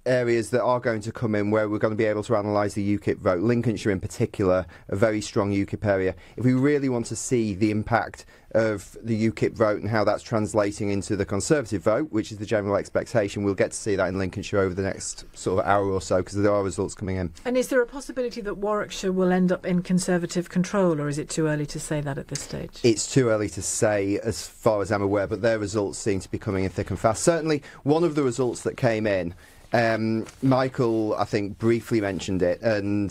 areas that are going to come in where we're going to be able to analyse the UKIP vote. Lincolnshire in particular, a very strong UKIP area. If we really want to see the impact of the UKIP vote and how that's translating into the Conservative vote, which is the general expectation, we'll get to see that in Lincolnshire over the next sort of hour or so, because there are results coming in. And is there a possibility that Warwickshire will end up in Conservative control, or is it too early to say that at this stage? It's too early to say as far as I'm aware, but their results seem to be coming in thick and fast. Certainly one of the results that came in, Michael, I think, briefly mentioned it, and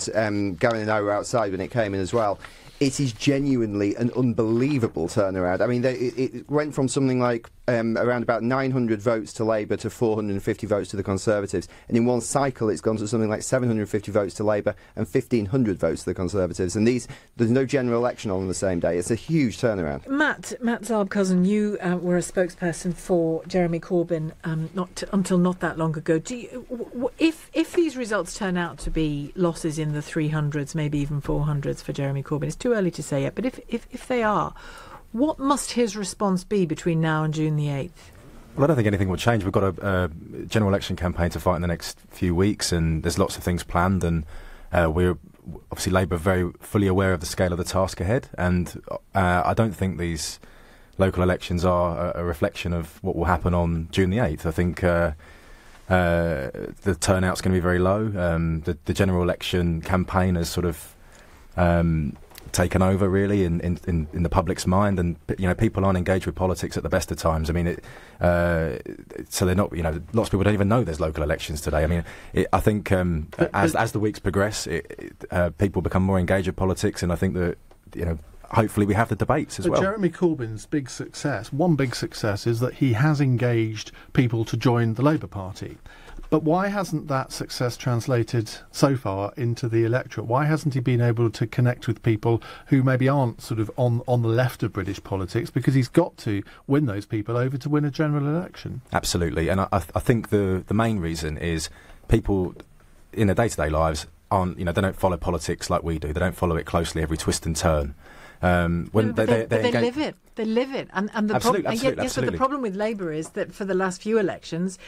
Gary and I were outside when it came in as well. It is genuinely an unbelievable turnaround. I mean, it went from something like around about 900 votes to Labour to 450 votes to the Conservatives. And in one cycle, it's gone to something like 750 votes to Labour and 1,500 votes to the Conservatives. And there's no general election on the same day. It's a huge turnaround. Matt Zarb-Cousin, you were a spokesperson for Jeremy Corbyn until not that long ago. If these results turn out to be losses in the 300s, maybe even 400s for Jeremy Corbyn, it's too early to say yet, but if they are, what must his response be between now and June the 8th? Well, I don't think anything will change. We've got a general election campaign to fight in the next few weeks, and there's lots of things planned, and we're obviously Labour very fully aware of the scale of the task ahead, and I don't think these local elections are a reflection of what will happen on June the 8th. I think the turnout's going to be very low. The general election campaign has sort of taken over really in the public's mind, and people aren't engaged with politics at the best of times. I mean, so they're not. Lots of people don't even know there's local elections today. I mean, I think as the weeks progress, people become more engaged with politics, and I think that hopefully we have the debates as well. Jeremy Corbyn's one big success is that he has engaged people to join the Labour Party. But why hasn't that success translated so far into the electorate? Why hasn't he been able to connect with people who maybe aren't sort of on the left of British politics? Because he's got to win those people over to win a general election. Absolutely. And I think the main reason is people in their day-to-day lives aren't, they don't follow politics like we do. They don't follow it closely every twist and turn. When they live it. They live it, and the absolutely. But the problem with Labour is that for the last few elections,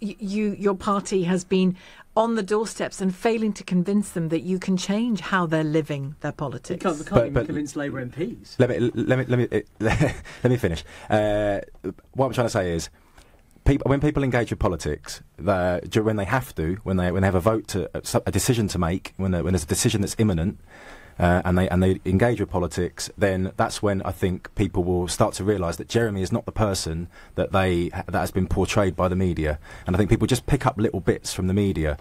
your party has been on the doorsteps and failing to convince them that you can change how they're living their politics. You can't even convince Labour MPs. Let me finish. What I'm trying to say is, when people engage with politics, when they have to, when they have a vote a decision to make, when there's a decision that's imminent. and they engage with politics, then that's when I think people will start to realise that Jeremy is not the person that has been portrayed by the media. And I think people just pick up little bits from the media,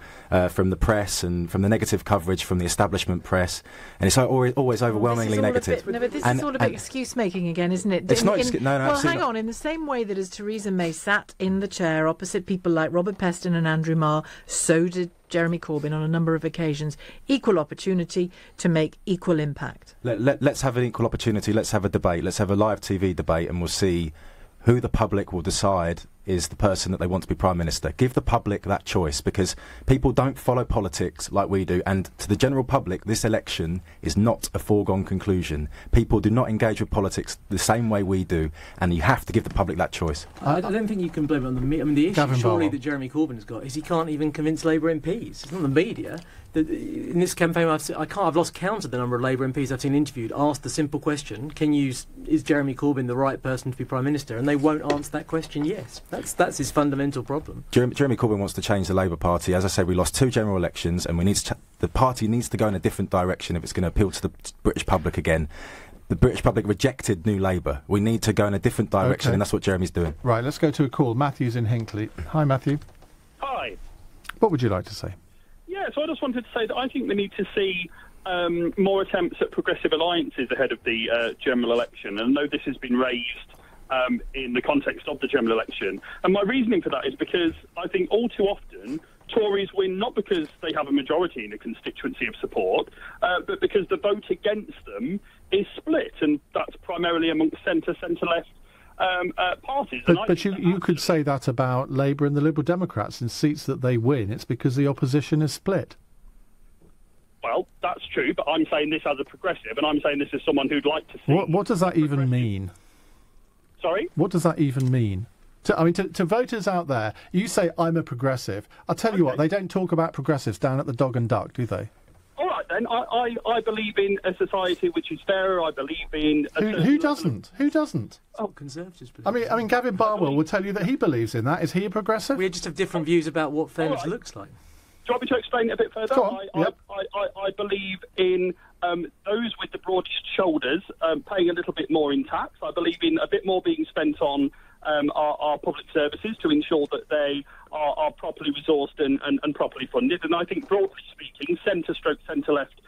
from the press and from the negative coverage from the establishment press, and it's always overwhelmingly negative. But this is all a bit excuse making again, isn't it? It's not. Well, absolutely hang on. In the same way that as Theresa May sat in the chair opposite people like Robert Peston and Andrew Marr, so did Jeremy Corbyn on a number of occasions. Equal opportunity to make equal impact. Let's have an equal opportunity. Let's have a debate. Let's have a live TV debate, and we'll see who the public will decide is the person that they want to be Prime Minister. Give the public that choice, because people don't follow politics like we do, and to the general public this election is not a foregone conclusion. People do not engage with politics the same way we do, and you have to give the public that choice. I don't think you can blame it on the media. I mean, the issue surely that Jeremy Corbyn has got is he can't even convince Labour MPs. It's not the media. In this campaign, I've lost count of the number of Labour MPs I've seen interviewed asked the simple question, is Jeremy Corbyn the right person to be Prime Minister? And they won't answer that question yes. That's his fundamental problem. Jeremy Corbyn wants to change the Labour Party. As I said, we lost 2 general elections, and we need to the party needs to go in a different direction if it's going to appeal to the British public again. The British public rejected New Labour. We need to go in a different direction, and that's what Jeremy's doing. Right, let's go to a call. Matthew's in Hinckley. Hi, Matthew. Hi. What would you like to say? Yeah, so I just wanted to say that I think we need to see more attempts at progressive alliances ahead of the general election. And I know this has been raised in the context of the general election. And my reasoning for that is because I think all too often Tories win not because they have a majority in a constituency of support, but because the vote against them is split, and that's primarily amongst centre-left parties. But you could say that about Labour and the Liberal Democrats. In seats that they win, it's because the opposition is split. Well, that's true, but I'm saying this as a progressive, and I'm saying this as someone who'd like to see... What does that even mean? Sorry? What does that even mean? To voters out there, you say, I'm a progressive. I'll tell you what, they don't talk about progressives down at the Dog and Duck, do they? All right, then. I believe in a society which is fairer. I believe in... Who doesn't? Who doesn't? Oh, Conservatives. I mean, Gavin Barwell will tell you that he believes in that. Is he a progressive? We just have different views about what fairness looks like. Do you want me to explain it a bit further? Go on. I believe in those with the broadest shoulders paying a little bit more in tax. I believe in a bit more being spent on our public services to ensure that they are properly resourced and properly funded. And I think, broadly speaking, centre-left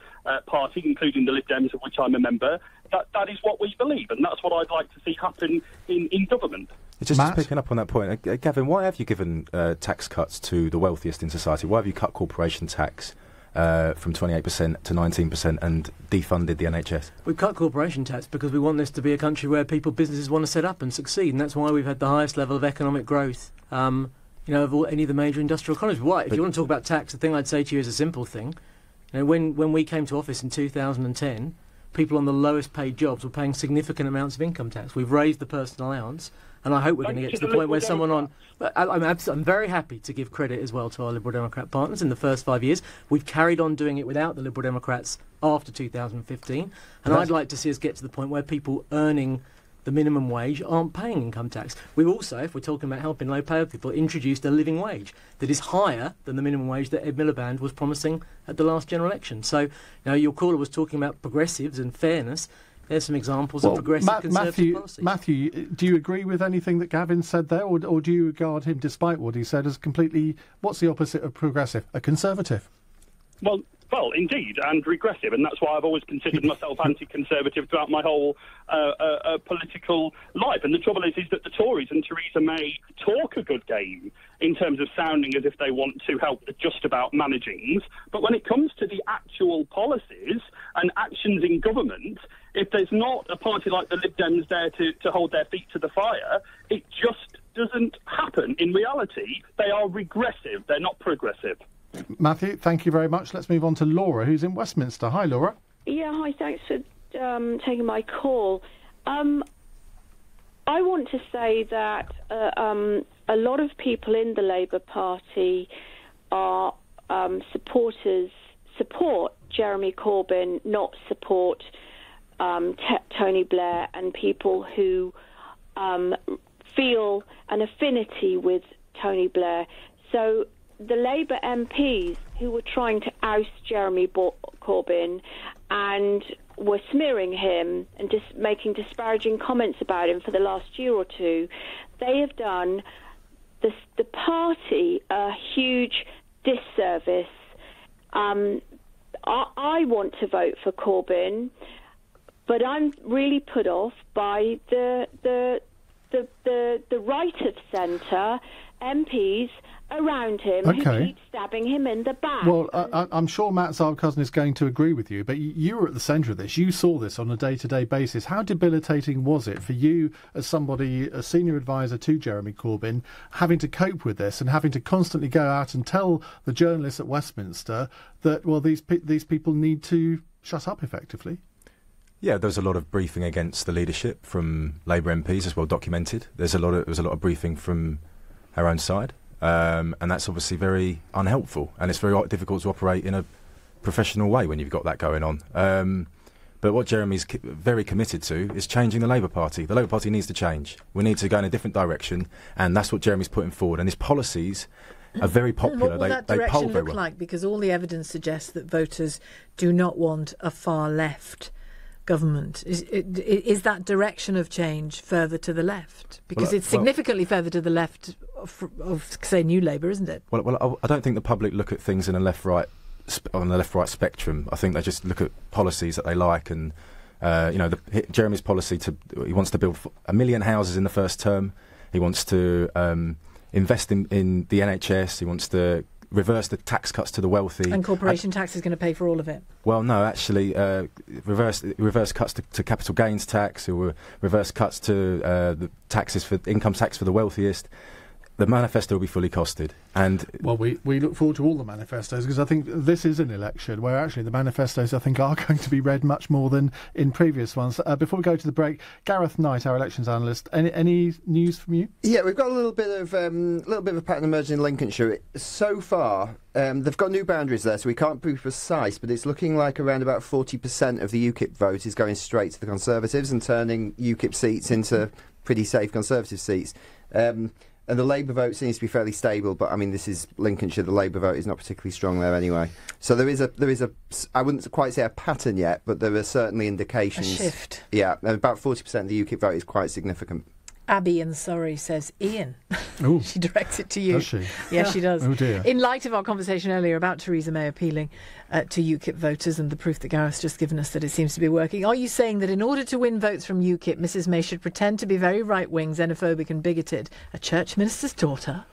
party, including the Lib Dems, of which I'm a member, that is what we believe, and that's what I'd like to see happen in government. Just picking up on that point, Gavin, why have you given tax cuts to the wealthiest in society? Why have you cut corporation tax from 28% to 19% and defunded the NHS? We've cut corporation tax because we want this to be a country where businesses want to set up and succeed, and that's why we've had the highest level of economic growth of any of the major industrial economies. Right, if you want to talk about tax, the thing I'd say to you is a simple thing. When we came to office in 2010, people on the lowest paid jobs were paying significant amounts of income tax. We've raised the personal allowance, and I hope we're going to get to the point where someone on... I'm very happy to give credit as well to our Liberal Democrat partners. In the first 5 years, we've carried on doing it without the Liberal Democrats after 2015, and I'd like to see us get to the point where people earning the minimum wage aren't paying income tax. We've also, if we're talking about helping low-paid people, introduced a living wage that is higher than the minimum wage that Ed Miliband was promising at the last general election. So, your caller was talking about progressives and fairness. There's some examples of progressive Conservative policies. Matthew, do you agree with anything that Gavin said there, or do you regard him, despite what he said, as completely... What's the opposite of progressive? A Conservative? Well, indeed, and regressive, and that's why I've always considered myself anti-Conservative throughout my whole political life. And the trouble is that the Tories and Theresa May talk a good game in terms of sounding as if they want to help the just about managings, but when it comes to the actual policies and actions in government, if there's not a party like the Lib Dems there to hold their feet to the fire, it just doesn't happen. In reality, they are regressive, they're not progressive. Matthew, thank you very much. Let's move on to Laura, who's in Westminster. Hi, Laura. Yeah, hi, thanks for taking my call. I want to say that a lot of people in the Labour Party are support Jeremy Corbyn, not support Tony Blair, and people who feel an affinity with Tony Blair. So the Labour MPs who were trying to oust Jeremy Corbyn and were smearing him and just making disparaging comments about him for the last year or two, they have done the party a huge disservice. I want to vote for Corbyn, but I'm really put off by the right of centre MPs around him who keep stabbing him in the back. Well, I'm sure Matt Zarb-Cousin is going to agree with you, but you were at the centre of this. You saw this on a day-to-day basis. How debilitating was it for you as somebody, a senior advisor to Jeremy Corbyn, having to cope with this and having to constantly go out and tell the journalists at Westminster that, well, these people need to shut up effectively? Yeah, there was a lot of briefing against the leadership from Labour MPs, as well documented. There was a lot of briefing from our own side. And that's obviously very unhelpful, and it's very difficult to operate in a professional way when you've got that going on. But what Jeremy's very committed to is changing the Labour Party. The Labour Party needs to change. We need to go in a different direction, and that's what Jeremy's putting forward. And his policies are very popular. What will that direction look like? Because all the evidence suggests that voters do not want a far left government. Is that direction of change further to the left? Because it's significantly further to the left of say, New Labour, isn't it? Well, I don't think the public look at things in a left-right on the left-right spectrum. I think they just look at policies that they like, and Jeremy's policy he wants to build 1 million houses in the first term. He wants to invest in the NHS. He wants to reverse the tax cuts to the wealthy. And corporation tax is going to pay for all of it. Well, no, actually, reverse cuts to capital gains tax, or reverse cuts to the taxes for income tax for the wealthiest. The manifesto will be fully costed. And well, we look forward to all the manifestos, because I think this is an election where actually the manifestos, I think, are going to be read much more than in previous ones. Before we go to the break, Gareth Knight, our elections analyst, any news from you? Yeah, we've got a little bit of a pattern emerging in Lincolnshire. So far, they've got new boundaries there, so we can't be precise, but it's looking like around about 40% of the UKIP vote is going straight to the Conservatives and turning UKIP seats into pretty safe Conservative seats. And the Labour vote seems to be fairly stable, but I mean, this is Lincolnshire. The Labour vote is not particularly strong there anyway. So there is a I wouldn't quite say a pattern yet, but there are certainly indications. A shift. Yeah, about 40% of the UKIP vote is quite significant. Abby in Surrey says, Ian. She directs it to you. Does she? Yes, she does. Oh dear. In light of our conversation earlier about Theresa May appealing to UKIP voters and the proof that Gareth's just given us that it seems to be working, are you saying that in order to win votes from UKIP, Mrs May should pretend to be very right-wing, xenophobic and bigoted, a church minister's daughter?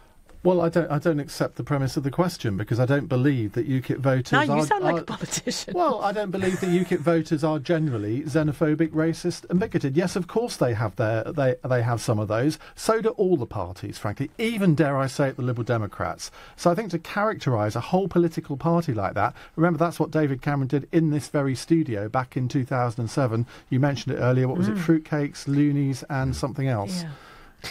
Well, I don't accept the premise of the question, because I don't believe that UKIP voters now you sound like a politician. Well, I don't believe that UKIP voters are generally xenophobic, racist and bigoted. Yes, of course they have they have some of those. So do all the parties, frankly, even, dare I say it, the Liberal Democrats. So I think to characterise a whole political party like that, remember that's what David Cameron did in this very studio back in 2007. You mentioned it earlier. What was it? Fruitcakes, loonies and something else. Yeah.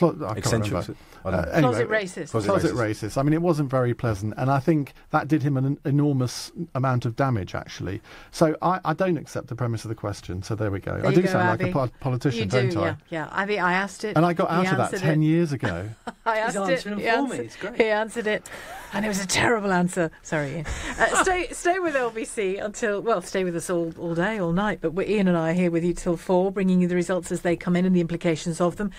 Eccentrics. Closet racist. Closet racist. I mean, it wasn't very pleasant, and I think that did him an enormous amount of damage, actually. So I don't accept the premise of the question, so there we go. I do sound Abby. like a politician, you do, don't I? Yeah. Abby, I asked it. And I got out of that 10 years ago. I asked it. He answered it. And it was a terrible answer. Sorry, Ian. Stay with LBC until, stay with us all day, all night. But Ian and I are here with you till 4, bringing you the results as they come in and the implications of them.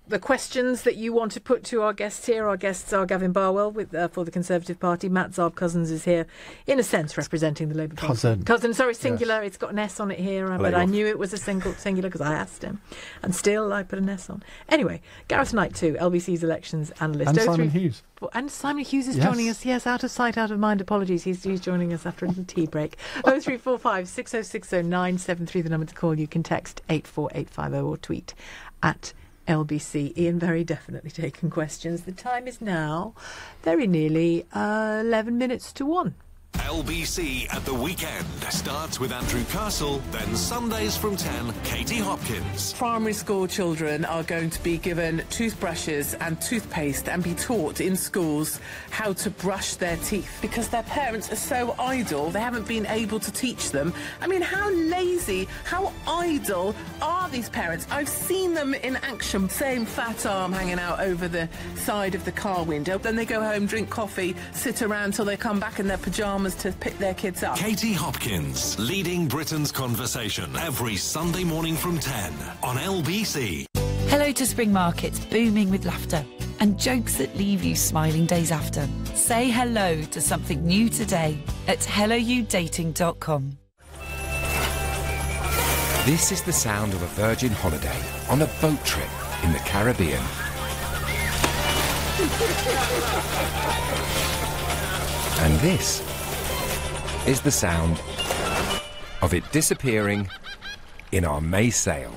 The questions that you want to put to our guests here. Our guests are Gavin Barwell for the Conservative Party. Matt Zarb-Cousin is here, in a sense, representing the Labour Party. Cousin, sorry, singular. Yes. It's got an S on it here, but I knew it was a singular because I asked him. And still, I put an S on. Anyway, Gareth Knight too, LBC's elections analyst. And Simon Hughes. And Simon Hughes is joining us. Yes, out of sight, out of mind. Apologies. He's joining us after a little tea break. 0345 6060 973, the number to call. You can text 84850 or tweet at LBC. Ian very definitely taking questions. The time is now very nearly 11 minutes to 1. LBC at the weekend starts with Andrew Castle, then Sundays from 10, Katie Hopkins. Primary school children are going to be given toothbrushes and toothpaste and be taught in schools how to brush their teeth because their parents are so idle they haven't been able to teach them. I mean, how lazy, how idle are these parents? I've seen them in action, same fat arm hanging out over the side of the car window. Then they go home, drink coffee, sit around till they come back in their pyjamas to pick their kids up. Katie Hopkins, leading Britain's conversation every Sunday morning from 10 on LBC. Hello to spring markets booming with laughter and jokes that leave you smiling days after. Say hello to something new today at helloyoudating.com. This is the sound of a Virgin holiday on a boat trip in the Caribbean. And this is the sound of it disappearing in our May sale.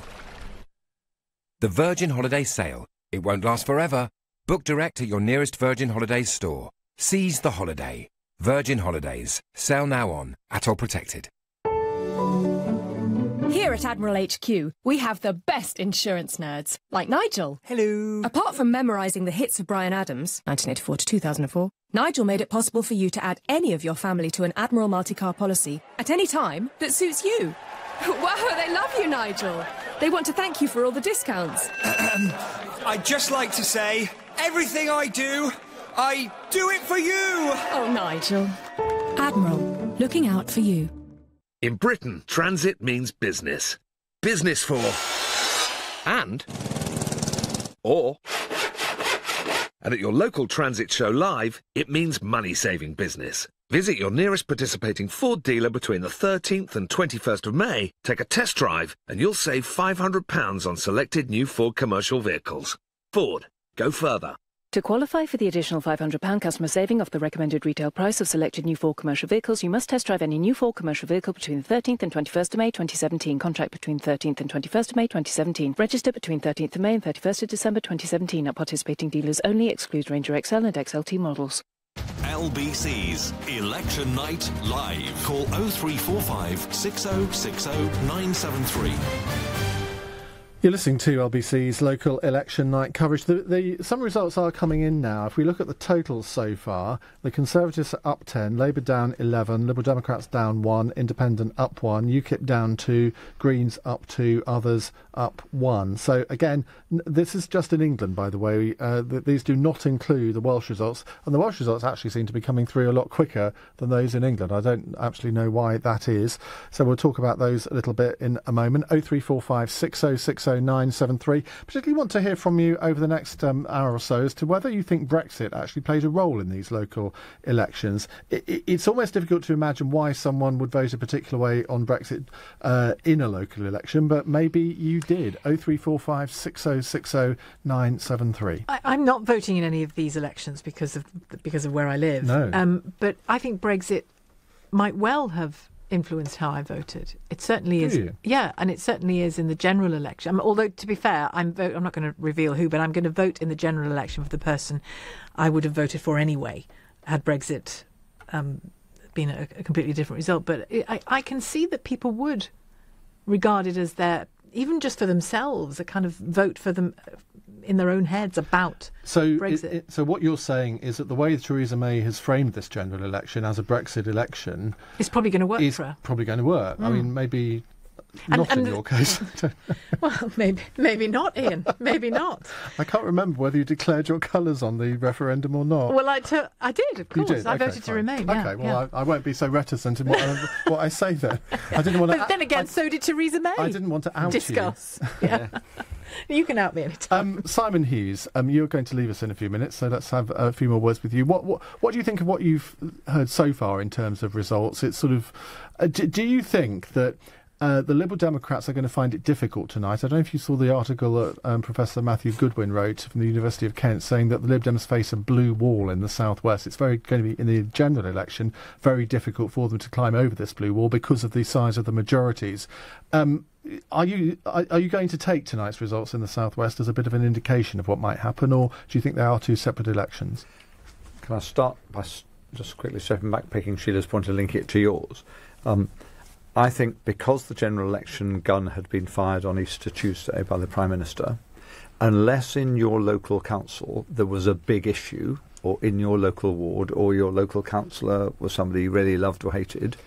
The Virgin Holiday Sale. It won't last forever. Book direct at your nearest Virgin Holidays store. Seize the holiday. Virgin Holidays. Sell now on Atoll Protected. Here at Admiral HQ, we have the best insurance nerds, like Nigel. Hello. Apart from memorising the hits of Bryan Adams, 1984 to 2004, Nigel made it possible for you to add any of your family to an Admiral multi-car policy at any time that suits you. Wow, they love you, Nigel. They want to thank you for all the discounts. I'd just like to say, everything I do it for you. Oh, Nigel. Admiral, looking out for you. In Britain, transit means business. Business for... and... or... and at your local transit show live, it means money-saving business. Visit your nearest participating Ford dealer between the 13th and 21st of May, take a test drive, and you'll save £500 on selected new Ford commercial vehicles. Ford, go further. To qualify for the additional £500 customer saving off the recommended retail price of selected new Ford commercial vehicles, you must test drive any new Ford commercial vehicle between the 13th and 21st of May 2017. Contract between 13th and 21st of May 2017. Register between 13th of May and 31st of December 2017 at participating dealers only. Excludes Ranger XL and XLT models. LBC's Election Night Live. Call 0345 6060 973. You're listening to LBC's local election night coverage. Some results are coming in now. If we look at the totals so far, the Conservatives are up 10, Labour down 11, Liberal Democrats down 1, Independent up 1, UKIP down 2, Greens up 2, others up 1. So again, this is just in England, by the way. These do not include the Welsh results, and the Welsh results actually seem to be coming through a lot quicker than those in England. I don't actually know why that is. So we'll talk about those a little bit in a moment. 0345 6060 973. Particularly want to hear from you over the next hour or so as to whether you think Brexit actually plays a role in these local elections. It's almost difficult to imagine why someone would vote a particular way on Brexit in a local election, but maybe you did. 0345 6060 973. I'm not voting in any of these elections because of where I live. No. But I think Brexit might well have influenced how I voted. It certainly is. Yeah, and it certainly is in the general election. Although, to be fair, I'm not going to reveal who, but I'm going to vote in the general election for the person I would have voted for anyway, had Brexit been a completely different result. But I can see that people would regard it as their, even just for themselves, a kind of vote for them in their own heads about Brexit. So what you're saying is that the way Theresa May has framed this general election as a Brexit election is probably going to work for her. Probably going to work. I mean, maybe not in your case. Well, maybe not, Ian. Maybe not. I can't remember whether you declared your colours on the referendum or not. Well, I did, of course. You did? I Okay, voted to fine. remain. Okay, Yeah, well, I won't be so reticent in what I say then. I didn't want to. But then again, so did Theresa May. I didn't want to out Discuss. Yeah. You can out me anytime. Simon Hughes, you're going to leave us in a few minutes, so let's have a few more words with you. What do you think of what you've heard so far in terms of results? It's sort of, do you think that the Liberal Democrats are going to find it difficult tonight? I don't know if you saw the article that Professor Matthew Goodwin wrote from the University of Kent saying that the Lib Dems face a blue wall in the southwest. It's going to be, in the general election, very difficult for them to climb over this blue wall because of the size of the majorities. Are you going to take tonight's results in the southwest as a bit of an indication of what might happen, or do you think they are two separate elections? Can I start by just quickly stepping back, picking Sheila's point and linking it to yours? I think because the general election gun had been fired on Easter Tuesday by the Prime Minister, unless in your local council there was a big issue, or in your local ward, or your local councillor was somebody you really loved or hated,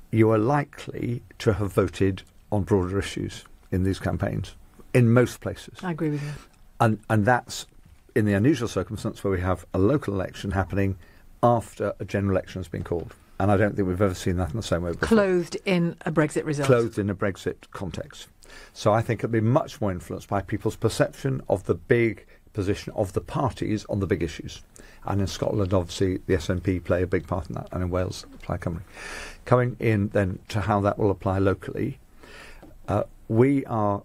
you are likely to have voted on broader issues in these campaigns, in most places. I agree with you. And that's in the unusual circumstance where we have a local election happening after a general election has been called. And I don't think we've ever seen that in the same way before. Clothed in a Brexit result. Clothed in a Brexit context. So I think it'll be much more influenced by people's perception of the big position of the parties on the big issues. And in Scotland, obviously, the SNP play a big part in that, and in Wales, Plaid Cymru. Coming in then to how that will apply locally, we are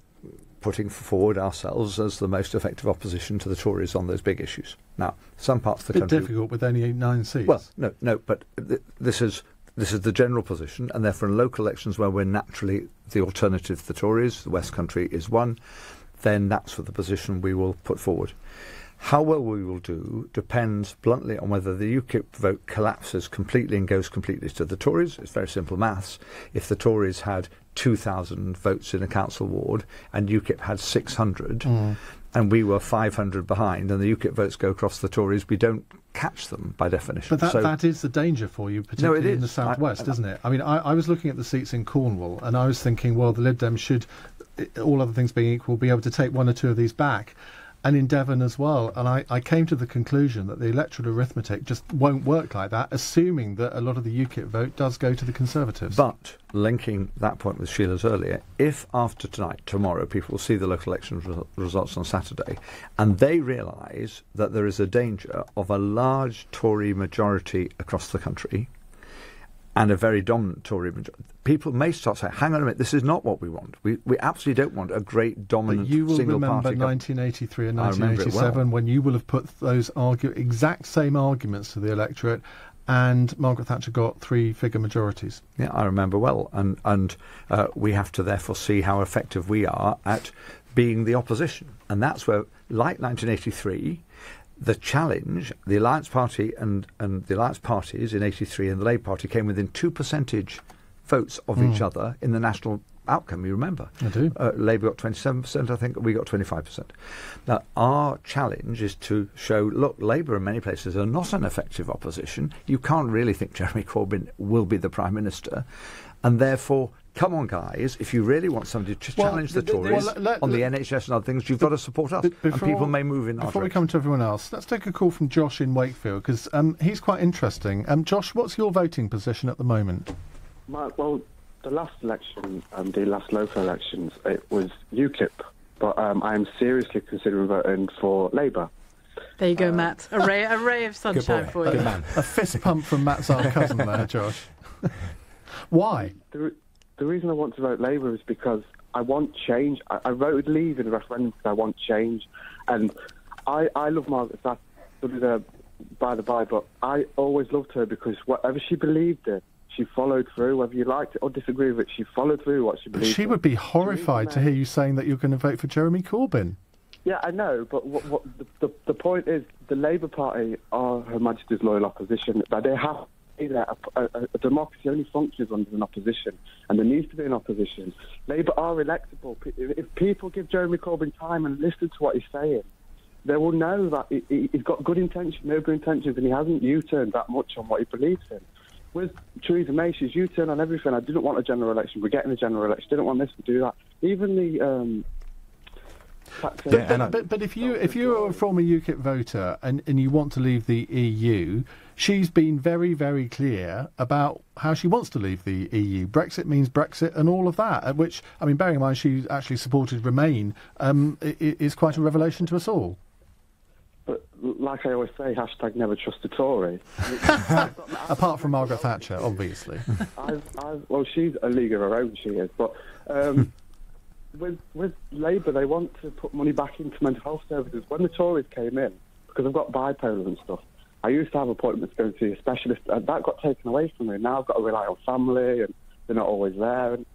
putting forward ourselves as the most effective opposition to the Tories on those big issues. Now, some parts of the country... difficult with only 9 seats. Well, no, but this is the general position, and therefore in local elections where we're naturally the alternative to the Tories, the West Country is one, then that's the position we will put forward. How well we will do depends bluntly on whether the UKIP vote collapses completely and goes completely to the Tories. It's very simple maths. If the Tories had 2,000 votes in a council ward and UKIP had 600 and we were 500 behind and the UKIP votes go across the Tories, we don't catch them by definition. But that is the danger for you, particularly in the southwest, isn't it? I mean, I was looking at the seats in Cornwall and I was thinking, well, the Lib Dems should, all other things being equal, be able to take 1 or 2 of these back. And in Devon as well. And I came to the conclusion that the electoral arithmetic just won't work like that, assuming that a lot of the UKIP vote does go to the Conservatives. But, linking that point with Sheila's earlier, if after tonight, tomorrow, people will see the local election results on Saturday, and they realise that there is a danger of a large Tory majority across the country, and a very dominant Tory majority, people may start saying, hang on a minute, this is not what we want. We absolutely don't want a great dominant single party. But you will remember 1983 and 1987 when you will have put those exact same arguments to the electorate and Margaret Thatcher got 3-figure majorities. Yeah, I remember well. And we have to therefore see how effective we are at being the opposition. And that's where, like 1983... the challenge, the Alliance Party and the Alliance parties in 83 and the Labour Party came within 2 percentage votes of each other in the national outcome, you remember. I do. Labour got 27%, I think, we got 25%. Now, our challenge is to show, look, Labour in many places are not an effective opposition. You can't really think Jeremy Corbyn will be the Prime Minister, and therefore... come on, guys, if you really want somebody to challenge the Tories on the NHS and other things, you've got to support us, and people may move in our Before we come to everyone else, let's take a call from Josh in Wakefield, because he's quite interesting. Josh, what's your voting position at the moment? Well, the last election, the last local elections, it was UKIP, but I am seriously considering voting for Labour. There you go, Matt. A ray of sunshine for you. Good man. A fist pump from Matt's our cousin there, Josh. Why? The reason I want to vote Labour is because I want change. I voted Leave in the referendum because I want change. And I love Margaret Thatcher, by the by, but I always loved her because whatever she believed in, she followed through. Whether you liked it or disagree with it, she followed through what she believed in. She would be horrified to hear you saying that you're going to vote for Jeremy Corbyn. Yeah, I know, but the point is the Labour Party are Her Majesty's loyal opposition. That they have... A democracy only functions under an opposition, and there needs to be an opposition. Labour are electable. If people give Jeremy Corbyn time and listen to what he's saying, they will know that he's got good intentions, noble intentions, and he hasn't U-turned that much on what he believes in. With Theresa May, she's U-turned on everything. I didn't want a general election. We're getting a general election. Didn't want this to do that. Even the... But if you're a former UKIP voter and you want to leave the EU, she's been very, very clear about how she wants to leave the EU. Brexit means Brexit and all of that, which, I mean, bearing in mind she actually supported Remain, is quite a revelation to us all. But like I always say, hashtag never trust a Tory. Apart from Margaret Thatcher, obviously. Well, she's a league of her own, she is, but... With Labour, they want to put money back into mental health services. When the Tories came in, because I've got bipolar and stuff, I used to have appointments going to see a specialist, and that got taken away from me. Now I've got to rely on family, and they're not always there. And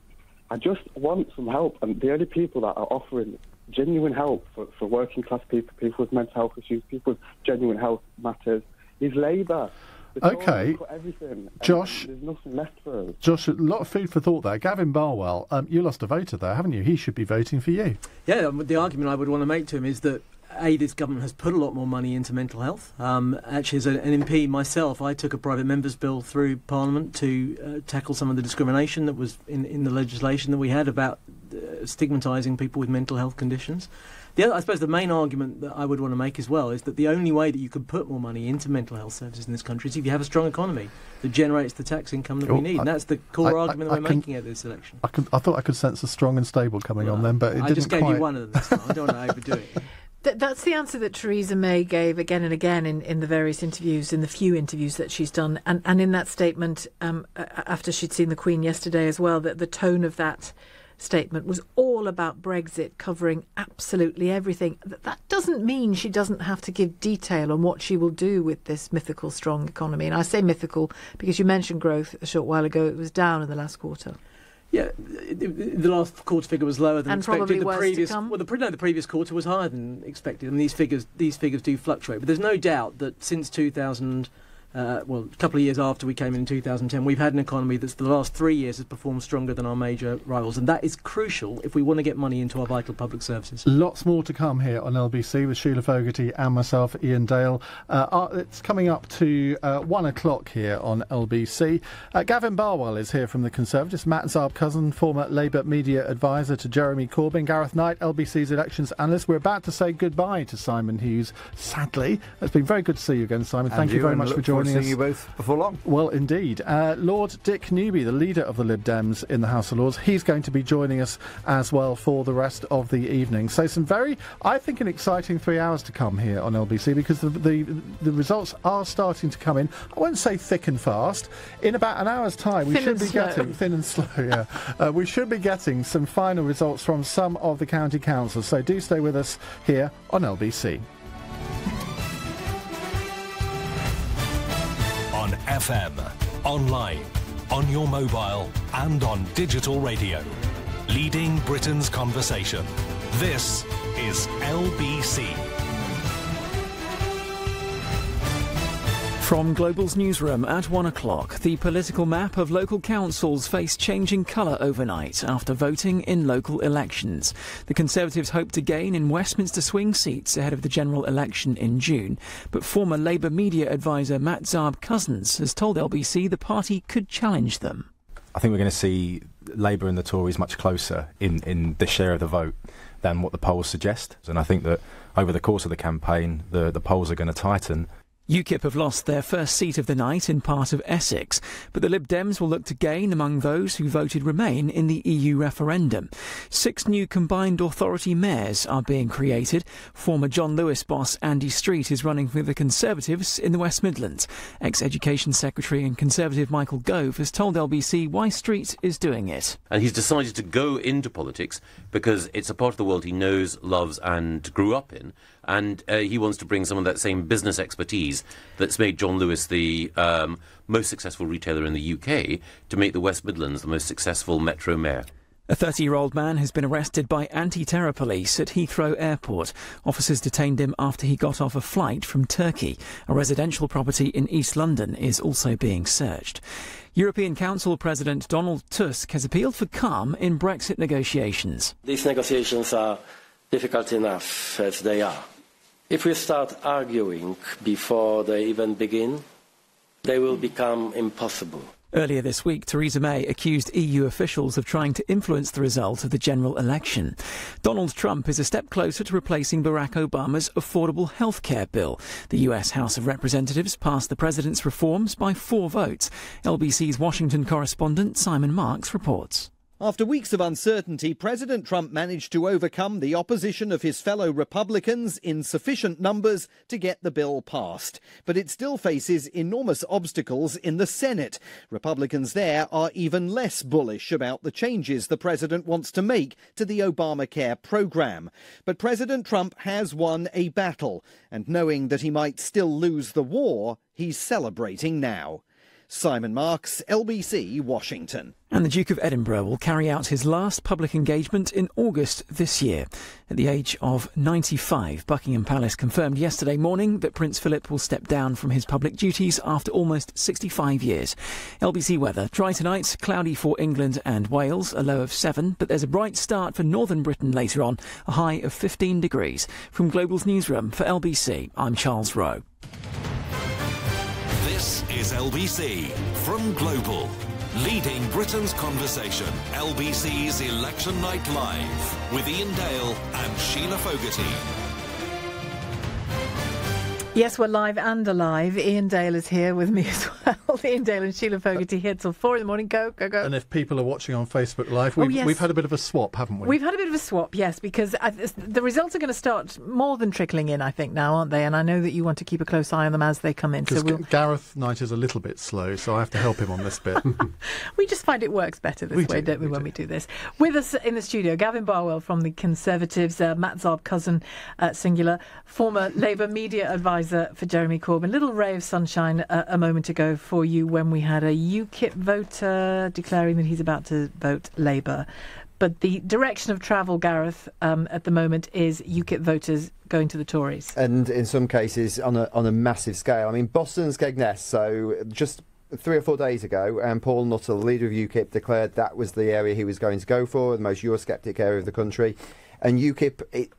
I just want some help, and the only people that are offering genuine help for working class people, people with mental health issues, people with genuine health matters, is Labour. Okay, Josh, there's nothing left for us. Josh, a lot of food for thought there. Gavin Barwell, you lost a voter there, haven't you? He should be voting for you. Yeah, the argument I would want to make to him is that this government has put a lot more money into mental health. Actually, as an MP myself, I took a private member's bill through Parliament to tackle some of the discrimination that was in the legislation that we had about stigmatising people with mental health conditions. I suppose the main argument that I would want to make as well is that the only way that you can put more money into mental health services in this country is if you have a strong economy that generates the tax income that we need. And that's the core argument that we're making at this election. I thought I could sense a strong and stable coming on then, but it didn't I just gave you one of them this time. I don't want to overdo it. That's the answer that Theresa May gave again and again in the various interviews, in the few interviews that she's done. And in that statement, after she'd seen the Queen yesterday as well, that the tone of that statement was all about Brexit, covering absolutely everything. That doesn't mean she doesn't have to give detail on what she will do with this mythical strong economy. And I say mythical because you mentioned growth a short while ago. It was down in the last quarter. Yeah, the last quarter figure was lower than and expected. Probably worse to come. Well, the previous quarter was higher than expected. I mean, these figures do fluctuate, but there's no doubt that since 2000. A couple of years after we came in 2010, we've had an economy that's the last 3 years has performed stronger than our major rivals, and that is crucial if we want to get money into our vital public services. Lots more to come here on LBC with Sheila Fogarty and myself, Ian Dale. It's coming up to 1 o'clock here on LBC. Gavin Barwell is here from the Conservatives. Matt Zarb-Cousin, former Labour media advisor to Jeremy Corbyn. Gareth Knight, LBC's elections analyst. We're about to say goodbye to Simon Hughes, sadly. It's been very good to see you again, Simon. Thank you very much for joining. Seeing you both before long. Well, indeed. Lord Dick Newby, the leader of the Lib Dems in the House of Lords, he's going to be joining us as well for the rest of the evening. So some I think, an exciting 3 hours to come here on LBC, because the results are starting to come in. I won't say thick and fast. In about an hour's time, we should be getting thin and slow. Yeah, we should be getting some final results from some of the county councils. So do stay with us here on LBC. On FM, online, on your mobile and on digital radio. Leading Britain's conversation. This is LBC. From Global's newsroom at 1 o'clock, the political map of local councils faced changing colour overnight after voting in local elections. The Conservatives hope to gain in Westminster swing seats ahead of the general election in June, but former Labour media advisor Matt Zarb-Cousin has told LBC the party could challenge them. I think we're going to see Labour and the Tories much closer in the share of the vote than what the polls suggest. And I think that over the course of the campaign, the polls are going to tighten. UKIP have lost their first seat of the night in part of Essex, but the Lib Dems will look to gain among those who voted Remain in the EU referendum. 6 new combined authority mayors are being created. Former John Lewis boss Andy Street is running for the Conservatives in the West Midlands. Ex-Education Secretary and Conservative Michael Gove has told LBC why Street is doing it. And he's decided to go into politics because it's a part of the world he knows, loves and grew up in. And he wants to bring some of that same business expertise that's made John Lewis the most successful retailer in the UK to make the West Midlands the most successful metro mayor. A 30-year-old man has been arrested by anti-terror police at Heathrow Airport. Officers detained him after he got off a flight from Turkey. A residential property in East London is also being searched. European Council President Donald Tusk has appealed for calm in Brexit negotiations. These negotiations are difficult enough as they are. If we start arguing before they even begin, they will become impossible. Earlier this week, Theresa May accused EU officials of trying to influence the result of the general election. Donald Trump is a step closer to replacing Barack Obama's affordable health care bill. The US House of Representatives passed the president's reforms by 4 votes. LBC's Washington correspondent Simon Marks reports. After weeks of uncertainty, President Trump managed to overcome the opposition of his fellow Republicans in sufficient numbers to get the bill passed. But it still faces enormous obstacles in the Senate. Republicans there are even less bullish about the changes the president wants to make to the Obamacare program. But President Trump has won a battle, and knowing that he might still lose the war, he's celebrating now. Simon Marks, LBC, Washington. And the Duke of Edinburgh will carry out his last public engagement in August this year. At the age of 95, Buckingham Palace confirmed yesterday morning that Prince Philip will step down from his public duties after almost 65 years. LBC weather. Dry tonight, cloudy for England and Wales, a low of 7, but there's a bright start for northern Britain later on, a high of 15 degrees. From Global's newsroom for LBC, I'm Charles Rowe. This is LBC from Global. Leading Britain's conversation, LBC's Election Night Live, with Ian Dale and Sheila Fogarty. Yes, we're live and alive. Ian Dale is here with me as well. Ian Dale and Sheila Fogarty here till 4 a.m. Go. And if people are watching on Facebook Live, we've had a bit of a swap, haven't we? We've had a bit of a swap, yes, because the results are going to start more than trickling in, I think, now, aren't they? And I know that you want to keep a close eye on them as they come in. Because Gareth Knight is a little bit slow, so I have to help him on this bit. We just find it works better this way, don't we, when we do this? With us in the studio, Gavin Barwell from the Conservatives, Matt Zarb, cousin, singular, former Labour media advisor for Jeremy Corbyn. Little ray of sunshine a moment ago for you when we had a UKIP voter declaring that he's about to vote Labour. But the direction of travel, Gareth, at the moment is UKIP voters going to the Tories. And in some cases on a massive scale. I mean, Boston's Skegness, so just 3 or 4 days ago, Paul Nuttall, the leader of UKIP, declared that was the area he was going to go for, the most Eurosceptic area of the country. And UKIP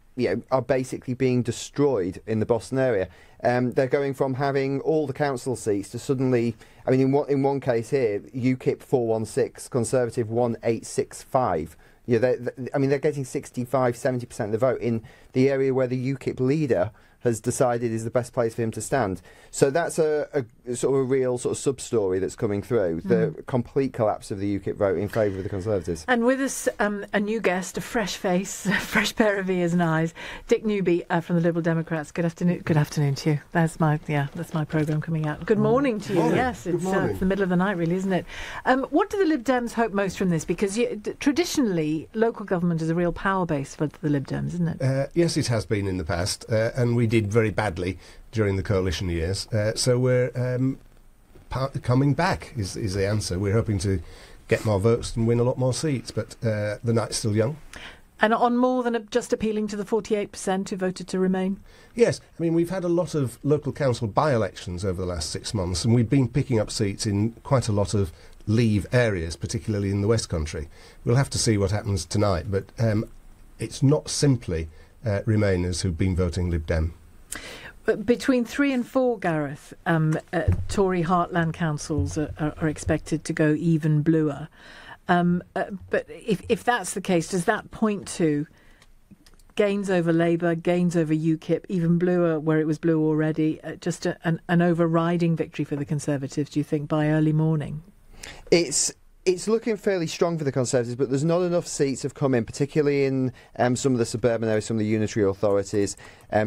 are basically being destroyed in the Boston area. They're going from having all the council seats to suddenly, I mean, in one case here, UKIP 416, Conservative 1865. They're getting 65, 70% of the vote in the area where the UKIP leader has decided is the best place for him to stand. So that's a sort of a real sort of sub-story that's coming through, the complete collapse of the UKIP vote in favour of the Conservatives. And with us, a new guest, a fresh face, a fresh pair of ears and eyes, Dick Newby from the Liberal Democrats. Good afternoon. Good afternoon to you. That's my programme coming out. Good morning to you. Morning. Yes, it's morning. The middle of the night, really, isn't it? What do the Lib Dems hope most from this? Because traditionally, local government is a real power base for the Lib Dems, isn't it? Yes, it has been in the past, and we did very badly during the coalition years. So we're coming back is the answer. We're hoping to get more votes and win a lot more seats, but the night's still young. And on more than just appealing to the 48% who voted to remain? Yes, I mean, we've had a lot of local council by-elections over the last 6 months, and we've been picking up seats in quite a lot of Leave areas, particularly in the West Country. We'll have to see what happens tonight, but it's not simply Remainers who've been voting Lib Dem. But between 3 and 4, Gareth, Tory heartland councils are expected to go even bluer. But if that's the case, does that point to gains over Labour, gains over UKIP, even bluer where it was blue already, just an overriding victory for the Conservatives, do you think, by early morning? It's looking fairly strong for the Conservatives, but there's not enough seats have come in, particularly in some of the suburban areas, some of the unitary authorities,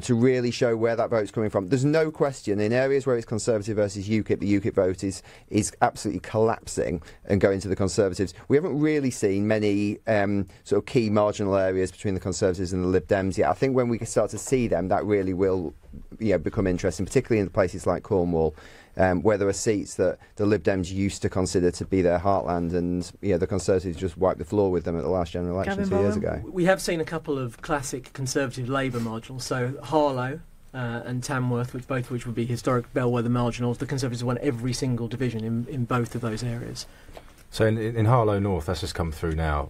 to really show where that vote's coming from. There's no question, in areas where it's Conservative versus UKIP, the UKIP vote is absolutely collapsing and going to the Conservatives. We haven't really seen many sort of key marginal areas between the Conservatives and the Lib Dems yet. I think when we start to see them, that really will become interesting, particularly in places like Cornwall, where there are seats that the Lib Dems used to consider to be their heartland, and the Conservatives just wiped the floor with them at the last general election 2 years ago. We have seen a couple of classic Conservative Labour marginals, so Harlow and Tamworth, both of which would be historic bellwether marginals. The Conservatives won every single division in both of those areas. So in Harlow North, that's just come through now.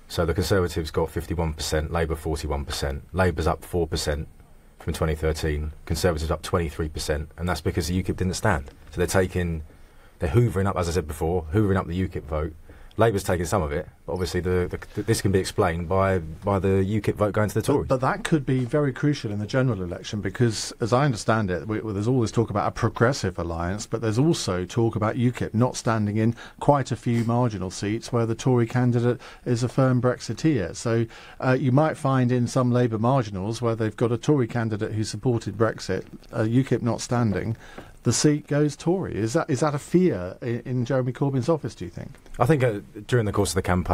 So the Conservatives got 51%, Labour 41%. Labour's up 4%. From 2013, Conservatives up 23%, and that's because the UKIP didn't stand. So they're hoovering up, as I said before, hoovering up the UKIP vote. Labour's taking some of it, but obviously this can be explained by the UKIP vote going to the Tories. But that could be very crucial in the general election because, as I understand it, there's always talk about a progressive alliance, but there's also talk about UKIP not standing in quite a few marginal seats where the Tory candidate is a firm Brexiteer. So you might find in some Labour marginals where they've got a Tory candidate who supported Brexit, UKIP not standing, the seat goes Tory. Is that a fear in Jeremy Corbyn's office, do you think? I think during the course of the campaign,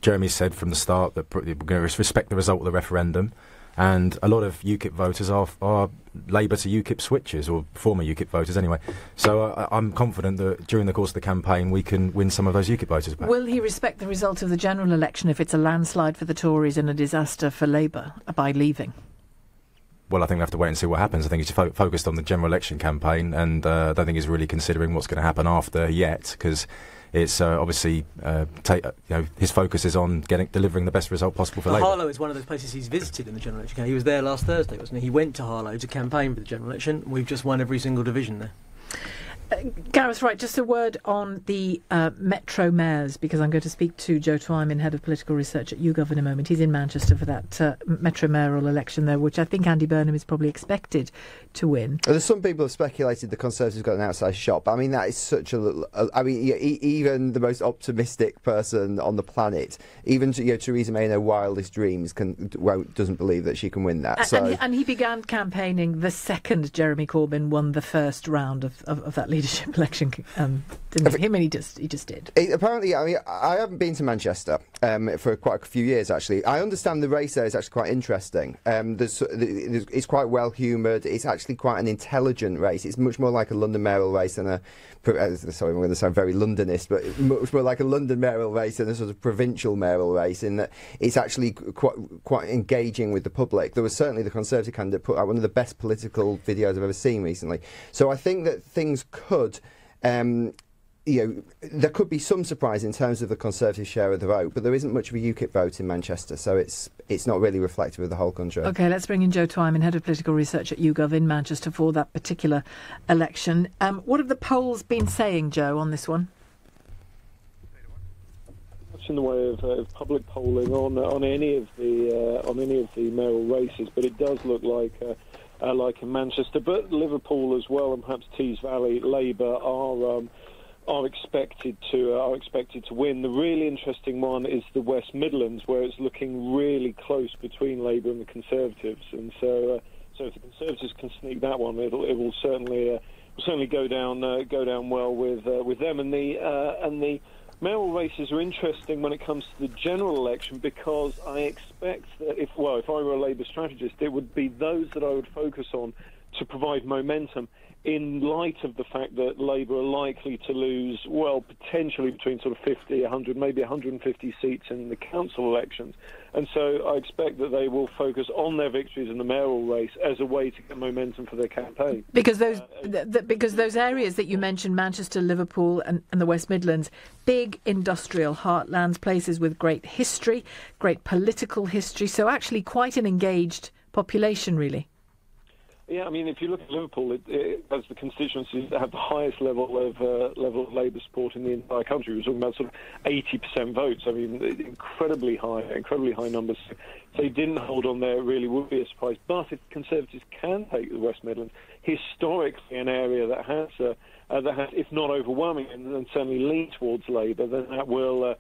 Jeremy said from the start that we're going to respect the result of the referendum, and a lot of UKIP voters are Labour to UKIP switchers, or former UKIP voters anyway. So I'm confident that during the course of the campaign we can win some of those UKIP voters back. Will he respect the result of the general election if it's a landslide for the Tories and a disaster for Labour by leaving? Well, I think we have to wait and see what happens. I think he's focused on the general election campaign, and I don't think he's really considering what's going to happen after yet, because it's obviously his focus is on delivering the best result possible for Labour. Harlow is one of those places he's visited in the general election. He was there last Thursday, wasn't he? He went to Harlow to campaign for the general election. We've just won every single division there. Gareth, right, just a word on the Metro mayors, because I'm going to speak to Joe Twyman, Head of Political Research at YouGov in a moment. He's in Manchester for that Metro mayoral election there, which I think Andy Burnham is probably expected to win. Well, there's some people have speculated the Conservatives got an outside shot, but I mean, that is such even the most optimistic person on the planet, even Theresa May in her wildest dreams doesn't believe that she can win that. And he began campaigning the second Jeremy Corbyn won the first round of that leadership election, didn't he? I mean, he just did. Apparently, I mean, I haven't been to Manchester for quite a few years, actually. I understand the race there is actually quite interesting. It's quite well-humoured. It's actually quite an intelligent race. It's much more like a London mayoral race than sorry, I'm going to sound very Londonist, but much more like a London mayoral race than a sort of provincial mayoral race, in that it's actually quite engaging with the public. There was certainly the Conservative candidate put out one of the best political videos I've ever seen recently. So I think that things could... there could be some surprise in terms of the Conservative share of the vote, but there isn't much of a UKIP vote in Manchester, so it's not really reflective of the whole country. OK, let's bring in Joe Twyman, Head of Political Research at YouGov in Manchester for that particular election. What have the polls been saying, Joe, on this one? Much in the way of public polling on any of the mayoral races, but it does look like in Manchester, but Liverpool as well, and perhaps Tees Valley, Labour are expected to win. The really interesting one is the West Midlands, where it's looking really close between Labour and the Conservatives, and so if the Conservatives can sneak that one, it will certainly go down well with them. And the mayoral races are interesting when it comes to the general election, because I expect that if I were a Labour strategist, it would be those that I would focus on to provide momentum, in light of the fact that Labour are likely to lose, potentially between sort of 50, 100, maybe 150 seats in the council elections. And so I expect that they will focus on their victories in the mayoral race as a way to get momentum for their campaign. Because those areas that you mentioned, Manchester, Liverpool and the West Midlands, big industrial heartlands, places with great history, great political history, so actually quite an engaged population, really. Yeah, I mean, if you look at Liverpool, it has the constituencies that have the highest level of Labour support in the entire country. We're talking about sort of 80% votes. I mean, incredibly high numbers. So they didn't hold on there. It really would be a surprise. But if Conservatives can take the West Midlands, historically an area that has, if not overwhelming, and certainly lean towards Labour, then that will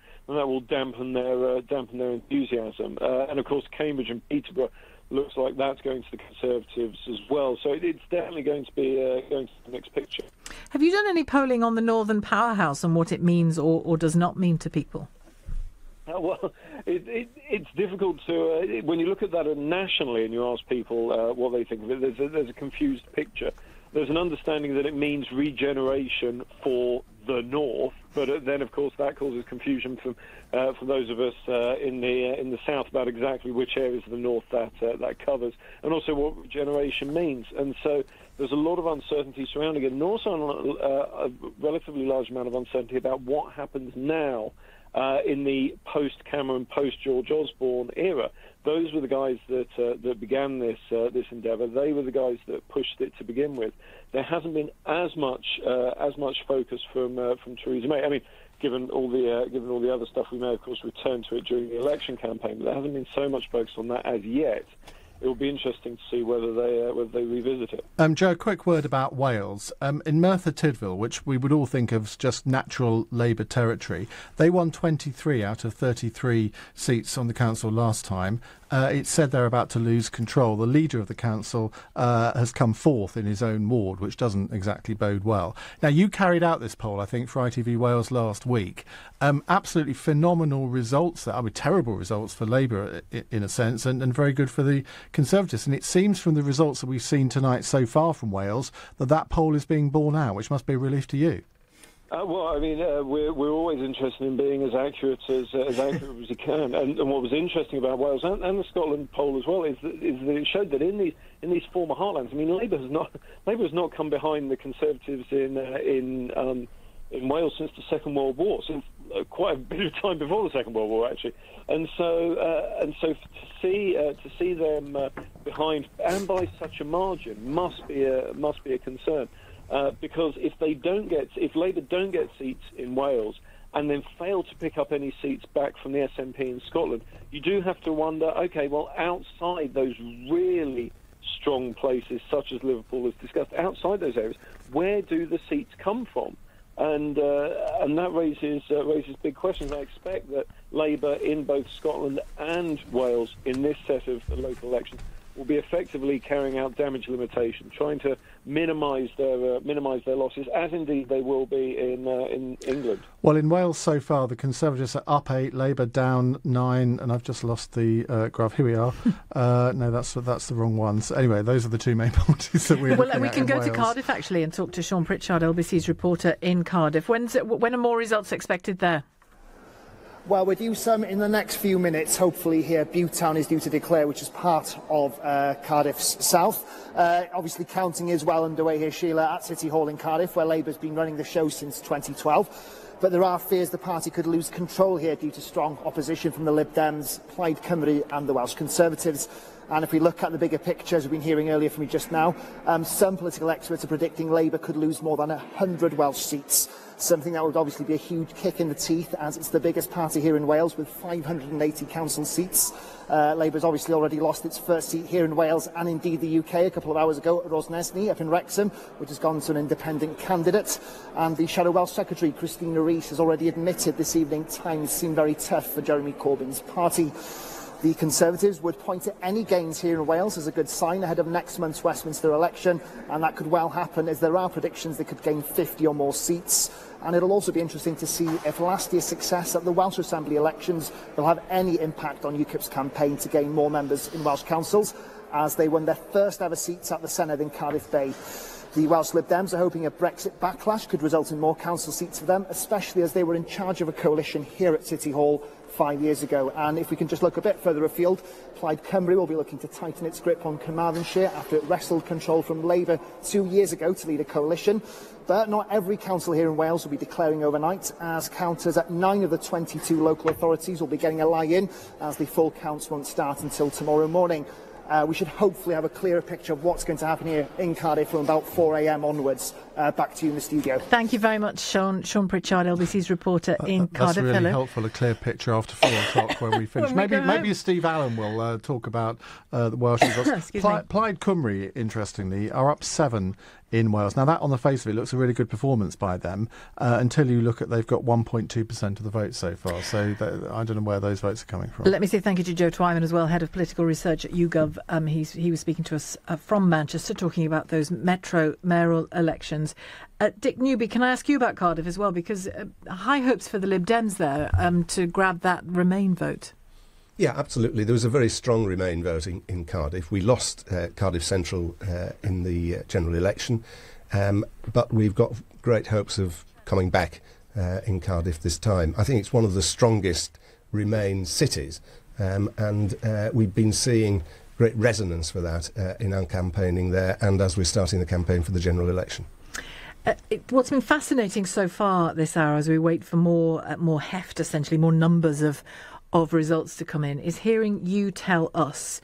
dampen their enthusiasm. And of course, Cambridge and Peterborough looks like that's going to the Conservatives as well. So it's definitely going to be the mixed picture. Have you done any polling on the Northern Powerhouse and what it means or does not mean to people? Well, it's difficult to... when you look at that nationally and you ask people what they think of it, there's a confused picture. There's an understanding that it means regeneration for the North, but then, of course, that causes confusion for those of us in the South about exactly which areas of the North that covers, and also what regeneration means. And so there's a lot of uncertainty surrounding it, and also a relatively large amount of uncertainty about what happens now in the post-Cameron, post-George Osborne era. Those were the guys that began this endeavour. They were the guys that pushed it to begin with. There hasn't been as much focus from Theresa May. I mean, given all the other stuff, we may of course return to it during the election campaign, but there hasn't been so much focus on that as yet. It will be interesting to see whether they revisit it. Joe, a quick word about Wales. In Merthyr Tydfil, which we would all think of as just natural Labour territory, they won 23 out of 33 seats on the council last time. It's said they're about to lose control. The leader of the council has come fourth in his own ward, which doesn't exactly bode well. Now, you carried out this poll, I think, for ITV Wales last week. Absolutely phenomenal results there. I mean, terrible results for Labour, in a sense, and very good for the Conservatives. And it seems from the results that we've seen tonight so far from Wales that poll is being borne out, which must be a relief to you. Well, I mean, we're always interested in being as accurate as we can. And what was interesting about Wales and the Scotland poll as well is that it showed that in these former heartlands, I mean, Labour has not come behind the Conservatives in Wales since the Second World War, since quite a bit of time before the Second World War, actually. And so to see them behind and by such a margin must be a concern. because if Labour don't get seats in Wales and then fail to pick up any seats back from the SNP in Scotland, you do have to wonder, OK, well, outside those really strong places, such as Liverpool as discussed, outside those areas, where do the seats come from? And that raises big questions. I expect that Labour in both Scotland and Wales in this set of local elections will be effectively carrying out damage limitation, trying to minimise their losses, as indeed they will be in England. Well, in Wales so far, the Conservatives are up 8, Labour down 9, and I've just lost the graph. Here we are. No, that's the wrong ones. Anyway, those are the two main parties that we're looking at. Well, we can go Wales. to Cardiff actually and talk to Sean Pritchard, LBC's reporter in Cardiff. When are more results expected there? Well, we're due some in the next few minutes, hopefully here. Butetown is due to declare, which is part of Cardiff's south. Obviously, counting is well underway here, Sheila, at City Hall in Cardiff, where Labour's been running the show since 2012. But there are fears the party could lose control here due to strong opposition from the Lib Dems, Plaid Cymru and the Welsh Conservatives. And if we look at the bigger picture, as we've been hearing earlier from you just now, some political experts are predicting Labour could lose more than 100 Welsh seats, something that would obviously be a huge kick in the teeth, as it's the biggest party here in Wales with 580 council seats. Labour's obviously already lost its first seat here in Wales and indeed the UK a couple of hours ago at Rosnesny up in Wrexham, which has gone to an independent candidate. And the Shadow Welsh Secretary, Christina Rees, has already admitted this evening times seem very tough for Jeremy Corbyn's party. The Conservatives would point to any gains here in Wales as a good sign ahead of next month's Westminster election, and that could well happen as there are predictions they could gain 50 or more seats. And it'll also be interesting to see if last year's success at the Welsh Assembly elections will have any impact on UKIP's campaign to gain more members in Welsh councils, as they won their first ever seats at the Senedd in Cardiff Bay. The Welsh Lib Dems are hoping a Brexit backlash could result in more council seats for them, especially as they were in charge of a coalition here at City Hall 5 years ago. And if we can just look a bit further afield, Plaid Cymru will be looking to tighten its grip on Carmarthenshire after it wrestled control from Labour 2 years ago to lead a coalition. But not every council here in Wales will be declaring overnight, as counters at 9 of the 22 local authorities will be getting a lie-in, as the full counts won't start until tomorrow morning. We should hopefully have a clearer picture of what's going to happen here in Cardiff from about 4 a.m. onwards. Back to you in the studio. Thank you very much, Sean Pritchard, LBC's reporter in Cardiff. That's really Hello. helpful, a clear picture after 4 o'clock when we finish. Maybe Steve Allen will talk about the Welsh results. Plaid Cymru, interestingly, are up 7 in Wales. Now, that on the face of it looks a really good performance by them until you look at they've got 1.2% of the vote so far. So I don't know where those votes are coming from. Let me say thank you to Joe Twyman as well, Head of Political Research at YouGov. He was speaking to us from Manchester, talking about those mayoral elections. Dick Newby, can I ask you about Cardiff as well? Because high hopes for the Lib Dems there to grab that Remain vote. Yeah, absolutely. There was a very strong Remain vote in Cardiff. We lost Cardiff Central in the general election, but we've got great hopes of coming back in Cardiff this time. I think it's one of the strongest Remain cities, and we've been seeing great resonance for that in our campaigning there and as we're starting the campaign for the general election. What's been fascinating so far this hour, as we wait for more heft, essentially, more numbers of results to come in, is hearing you tell us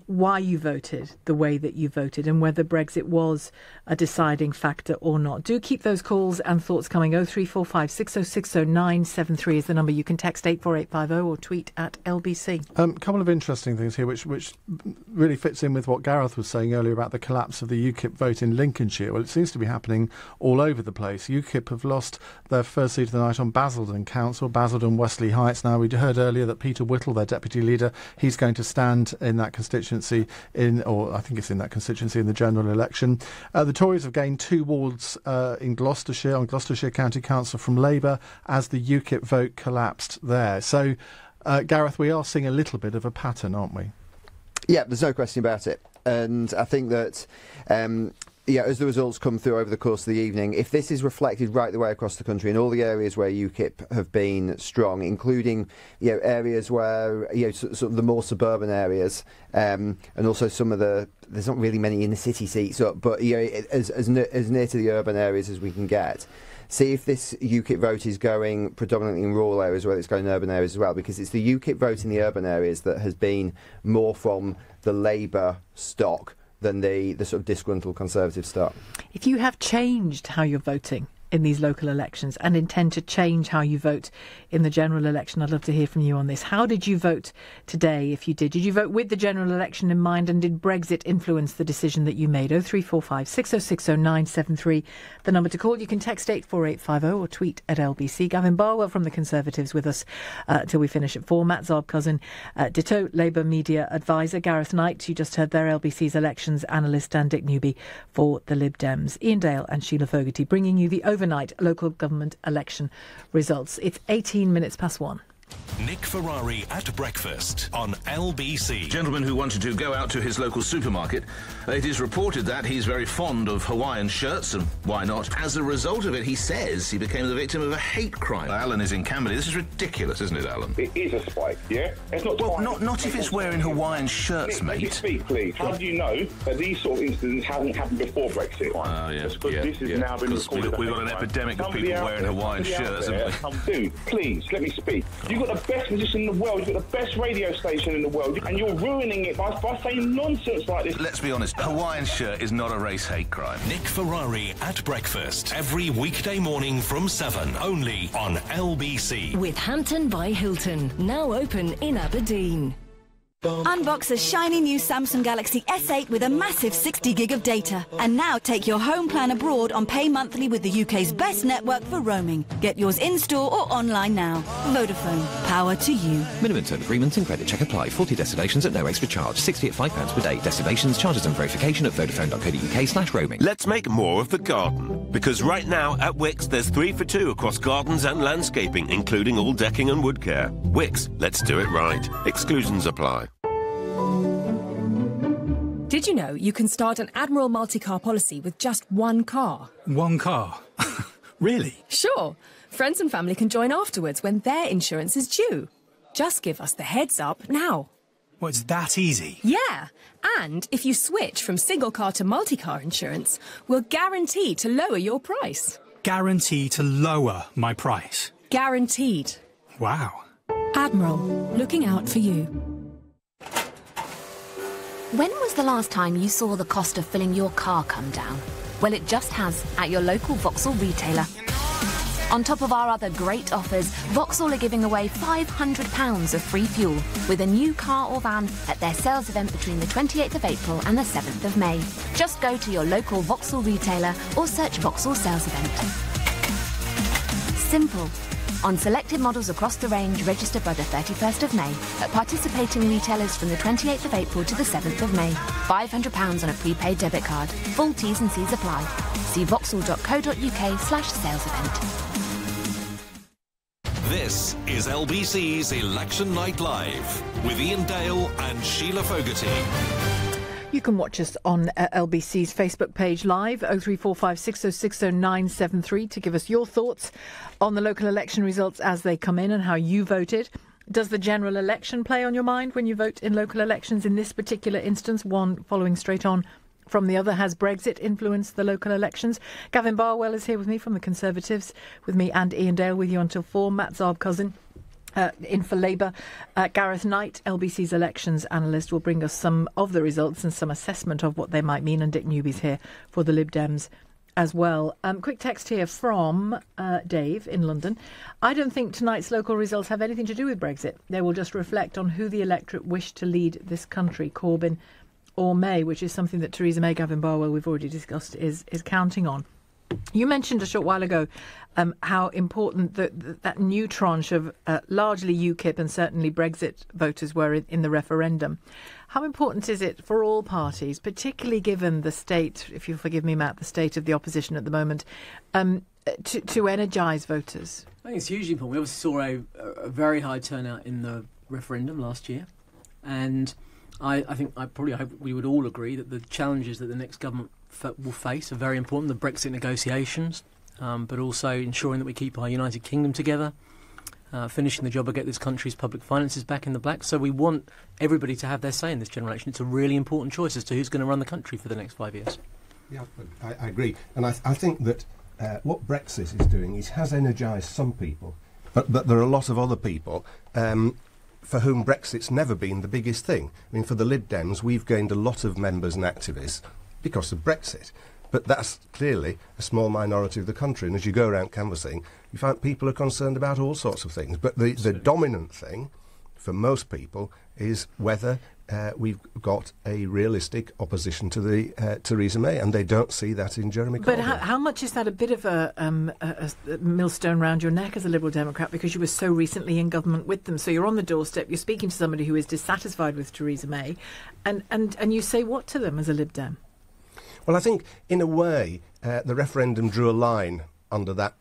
why you voted the way that you voted and whether Brexit was a deciding factor or not. Do keep those calls and thoughts coming. 0345 6060 973 is the number. You can text 84850 or tweet at LBC. A couple of interesting things here which really fits in with what Gareth was saying earlier about the collapse of the UKIP vote in Lincolnshire. Well, it seems to be happening all over the place. UKIP have lost their first seat of the night on Basildon Council, Basildon Wesley Heights. Now, we heard earlier that Peter Whittle, their deputy leader, he's going to stand in that constituency in the general election. The Tories have gained 2 wards in Gloucestershire, on Gloucestershire County Council from Labour, as the UKIP vote collapsed there. So, Gareth, we are seeing a little bit of a pattern, aren't we? Yeah, there's no question about it. And I think that as the results come through over the course of the evening, if this is reflected right the way across the country in all the areas where UKIP have been strong, including areas where sort of the more suburban areas, and also some of there's not really many in the city seats, but as near to the urban areas as we can get. See if this UKIP vote is going predominantly in rural areas, whether it's going in urban areas as well, because it's the UKIP vote in the urban areas that has been more from the Labour stock than the sort of disgruntled Conservative stock. If you have changed how you're voting in these local elections and intend to change how you vote in the general election, I'd love to hear from you on this. How did you vote today, if you did? Did you vote with the general election in mind, and did Brexit influence the decision that you made? 0345 606 0973, the number to call. You can text 84850 or tweet at LBC. Gavin Barwell from the Conservatives with us till we finish at 4. Matt Zarb-Cousin, ditto Labour media advisor. Gareth Knight, you just heard there, LBC's elections analyst, and Dick Newby for the Lib Dems. Ian Dale and Sheila Fogarty bringing you the overnight local government election results. It's 18 minutes past 1. Nick Ferrari at breakfast on LBC. Gentleman who wanted to go out to his local supermarket. It is reported that he's very fond of Hawaiian shirts, and why not? As a result of it, he says he became the victim of a hate crime. Alan is in Camberley. This is ridiculous, isn't it, Alan? It is a spike, yeah? It's not. Well, not if it's wearing Hawaiian shirts, mate. Let me speak, please. How do you know that these sort of incidents haven't happened before Brexit? Oh, yeah. Because this has now been recorded. We've got an epidemic of people wearing Hawaiian shirts, haven't we? Dude, please, let me speak. You've got the best position in the world, you've got the best radio station in the world, and you're ruining it by saying nonsense like this. Let's be honest, Hawaiian shirt is not a race hate crime. Nick Ferrari at breakfast every weekday morning from 7, only on LBC. With Hampton by Hilton, now open in Aberdeen. Unbox a shiny new Samsung Galaxy S8 with a massive 60 gig of data. And now take your home plan abroad on Pay Monthly with the UK's best network for roaming. Get yours in-store or online now. Vodafone. Power to you. Minimum term agreement and credit check apply. 40 destinations at no extra charge. 60 at £5 per day. Destinations, charges and verification at vodafone.co.uk/roaming. Let's make more of the garden. Because right now at Wix there's 3 for 2 across gardens and landscaping, including all decking and wood care. Wix, let's do it right. Exclusions apply. Did you know you can start an Admiral multi-car policy with just one car? One car? Really? Sure. Friends and family can join afterwards when their insurance is due. Just give us the heads up now. Well, it's that easy? Yeah. And if you switch from single car to multi-car insurance, we'll guarantee to lower your price. Guarantee to lower my price? Guaranteed. Wow. Admiral, looking out for you. When was the last time you saw the cost of filling your car come down? Well, it just has at your local Vauxhall retailer. On top of our other great offers, Vauxhall are giving away £500 of free fuel with a new car or van at their sales event between the 28th of April and the 7th of May. Just go to your local Vauxhall retailer or search Vauxhall sales event. Simple. On selected models across the range, register by the 31st of May at participating retailers from the 28th of April to the 7th of May. £500 on a prepaid debit card. Full T's and C's apply. See vauxhall.co.uk/sales event. This is LBC's Election Night Live with Ian Dale and Sheila Fogarty. You can watch us on LBC's Facebook page live, 0345 606 0973, to give us your thoughts on the local election results as they come in and how you voted. Does the general election play on your mind when you vote in local elections? In this particular instance, one following straight on from the other, has Brexit influenced the local elections? Gavin Barwell is here with me from the Conservatives, with me and Ian Dale with you until 4. Matt Zarb-Cousin in for Labour. Gareth Knight, LBC's elections analyst, will bring us some of the results and some assessment of what they might mean, and Dick Newby's here for the Lib Dems as well. Quick text here from Dave in London. I don't think tonight's local results have anything to do with Brexit. They will just reflect on who the electorate wish to lead this country, Corbyn or May, which is something that Theresa May, Gavin Barwell, we've already discussed, is counting on. You mentioned a short while ago how important that new tranche of largely UKIP and certainly Brexit voters were in the referendum. How important is it for all parties, particularly given the state, if you'll forgive me, Matt, the state of the opposition at the moment, to energise voters? I think it's hugely important. We obviously saw a very high turnout in the referendum last year, and I hope we would all agree that the challenges that the next government will face are very important. The Brexit negotiations, but also ensuring that we keep our United Kingdom together, finishing the job to get this country's public finances back in the black. So we want everybody to have their say in this general election. It's a really important choice as to who's going to run the country for the next 5 years. Yeah, I agree. And I think that what Brexit is doing is has energised some people, but there are a lot of other people for whom Brexit's never been the biggest thing. I mean, for the Lib Dems, we've gained a lot of members and activists because of Brexit. But that's clearly a small minority of the country. And as you go around canvassing, you find people are concerned about all sorts of things. But the dominant thing for most people is whether we've got a realistic opposition to the Theresa May, and they don't see that in Jeremy Corbyn. But how much is that a bit of a millstone round your neck as a Liberal Democrat, because you were so recently in government with them? So you're on the doorstep, you're speaking to somebody who is dissatisfied with Theresa May, and you say what to them as a Lib Dem? Well, I think, in a way, the referendum drew a line under that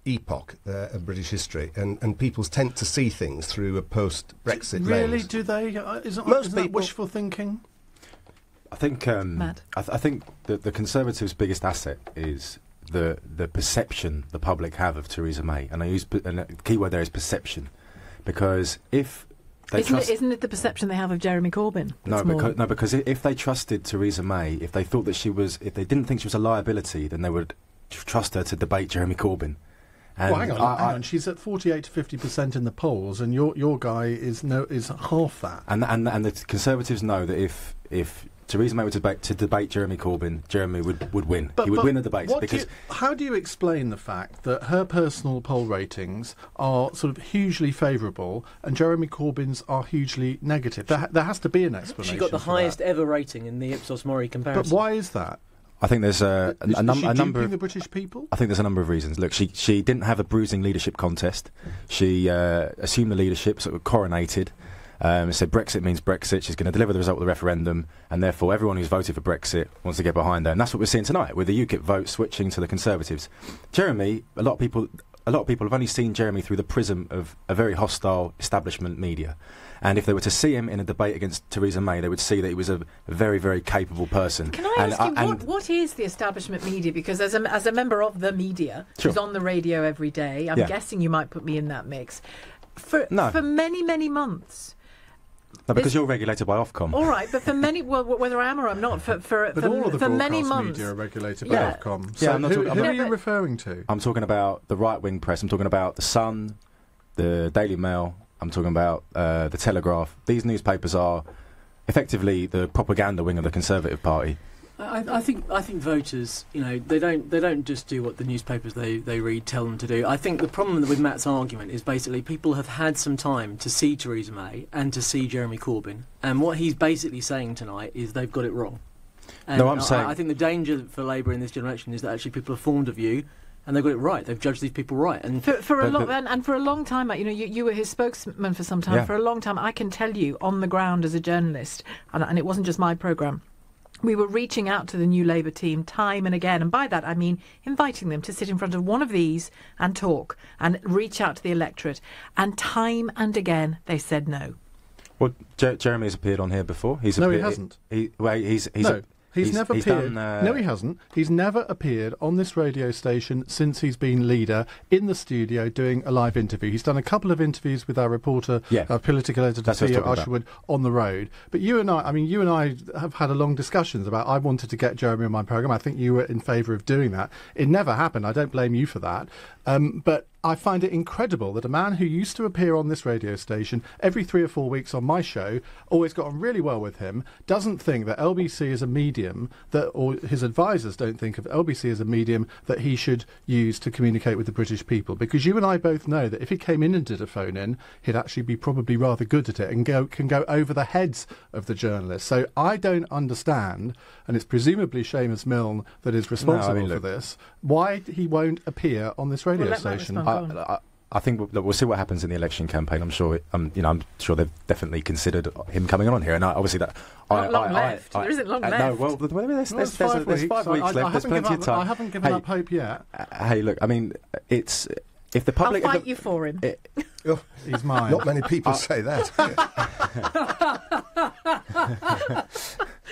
epoch of British history, and people tend to see things through a post-Brexit lens. Really? Do they? Isn't that wishful thinking? I think I think the Conservatives' biggest asset is the perception the public have of Theresa May, and the key word there is perception, because if Isn't it the perception they have of Jeremy Corbyn? No, because if they trusted Theresa May, if they thought that if they didn't think she was a liability, then they would trust her to debate Jeremy Corbyn. And hang on. She's at 48 to 50% in the polls, and your guy is half that. And the Conservatives know that if Theresa May were to debate Jeremy Corbyn, Jeremy would win. He would win the debates. How do you explain the fact that her personal poll ratings are sort of hugely favourable and Jeremy Corbyn's are hugely negative? There has to be an explanation. She got the highest ever rating in the Ipsos Mori comparison. But why is that? I think there's a number of the British people. I think there's a number of reasons. Look, she didn't have a bruising leadership contest. She assumed the leadership, sort of coronated. Said Brexit means Brexit. She's going to deliver the result of the referendum, and therefore everyone who's voted for Brexit wants to get behind her. And that's what we're seeing tonight, with the UKIP vote switching to the Conservatives. Jeremy, a lot of people have only seen Jeremy through the prism of a very hostile establishment media. And if they were to see him in a debate against Theresa May, they would see that he was a very, very capable person. Can I ask you, what is the establishment media? Because as a member of the media, who's on the radio every day, I'm guessing you might put me in that mix. For many, many months. No, because you're regulated by Ofcom. All right, but for many, whether I am or I'm not, for all of the many broadcast months, media are regulated by Ofcom. So who are you referring to? I'm talking about the right-wing press. I'm talking about The Sun, the Daily Mail. I'm talking about the Telegraph. These newspapers are effectively the propaganda wing of the Conservative Party. I think voters, they don't just do what the newspapers they read tell them to do. I think the problem with Matt's argument is basically people have had some time to see Theresa May and to see Jeremy Corbyn, and what he's basically saying tonight is they've got it wrong. And I think the danger for Labour in this general election is that actually people have formed a view. And they've got it right. They've judged these people right. And for a long time, you were his spokesman for some time. Yeah. For a long time, I can tell you, on the ground as a journalist, and it wasn't just my programme, we were reaching out to the New Labour team time and again. And by that, I mean inviting them to sit in front of one of these and talk and reach out to the electorate. And time and again, they said no. Well, Jeremy has appeared on here before. He hasn't. He's never appeared. No, he hasn't. He's never appeared on this radio station since he's been leader in the studio doing a live interview. He's done a couple of interviews with our reporter, our political editor, Theo Usherwood, on the road. But you and I have had a long discussions about, I wanted to get Jeremy on my programme. I think you were in favour of doing that. It never happened. I don't blame you for that. But I find it incredible that a man who used to appear on this radio station every 3 or 4 weeks on my show, always got on really well with him, doesn't think that LBC is a medium or his advisors don't think of LBC as a medium that he should use to communicate with the British people. Because you and I both know that if he came in and did a phone-in, he'd actually be probably rather good at it and can go over the heads of the journalists. So I don't understand, and it's presumably Seamus Milne that is responsible for this, why he won't appear on this radio station. I think we'll see what happens in the election campaign. I'm sure. I'm sure they've definitely considered him coming on here, and obviously that. There isn't long left. No, well, there's 5 weeks left. There's plenty of time. I haven't given up hope yet. Hey, look, I mean, it's if the public. I'll fight you for him. He's mine. Not many people say that.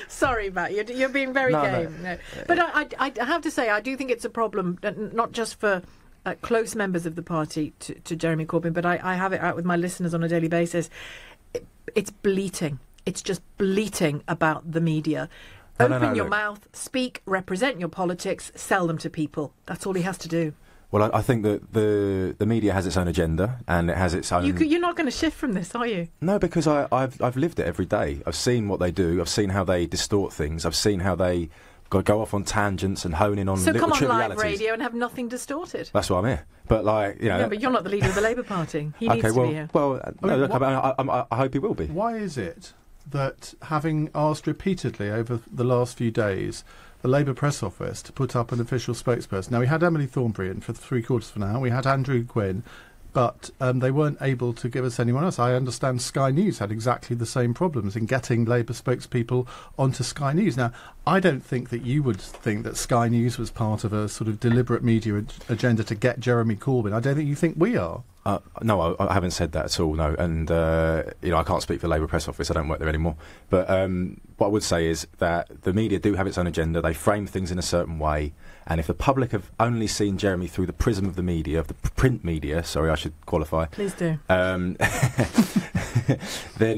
Sorry, Matt, you're being very game. No. But I have to say, I do think it's a problem, not just for close members of the party to Jeremy Corbyn, but I have it out with my listeners on a daily basis. It's bleating. It's just bleating about the media. Open your mouth, speak, represent your politics, sell them to people. That's all he has to do. Well, I think that the media has its own agenda and it has its own... You're not going to shift from this, are you? No, because I've lived it every day. I've seen what they do. I've seen how they distort things. I've seen how they go off on tangents and hone in on so little trivialities. So come on live radio and have nothing distorted. That's why I'm here. But, like, you know... No, but you're not the leader of the Labour Party. He needs to be here. Well, no, look, I hope he will be. Why is it that, having asked repeatedly over the last few days... the Labour press office to put up an official spokesperson. Now, we had Emily Thornberry in for 3/4 for now. We had Andrew Gwynn, but they weren't able to give us anyone else. I understand Sky News had exactly the same problems in getting Labour spokespeople onto Sky News. Now, I don't think that you would think that Sky News was part of a sort of deliberate media agenda to get Jeremy Corbyn. I don't think you think we are. No, I haven't said that at all, no. And, I can't speak for the Labour press office. I don't work there anymore. But what I would say is that the media do have its own agenda. They frame things in a certain way. And if the public have only seen Jeremy through the prism of the media, of the print media, sorry, I should qualify. Please do. Then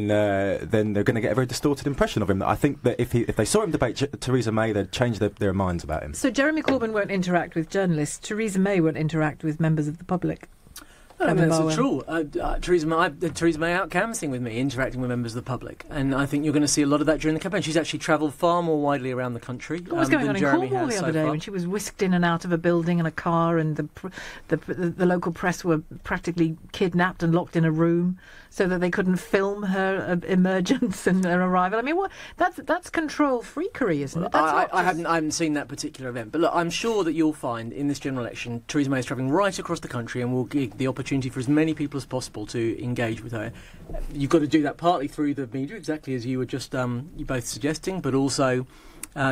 they're going to get a very distorted impression of him. I think that if they saw him debate Theresa May, they'd change their minds about him. So Jeremy Corbyn won't interact with journalists. Theresa May won't interact with members of the public. I mean, that's true. Theresa May out canvassing with me, interacting with members of the public, and I think you're going to see a lot of that during the campaign. She's actually travelled far more widely around the country. What was going on in Cornwall the other day far. when she was whisked in and out of a building in a car, and the local press were practically kidnapped and locked in a room so that they couldn't film her emergence and her arrival. I mean, that's control freakery, isn't it? I haven't seen that particular event, but look, I'm sure that you'll find in this general election, Theresa May is travelling right across the country and will give the opportunity for as many people as possible to engage with her. You've got to do that partly through the media, exactly as you were just you both suggesting, but also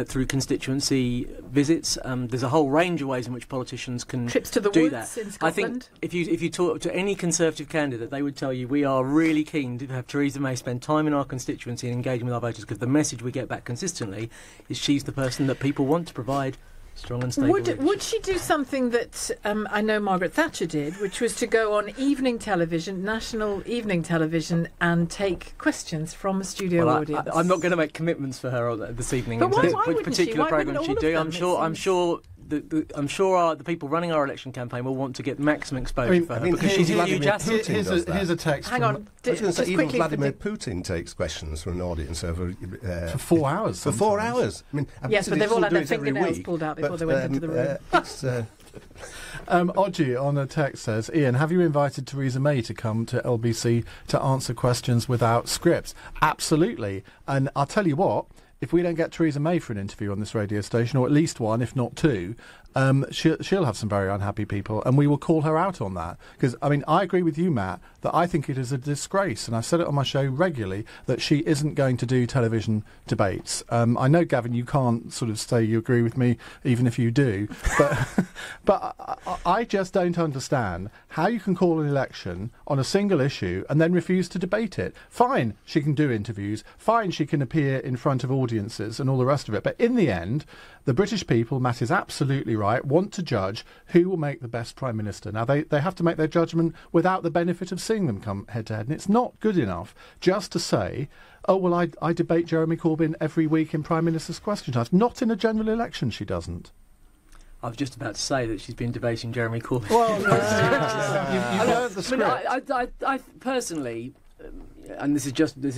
through constituency visits. There's a whole range of ways in which politicians can trips to the do woods that. In Scotland. I think if you talk to any Conservative candidate, they would tell you we are really keen to have Theresa May spend time in our constituency and engaging with our voters, because the message we get back consistently is she's the person that people want to provide strong and stable leadership. Would she do something that I know Margaret Thatcher did, which was to go on evening television, national evening television, and take questions from a studio audience? I'm not going to make commitments for her this evening. But in why which particular programme she'd do. I'm sure the people running our election campaign will want to get maximum exposure for her, because she's a huge asset. Here's a text. Hang on. I was going to say, even Vladimir Putin takes questions from an audience over... for 4 hours. For 4 hours. I mean, yes, but they've all had their fingernails pulled out before they went into the room. Odgie on a text says, Ian, have you invited Theresa May to come to LBC to answer questions without scripts? Absolutely. And I'll tell you what, if we don't get Theresa May for an interview on this radio station, or at least one, if not two, she'll have some very unhappy people, and we will call her out on that. Because, I mean, I agree with you, Matt, that I think it is a disgrace, and I've said it on my show regularly, that she isn't going to do television debates. I know, Gavin, you can't sort of say you agree with me, even if you do, but I just don't understand how you can call an election on a single issue and then refuse to debate it. Fine, she can do interviews, fine, she can appear in front of audiences and all the rest of it, but in the end, the British people, Matt is absolutely right, want to judge who will make the best Prime Minister. Now, they have to make their judgment without the benefit of seeing them come head-to-head, and it's not good enough just to say, oh, well, I debate Jeremy Corbyn every week in Prime Minister's Question Times. Not in a general election, she doesn't. I was just about to say that she's been debating Jeremy Corbyn. Well, you've heard the script. I personally... and this is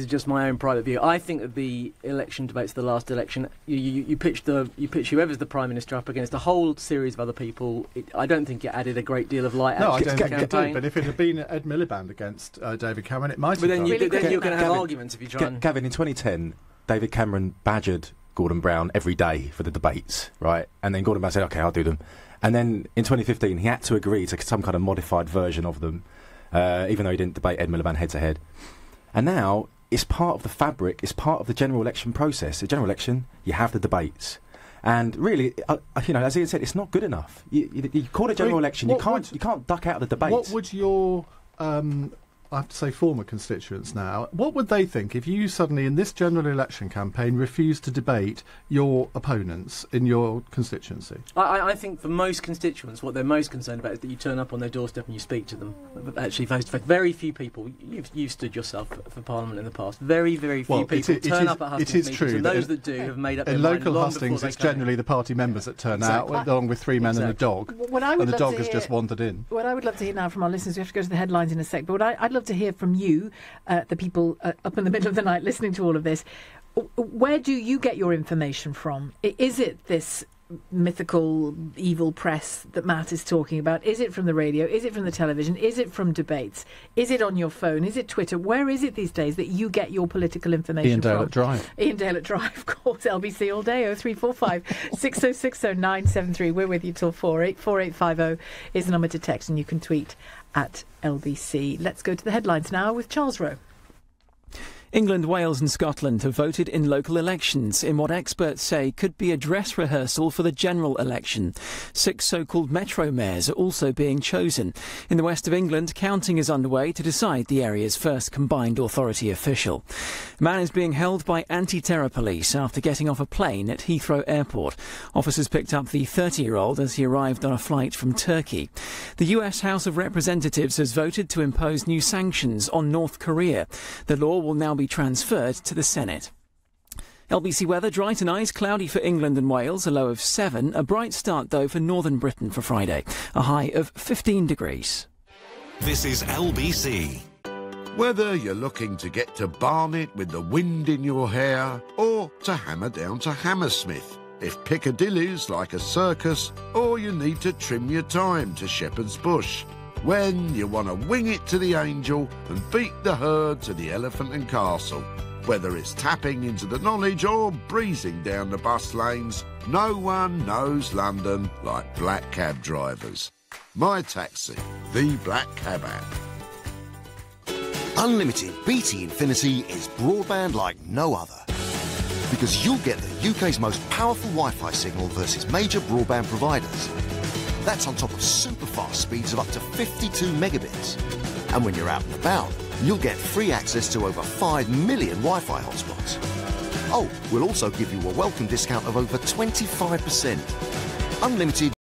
just my own private view. I think that the election debates, the last election, you pitch whoever's the Prime Minister up against a whole series of other people. I don't think it added a great deal of light. No, I don't think it did. But if it had been Ed Miliband against David Cameron, it might have. But then you're going to have arguments if you try. Gavin, in 2010, David Cameron badgered Gordon Brown every day for the debates, right? And then Gordon Brown said, "Okay, I'll do them." And then in 2015, he had to agree to some kind of modified version of them, even though he didn't debate Ed Miliband head to head. And now it's part of the fabric, it's part of the general election process. The general election, you have the debates. And really, as Ian said, it's not good enough. You call it a general election, you can't duck out of the debate. What would your I have to say, former constituents now. What would they think if you suddenly, in this general election campaign, refused to debate your opponents in your constituency? I think for most constituents, what they're most concerned about is that you turn up on their doorstep and you speak to them, actually face to face. Very few people, you've stood yourself for Parliament in the past, very, very few people turn up at hustings meetings, true and those that do have made up their in mind local long hustings, before it's they came. generally the party members that turn out, along with three men and a dog, and the dog has just wandered in. What I would love to hear now from our listeners, we have to go to the headlines in a sec, but I'd love to hear from you, the people up in the middle of the night listening to all of this. Where do you get your information from? Is it this mythical evil press that Matt is talking about? Is it from the radio? Is it from the television? Is it from debates? Is it on your phone? Is it Twitter? Where is it these days that you get your political information Ian Dale from? at Drive. Ian Dale at Drive, of course. LBC all day. 0345 6060 973. We're with you till 4. 84850 is the number to text, and you can tweet at LBC. Let's go to the headlines now with Charles Rowe. England, Wales and Scotland have voted in local elections in what experts say could be a dress rehearsal for the general election. 6 so-called metro mayors are also being chosen. In the west of England, counting is underway to decide the area's first combined authority official. A man is being held by anti-terror police after getting off a plane at Heathrow Airport. Officers picked up the 30-year-old as he arrived on a flight from Turkey. The US House of Representatives has voted to impose new sanctions on North Korea. The law will now be transferred to the Senate. LBC weather, dry tonight, cloudy for England and Wales, a low of 7. A bright start, though, for northern Britain for Friday, a high of 15 degrees. This is LBC. Whether you're looking to get to Barnet with the wind in your hair or to hammer down to Hammersmith, if Piccadilly's like a circus or you need to trim your time to Shepherd's Bush, when you want to wing it to the Angel and beat the herd to the Elephant and Castle. Whether it's tapping into the knowledge or breezing down the bus lanes, no one knows London like black cab drivers. My Taxi, the black cab app. Unlimited BT Infinity is broadband like no other. Because you'll get the UK's most powerful Wi-Fi signal versus major broadband providers. That's on top of super fast speeds of up to 52 megabits. And when you're out and about, you'll get free access to over 5 million Wi-Fi hotspots. Oh, we'll also give you a welcome discount of over 25%. Unlimited